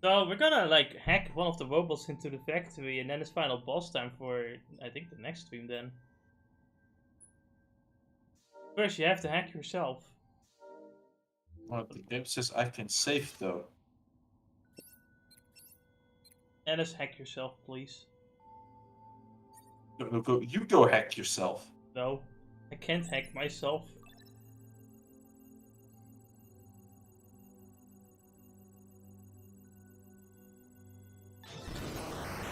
So we're gonna like hack one of the robots into the factory, and then it's final boss time for I think the next stream. Then first you have to hack yourself. Well, the game says I can save though. And let's hack yourself, please. No, you go hack yourself. No, I can't hack myself.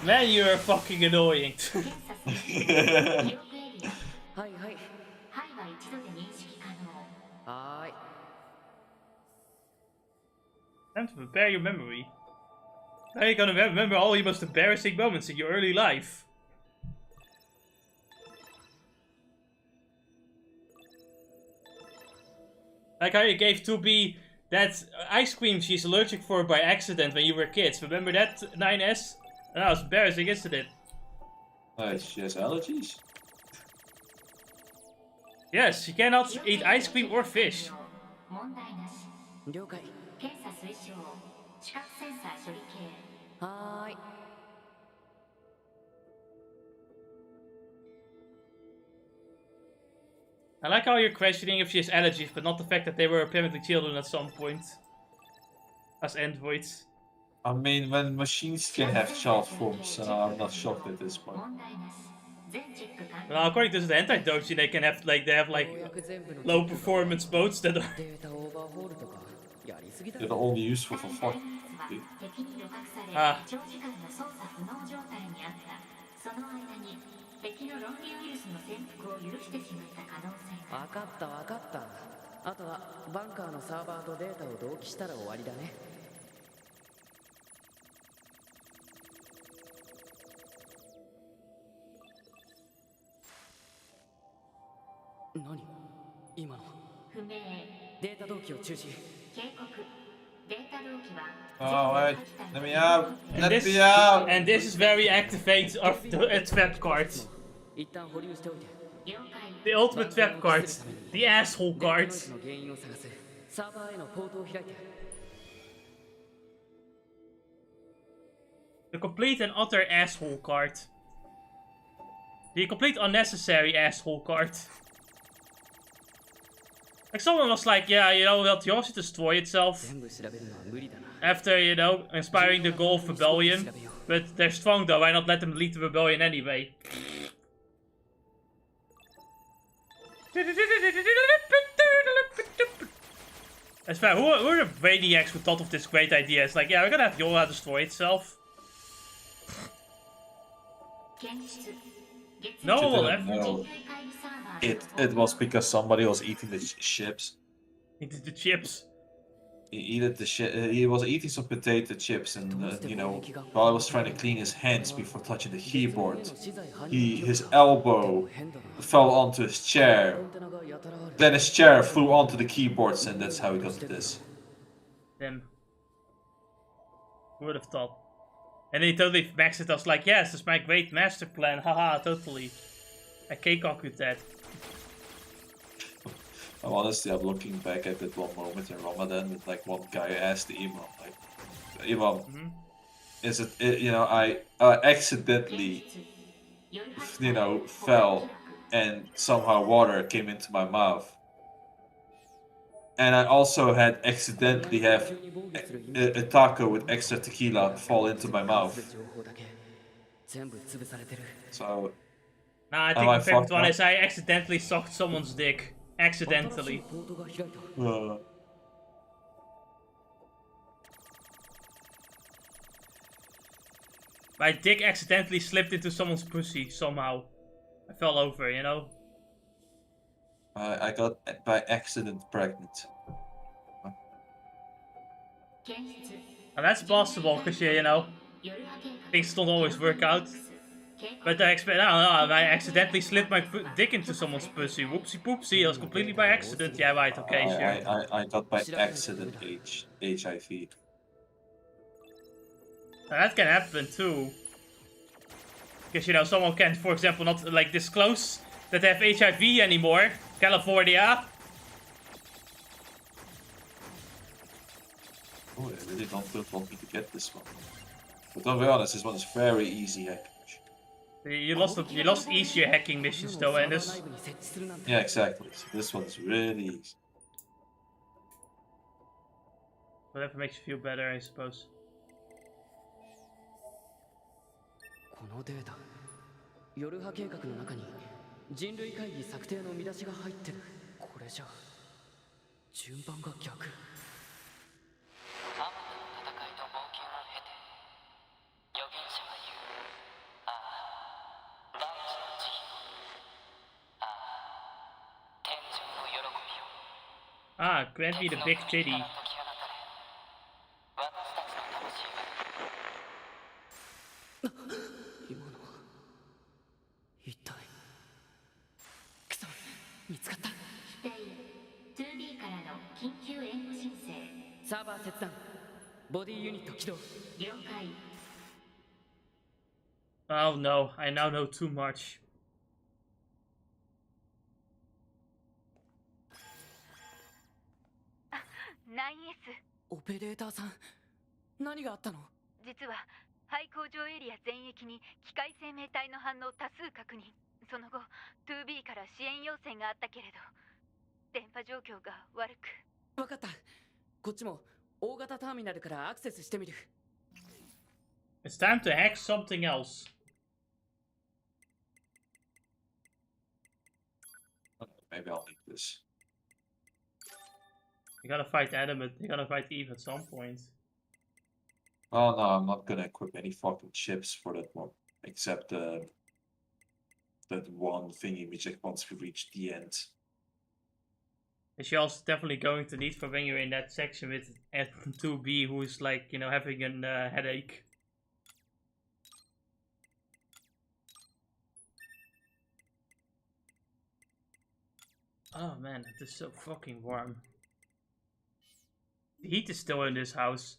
Man, you're fucking annoying. 検査する記憶エリアはいはい。範囲は一度で認識可能はーい。 Time to prepare your memory. Now you're gonna remember all your most embarrassing moments in your early life. Like how you gave 2B that ice cream she's allergic for by accident when you were kids. Remember that, 9S? That was embarrassing, isn't it? She has allergies? Yes, she cannot eat ice cream or fish. 問題なし了解。検査推奨視覚センサー処理系はーい。 I like how you're questioning if she has allergies, but not the fact that they were apparently children at some point. As androids. I mean, when machines can have child forms, I'm not shocked at this point. 問題なし全チェック完了 Well, according to the hentai doji, they have like ようやく全部の low performance boats that are. データオーバーホールとかやりすぎだ They're ろ。 only useful for 対 fuck. ガイナスは敵に旅客されあ長時間の操作不能状態にあったその間に敵のロンリウイルスの潜伏を許してしまった可能性がわかったわかった。あとはバンカーのサーバーとデータを同期したら終わりだね。何今の不明データ同期を中止。警告データ同期は Oh, wait. Let me out. And Let this, me out. and this is very activate of the trap card. 一旦保留しておいて。了解 The ultimate trap card. The asshole データノイ card. ズの原因を探す。サーバーへのポートを開いて。 The complete and utter asshole card. The complete unnecessary asshole card. Like someone was like, yeah, you know, will Yoshi destroy itself 全部調べるのは無理だな。 after, you know, inspiring the goal of rebellion. But they're strong though, why not let them lead the rebellion anyway? That's fair. Who are the Radiacs who thought of this great idea? It's like, yeah, we're gonna have Yola destroy itself. 検出月 No one will didn't ever know. 人類会議サーバー It was because somebody was eating the chips. eat the chips. He was eating some potato chips, and you know, while he was trying to clean his hands before touching the keyboard, his elbow fell onto his chair. Then his chair flew onto the keyboards, and that's how he got this. Them. Who would have thought? And he totally maxed it. I was like, yes, this is my great master plan. Haha, totally. I cake with that. Honestly, I'm looking back at that one moment in Ramadan with like one guy asked the Imam, like, Imam, is it, you know, I accidentally, you know, fell and somehow water came into my mouth. And I also had accidentally have a taco with extra tequila fall into my mouth. So, Nah, I am think I my favorite fucked one up? is I accidentally sucked someone's dick. Accidentally. My dick accidentally slipped into someone's pussy somehow. I fell over, you know? I got by accident pregnant. And that's possible, because you know, things don't always work out. But I don't know, I accidentally slipped my dick into someone's pussy. Whoopsie poopsie, it was completely by accident. Yeah, right, okay, sure. I got by accident HIV. And that can happen too. Because, you know, someone can, for example, not, like, disclose that they have HIV anymore. California. Oh, I really don't want me to get this one. But don't be honest, this one is very easy hacking. You lost easier hacking missions though, and this. Yeah, exactly. So this one is really easy. Whatever makes you feel better, I suppose. このデータ、夜波計画の中に人類会議策定の見出しが入ってる。これじゃ順番が逆。あまたの戦いと冒険を経て、預言者は言う。ああ、大地の慈悲。ああ、天上の喜びよ。 Ah, grant me the big titty. 今のは一体クソ見つかった。機体 2B からの緊急援護申請。サーバー切断、ボディユニット起動。了解。 Oh no, I now know too much. 9S。オペレーターさん、何があったの？実は廃工場エリア全域に機械生命体の反応多数確認。その後 2B から支援要請があったけれど電波状況が悪く。分かった。こっちも大型ターミナルからアクセスしてみる。It's time to hack something else. Maybe I'll need this. You gotta fight Adam, you gotta fight Eve at some point. Oh no, I'm not gonna equip any fucking chips for that one. Except that one thingy which like once we reach the end. Which you're also definitely going to need for when you're in that section with 2B, who's like, you know, having a headache. Oh man, it is so fucking warm. The heat is still in this house.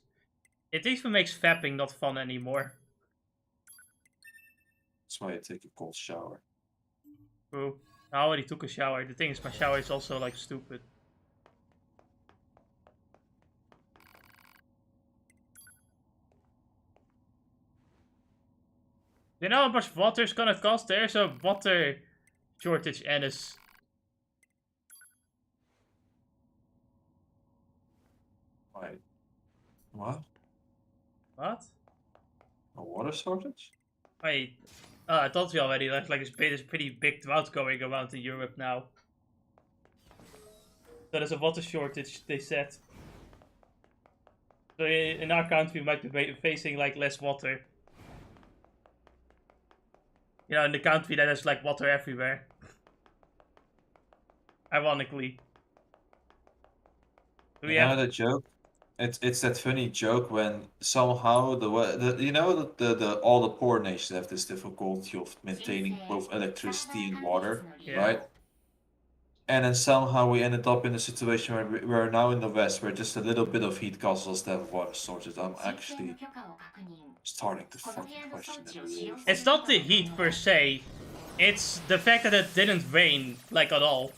It even makes fapping not fun anymore. That's why I take a cold shower. True. I already took a shower. The thing is, my shower is also like stupid. You know how much water is gonna cost? There's a water shortage, Ennis. Wait. What? What? A water shortage? Wait. I told you already, there's like this pretty big drought going around in Europe now. So there's a water shortage, they said. So in our country we might be facing like less water. You know, in the country that has like water everywhere. Ironically. Do we You know have... the joke? It's that funny joke when somehow you know the all the poor nations have this difficulty of maintaining both electricity and water, Yeah. right? And then somehow we ended up in a situation where we're now in the West where just a little bit of heat causes us to have water shortage. I'm actually starting to fucking question it. Really. It's not the heat per se. It's the fact that it didn't rain, like, at all.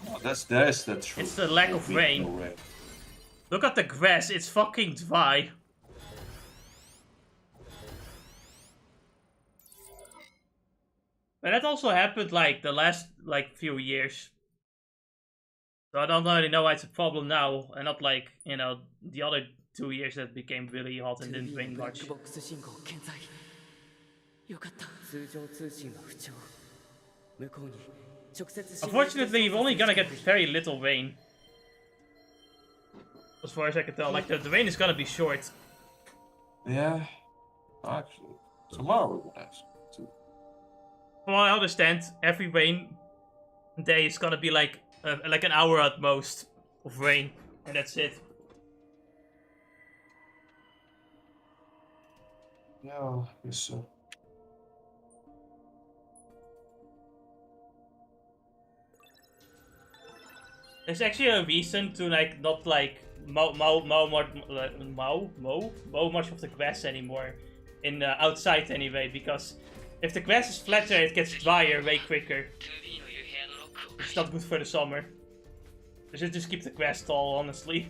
Oh, there's the truth. It's the lack of No rain. rain. Look at the grass, it's fucking dry. And that also happened like the last few years. So I don't really know why it's a problem now, and not like, you know, the other 2 years that became really hot and didn't 2B の rain ブラッ much. クボックス信号健在。よかった。通常通信は不調。向こうに直接。 Unfortunately, you're only gonna get very little rain. As far as I can tell, like the rain is gonna be short. Yeah. Actually, tomorrow we will have some too. From what I understand, every rain day is gonna be like an hour at most of rain, and that's it. Yeah, I guess so. There's actually a reason to like not like mow much of the grass anymore in outside anyway, because if the grass is flatter it gets drier way quicker. It's not good for the summer. They should just keep the grass tall, honestly.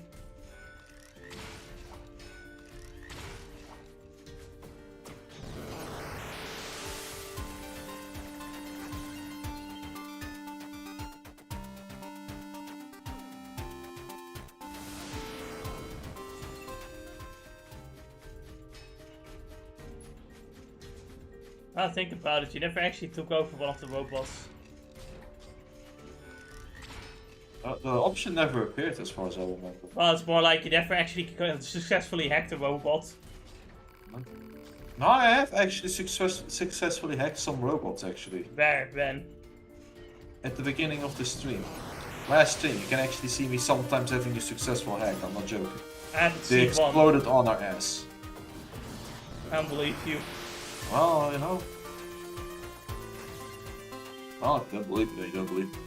Now think about it, you never actually took over one of the robots. The option never appeared as far as I remember. Well, it's more like you never actually successfully hacked a robot. No, I have actually successfully hacked some robots actually. Where, when? At the beginning of the stream. Last stream, you can actually see me sometimes having a successful hack, I'm not joking. I haven't They seen one. exploded on our ass. I don't believe you. Well, you know. Oh, don't believe me, don't believe me.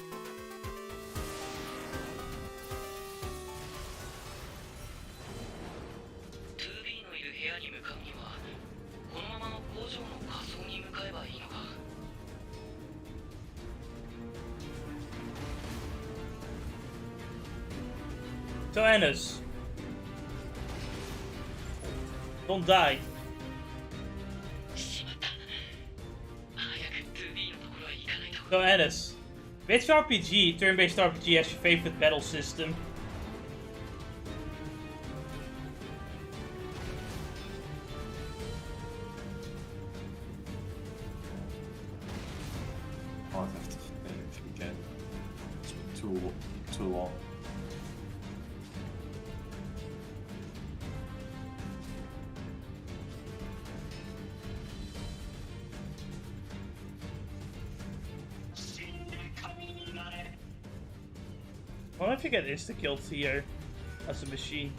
So Ennis, don't die. So Ennis, which RPG, turn-based RPG, has your favorite battle system? I'll have to think if you can. It's been too long. Why don't you get insta-kills here as a machine?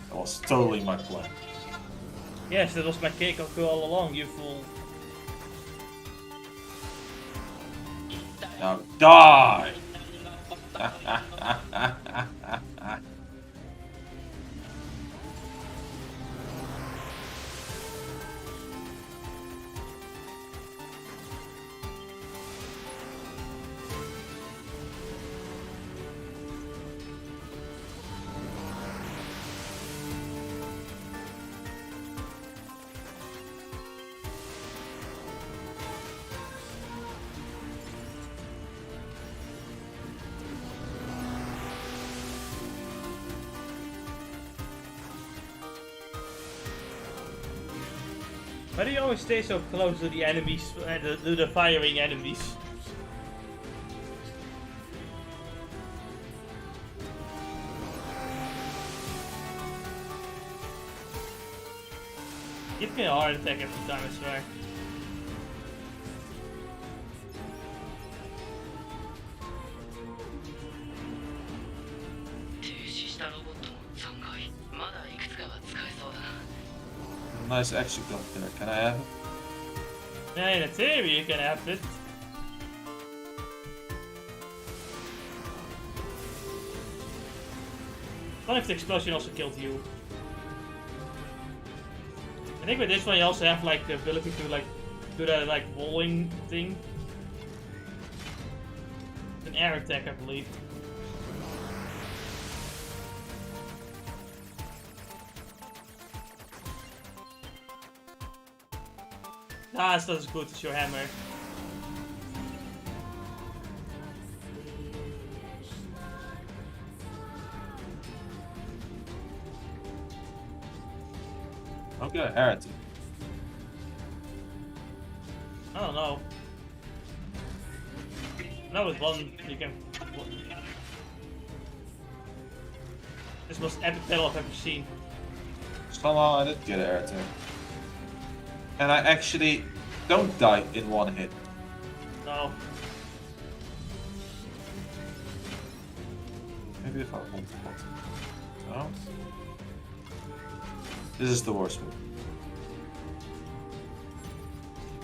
That was totally my plan. Yes, that was my Keikaku all along, you fool. Now die! Why do you always stay so close to the enemies, to the firing enemies? Give me a heart attack every time, I swear. Nice action gun there. Can I have it? Yeah, in theory you can have it. What if the explosion also killed you? I think with this one you also have like the ability to like do that like rolling thing. It's an air attack, I believe. Ah, it's not as good as your hammer. Okay, heretic. I don't know. No, with one you can. This was the most epic battle I've ever seen. Somehow I did get an air attack. And I actually don't die in one hit. No. Maybe if I hold the button. No? This is the worst one.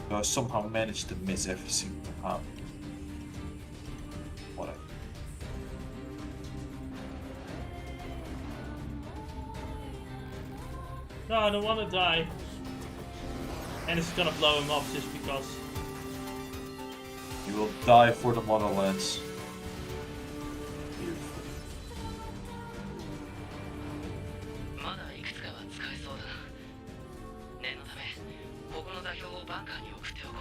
So I somehow managed to miss every single time. Whatever. No, I don't want to die. And it's gonna blow him up just because. You will die for the Monolens. Beautiful. まだいくつかは使えそうだな。念のためここの座標をバンカーに送っておこう。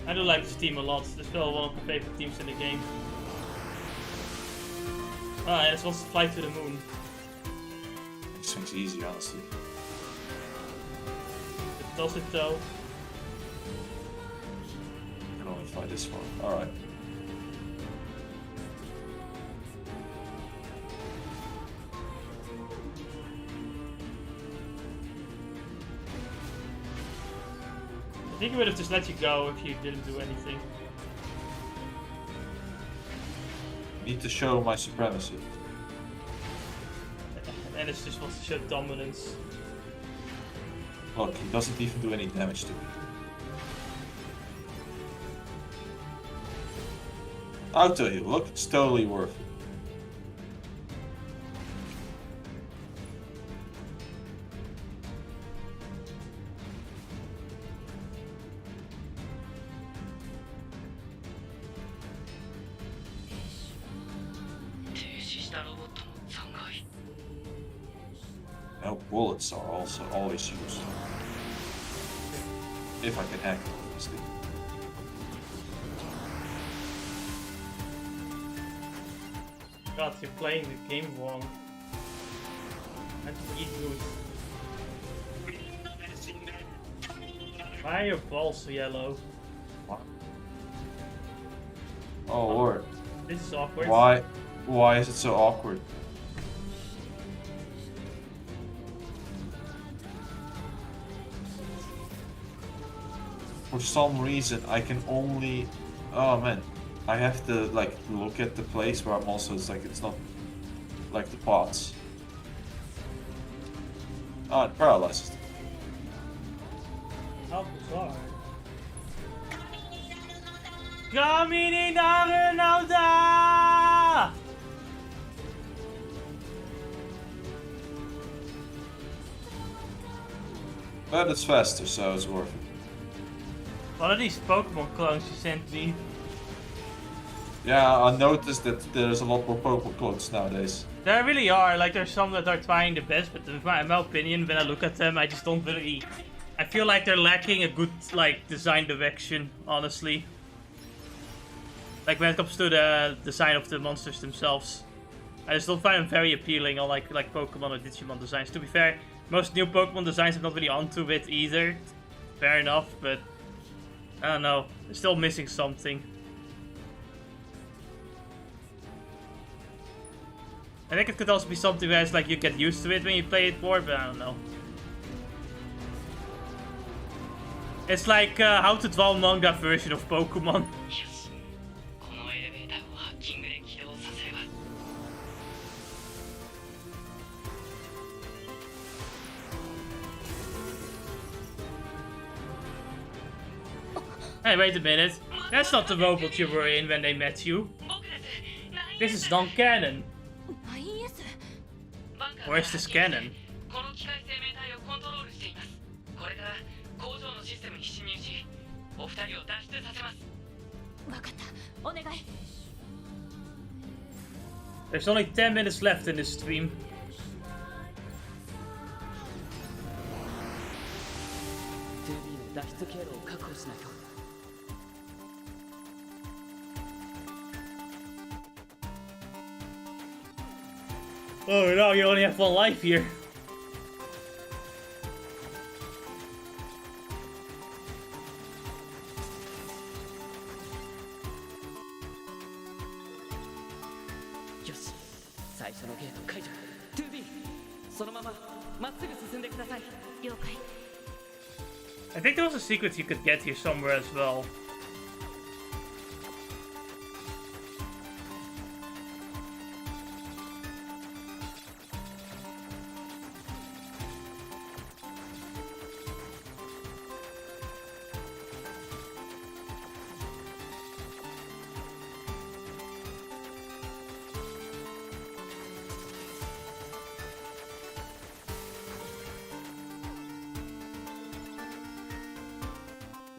I do like this team a lot. It's still one of my favorite teams in the game. Ah, and it's supposed to fly to the moon. This thing's easy, honestly. It does it though. I can only fly this far. Alright. I think it would have just let you go if you didn't do anything. Need to show my supremacy. And it's just supposed to show dominance. Look, he doesn't even do any damage to me. Auto heal, look, it's totally worth it. No, bullets are also always used. If I can hack them, obviously. God, you're playing the game wrong. That's really good. Why are your balls so yellow? What? Oh lord. This is awkward. Why is it so awkward? For some reason I can only... Oh man. I have to like look at the place where I'm also, it's like it's not like the pots. Oh, it paralyzes. How bizarre. Kami ni Narunoda! But it's faster, so it's worth it. What are these Pokemon clones you sent me? Yeah, I noticed that there's a lot more Pokemon clones nowadays. There really are, like there's some that are trying the best, but in my opinion, when I look at them, I just don't really... I feel like they're lacking a good, like, design direction, honestly. Like when it comes to the design of the monsters themselves. I just don't find them very appealing on like Pokemon or Digimon designs. To be fair, most new Pokemon designs I'm not really onto it either. Fair enough, but... I don't know, they're still missing something. I think it could also be something where it's like you get used to it when you play it more, but I don't know. It's like how to draw manga version of Pokemon. よしこのエレベーターをハッキングで起動させれば Hey, wait a minute. That's not the robot you were in when they met you. 僕です This is non-canon. 9S Or is this canon? この機械生命体をコントロールしていますこれから工場のシステムに侵入しお二人を脱出させます分かったお願い There's only 10 minutes left in this stream. 2B の脱出経路を確保しないと Oh no, you only have one life here. Yoshi, 最初のゲート解除 2B そのまままっすぐ進んでください了解 I think there was a secret you could get here somewhere as well.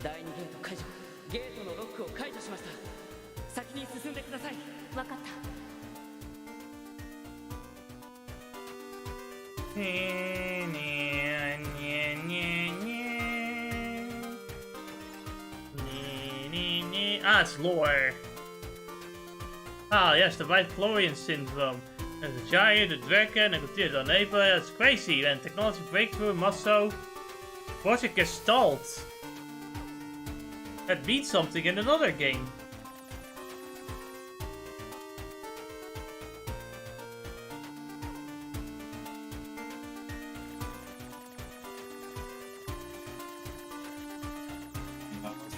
第2ゲート解除ゲートのロックを解除しました先に進んでください分かった Ah, it's lore. Ah, yes, the White Chlorian syndrome. There's a giant, a dragon, and continues on neighbor. That's crazy. And technology breakthrough, Masso. Project Gestalt. That beats something in another game.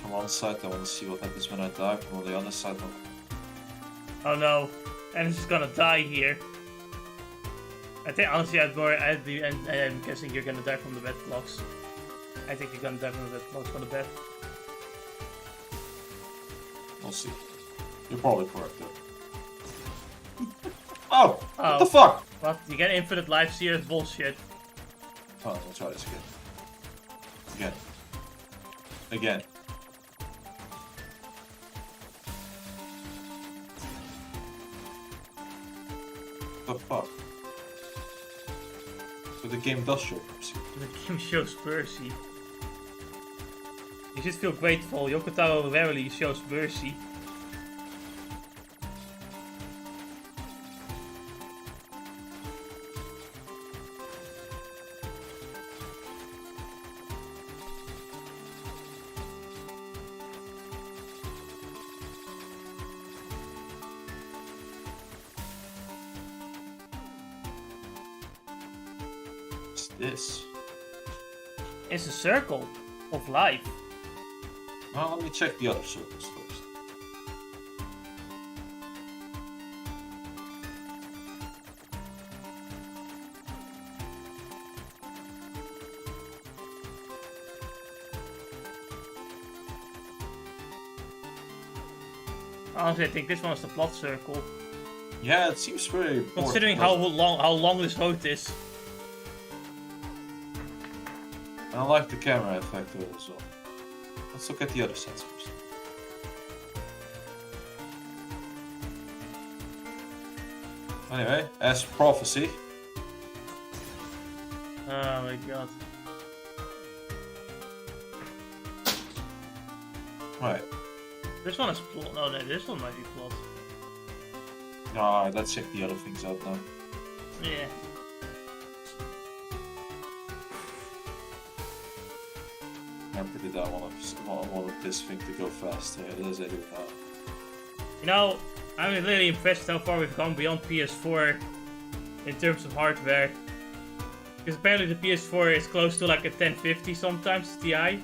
From one side, I want to see what happens when I die. From the other side, Oh no, and it's just gonna die here. I think honestly, I'm guessing you're gonna die from the bed blocks. I think you're gonna die from the bed blocks on the bed. we'll see. You're probably correct there. Oh! What the fuck? What? You get infinite lives here? It's bullshit. Oh, we'll try this again. Again. What the fuck? So the game does show mercy. The game shows mercy. You should feel grateful. Yokotaro rarely shows mercy. What's this? It's a circle of life. Well, let me check the other circles first. Honestly, I think this one is the plot circle. Yeah, it seems very important. Considering how long this road is. I like the camera effect of it as well. Let's look at the other sides first. Anyway, as prophecy. Oh my god. Right. This one is plot. Oh no, this one might be plot. Alright, let's check the other things out now. Yeah. I really don't want this thing to go fast. Yeah, it is every time. You know, I'm really impressed how far we've gone beyond PS4 in terms of hardware. Because apparently the PS4 is close to like a 1050 sometimes, Ti.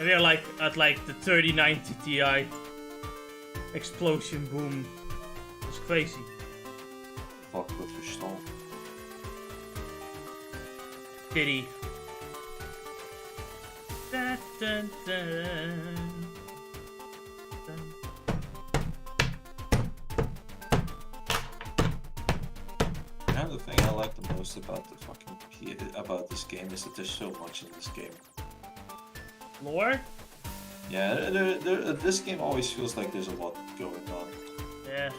And we're like at like the 3090 Ti. Explosion boom. It's crazy. Fuck, wat verstaan. Kitty. Dun, dun, dun. Dun. You know, the thing I like the most about the about this game is that there's so much in this game. Lore? Yeah, this game always feels like there's a lot going on. Yeah.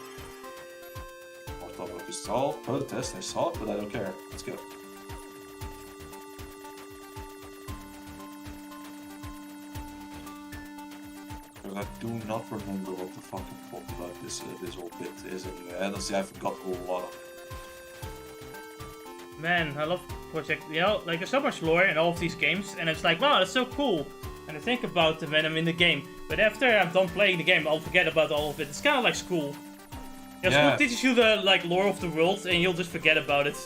Mortal is solved, protest, I saw it, but I don't care. Let's go. Because I do not remember what the fucking plot about this whole bit is anyway. Honestly, I forgot a whole lot of it. Man, I love Project. You know, like there's so much lore in all of these games, and it's like, wow, that's so cool. And I think about them when I'm in the game. But after I'm done playing the game, I'll forget about all of it. It's kind of like school. Yeah, school teaches you the like lore of the world, and you'll just forget about it.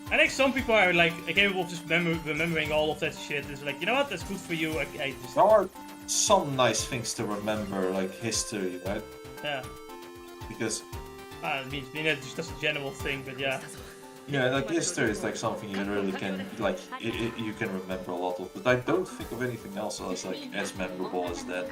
I think some people are like capable of just remembering all of that shit. It's like, you know what, that's good for you. I just... There are some nice things to remember, like history, right? Yeah. Because I mean, it's just a general thing, but yeah. yeah, like history is like something you really can like you can remember a lot of. But I don't think of anything else as like as memorable as that.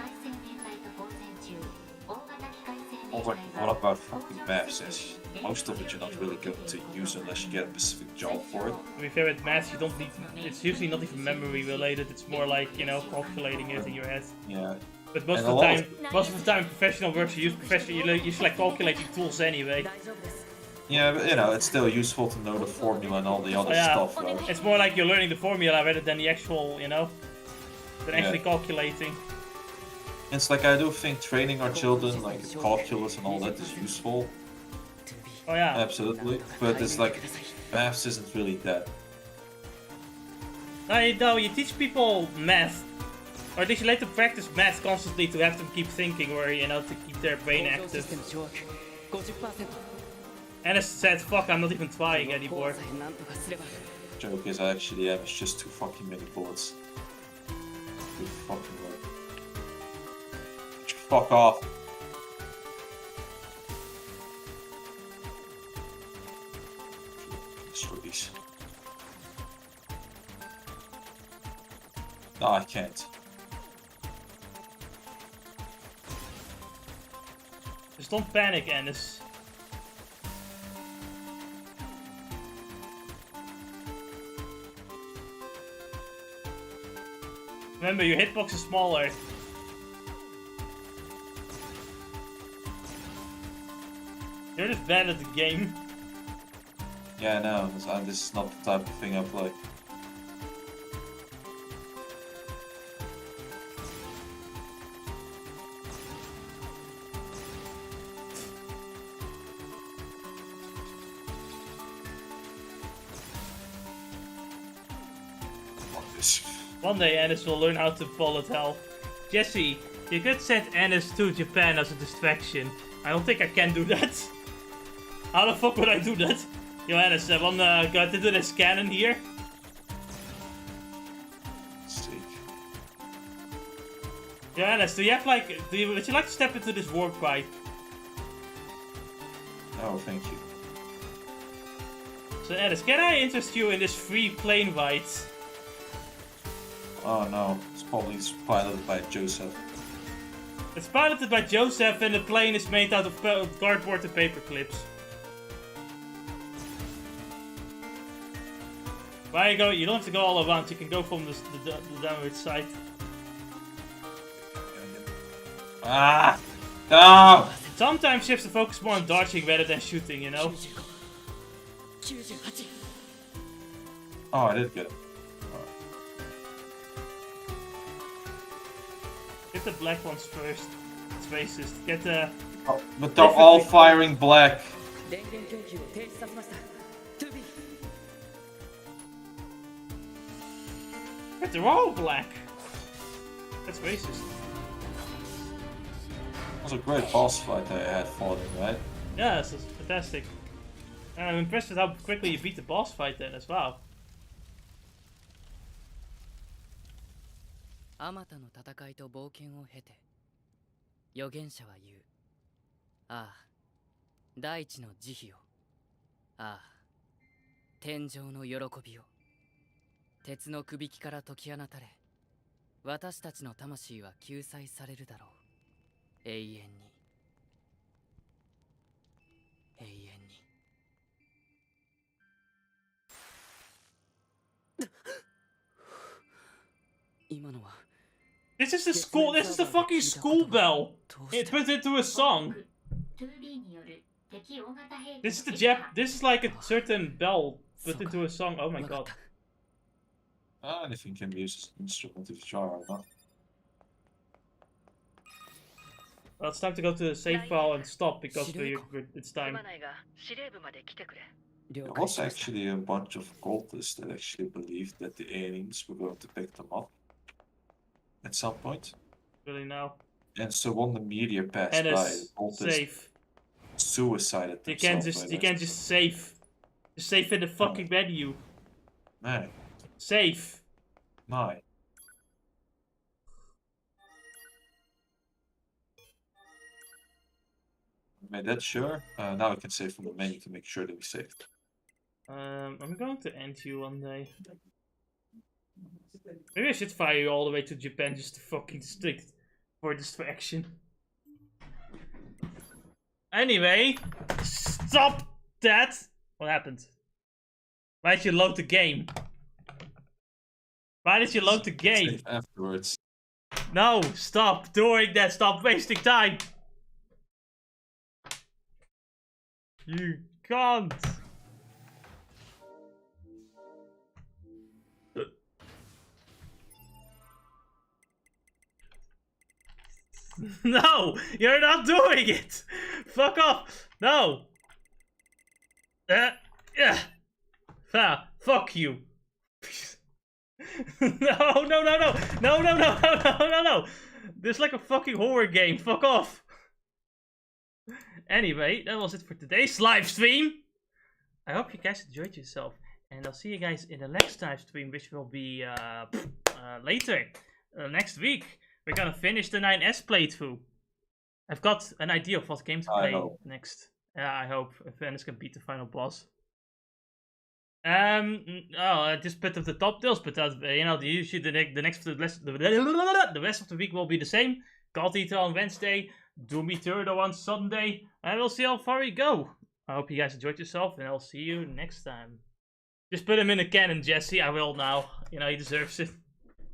Also, like, what about fucking maths? As most of it you're not really going to use unless you get a specific job for it. To be fair, with maths, you don't need. It's usually not even memory related. It's more like, you know, calculating it in your head. Yeah. But most of the time, in professional work, you use like calculating tools anyway. Yeah, but you know, it's still useful to know the formula and all the other stuff, right? It's more like you're learning the formula rather than the actual, you know, than actually calculating. It's like I do think training our children, like calculus and all that, is useful. Oh yeah. Absolutely, but it's like maths isn't really that. No, you teach people math, or at least you let them practice math constantly to have them keep thinking, or you know, to keep their brain active. And as said, fuck, I'm not even trying anymore. Joke is I actually am. It's just too fucking many bullets. Good fucking work. Fuck off. Destroy these. No, I can't. Just don't panic, Ennis. Remember, your hitbox is smaller. You're just bad at the game. Yeah, I know. This is not the type of thing I play. One day Ennis will learn how to bullet hell. Jesse, you could send Ennis to Japan as a distraction. I don't think I can do that. How the fuck would I do that? Yo, Ennis, got to do this cannon here. Sick. Yo, Ennis, would you like to step into this warp pipe? Oh, thank you. So Ennis, can I interest you in this free plane ride? Oh no, it's probably piloted by Joseph. It's piloted by Joseph and the plane is made out of cardboard and paper clips. Where you go, you don't have to go all around, you can go from the downward side. Ah! No! Sometimes you have to focus more on dodging rather than shooting, you know? Oh, I did get it. Get the black ones first. It's racist. Get the... Oh, but they're all firing black. But they're all black. That's racist. That was a great boss fight I had fought in, right? Yeah, this is fantastic. I'm impressed with how quickly you beat the boss fight then as well. あまたの戦いと冒険を経て預言者は言う。ああ、大地の慈悲を。ああ、天上の喜びを。鉄のくびきから解き放たれ、私たちの魂は救済されるだろう。永遠に。永遠に。今のは This is the school. This is the fucking school bell. It put into a song. This is the This is like a certain bell put into a song. Oh my god. Anything can be used as an instrument if you try or not. Well, it's time to go to the save file and stop because it's time. すまないが司令部まで来てくれ。 There was actually a bunch of cultists that actually believed that the aliens were going to pick them up at some point. Really now. And so when the media passed And by, it's the cultists safe. suicided You can't themselves. just save. Just save in the fucking menu. Nee, Save. nee. Made that sure. Now I can save from the menu to make sure that we saved. I'm going to end you one day. Maybe I should fire you all the way to Japan just to fucking stick for distraction. Anyway, stop that! What happened? Why did you load the game? Why did you load the game? Save afterwards. No, stop doing that, stop wasting time! You can't! No! You're not doing it! Fuck off! No! Yeah. Fuck you. No. This is like a fucking horror game. Fuck off. Anyway, that was it for today's live stream. I hope you guys enjoyed yourself. And I'll see you guys in the next live stream, which will be later. Next week. We're gonna finish the 9S playthrough. I've got an idea of what game to play next. Yeah, I hope if Venice can beat the final boss. I just put up the top tills, but you know, usually the rest of the week will be the same. God Eater on Wednesday, Doom Eternal on Sunday, and we'll see how far we go. I hope you guys enjoyed yourself, and I'll see you next time. Just put him in a cannon, Jesse. I will now. You know, he deserves it.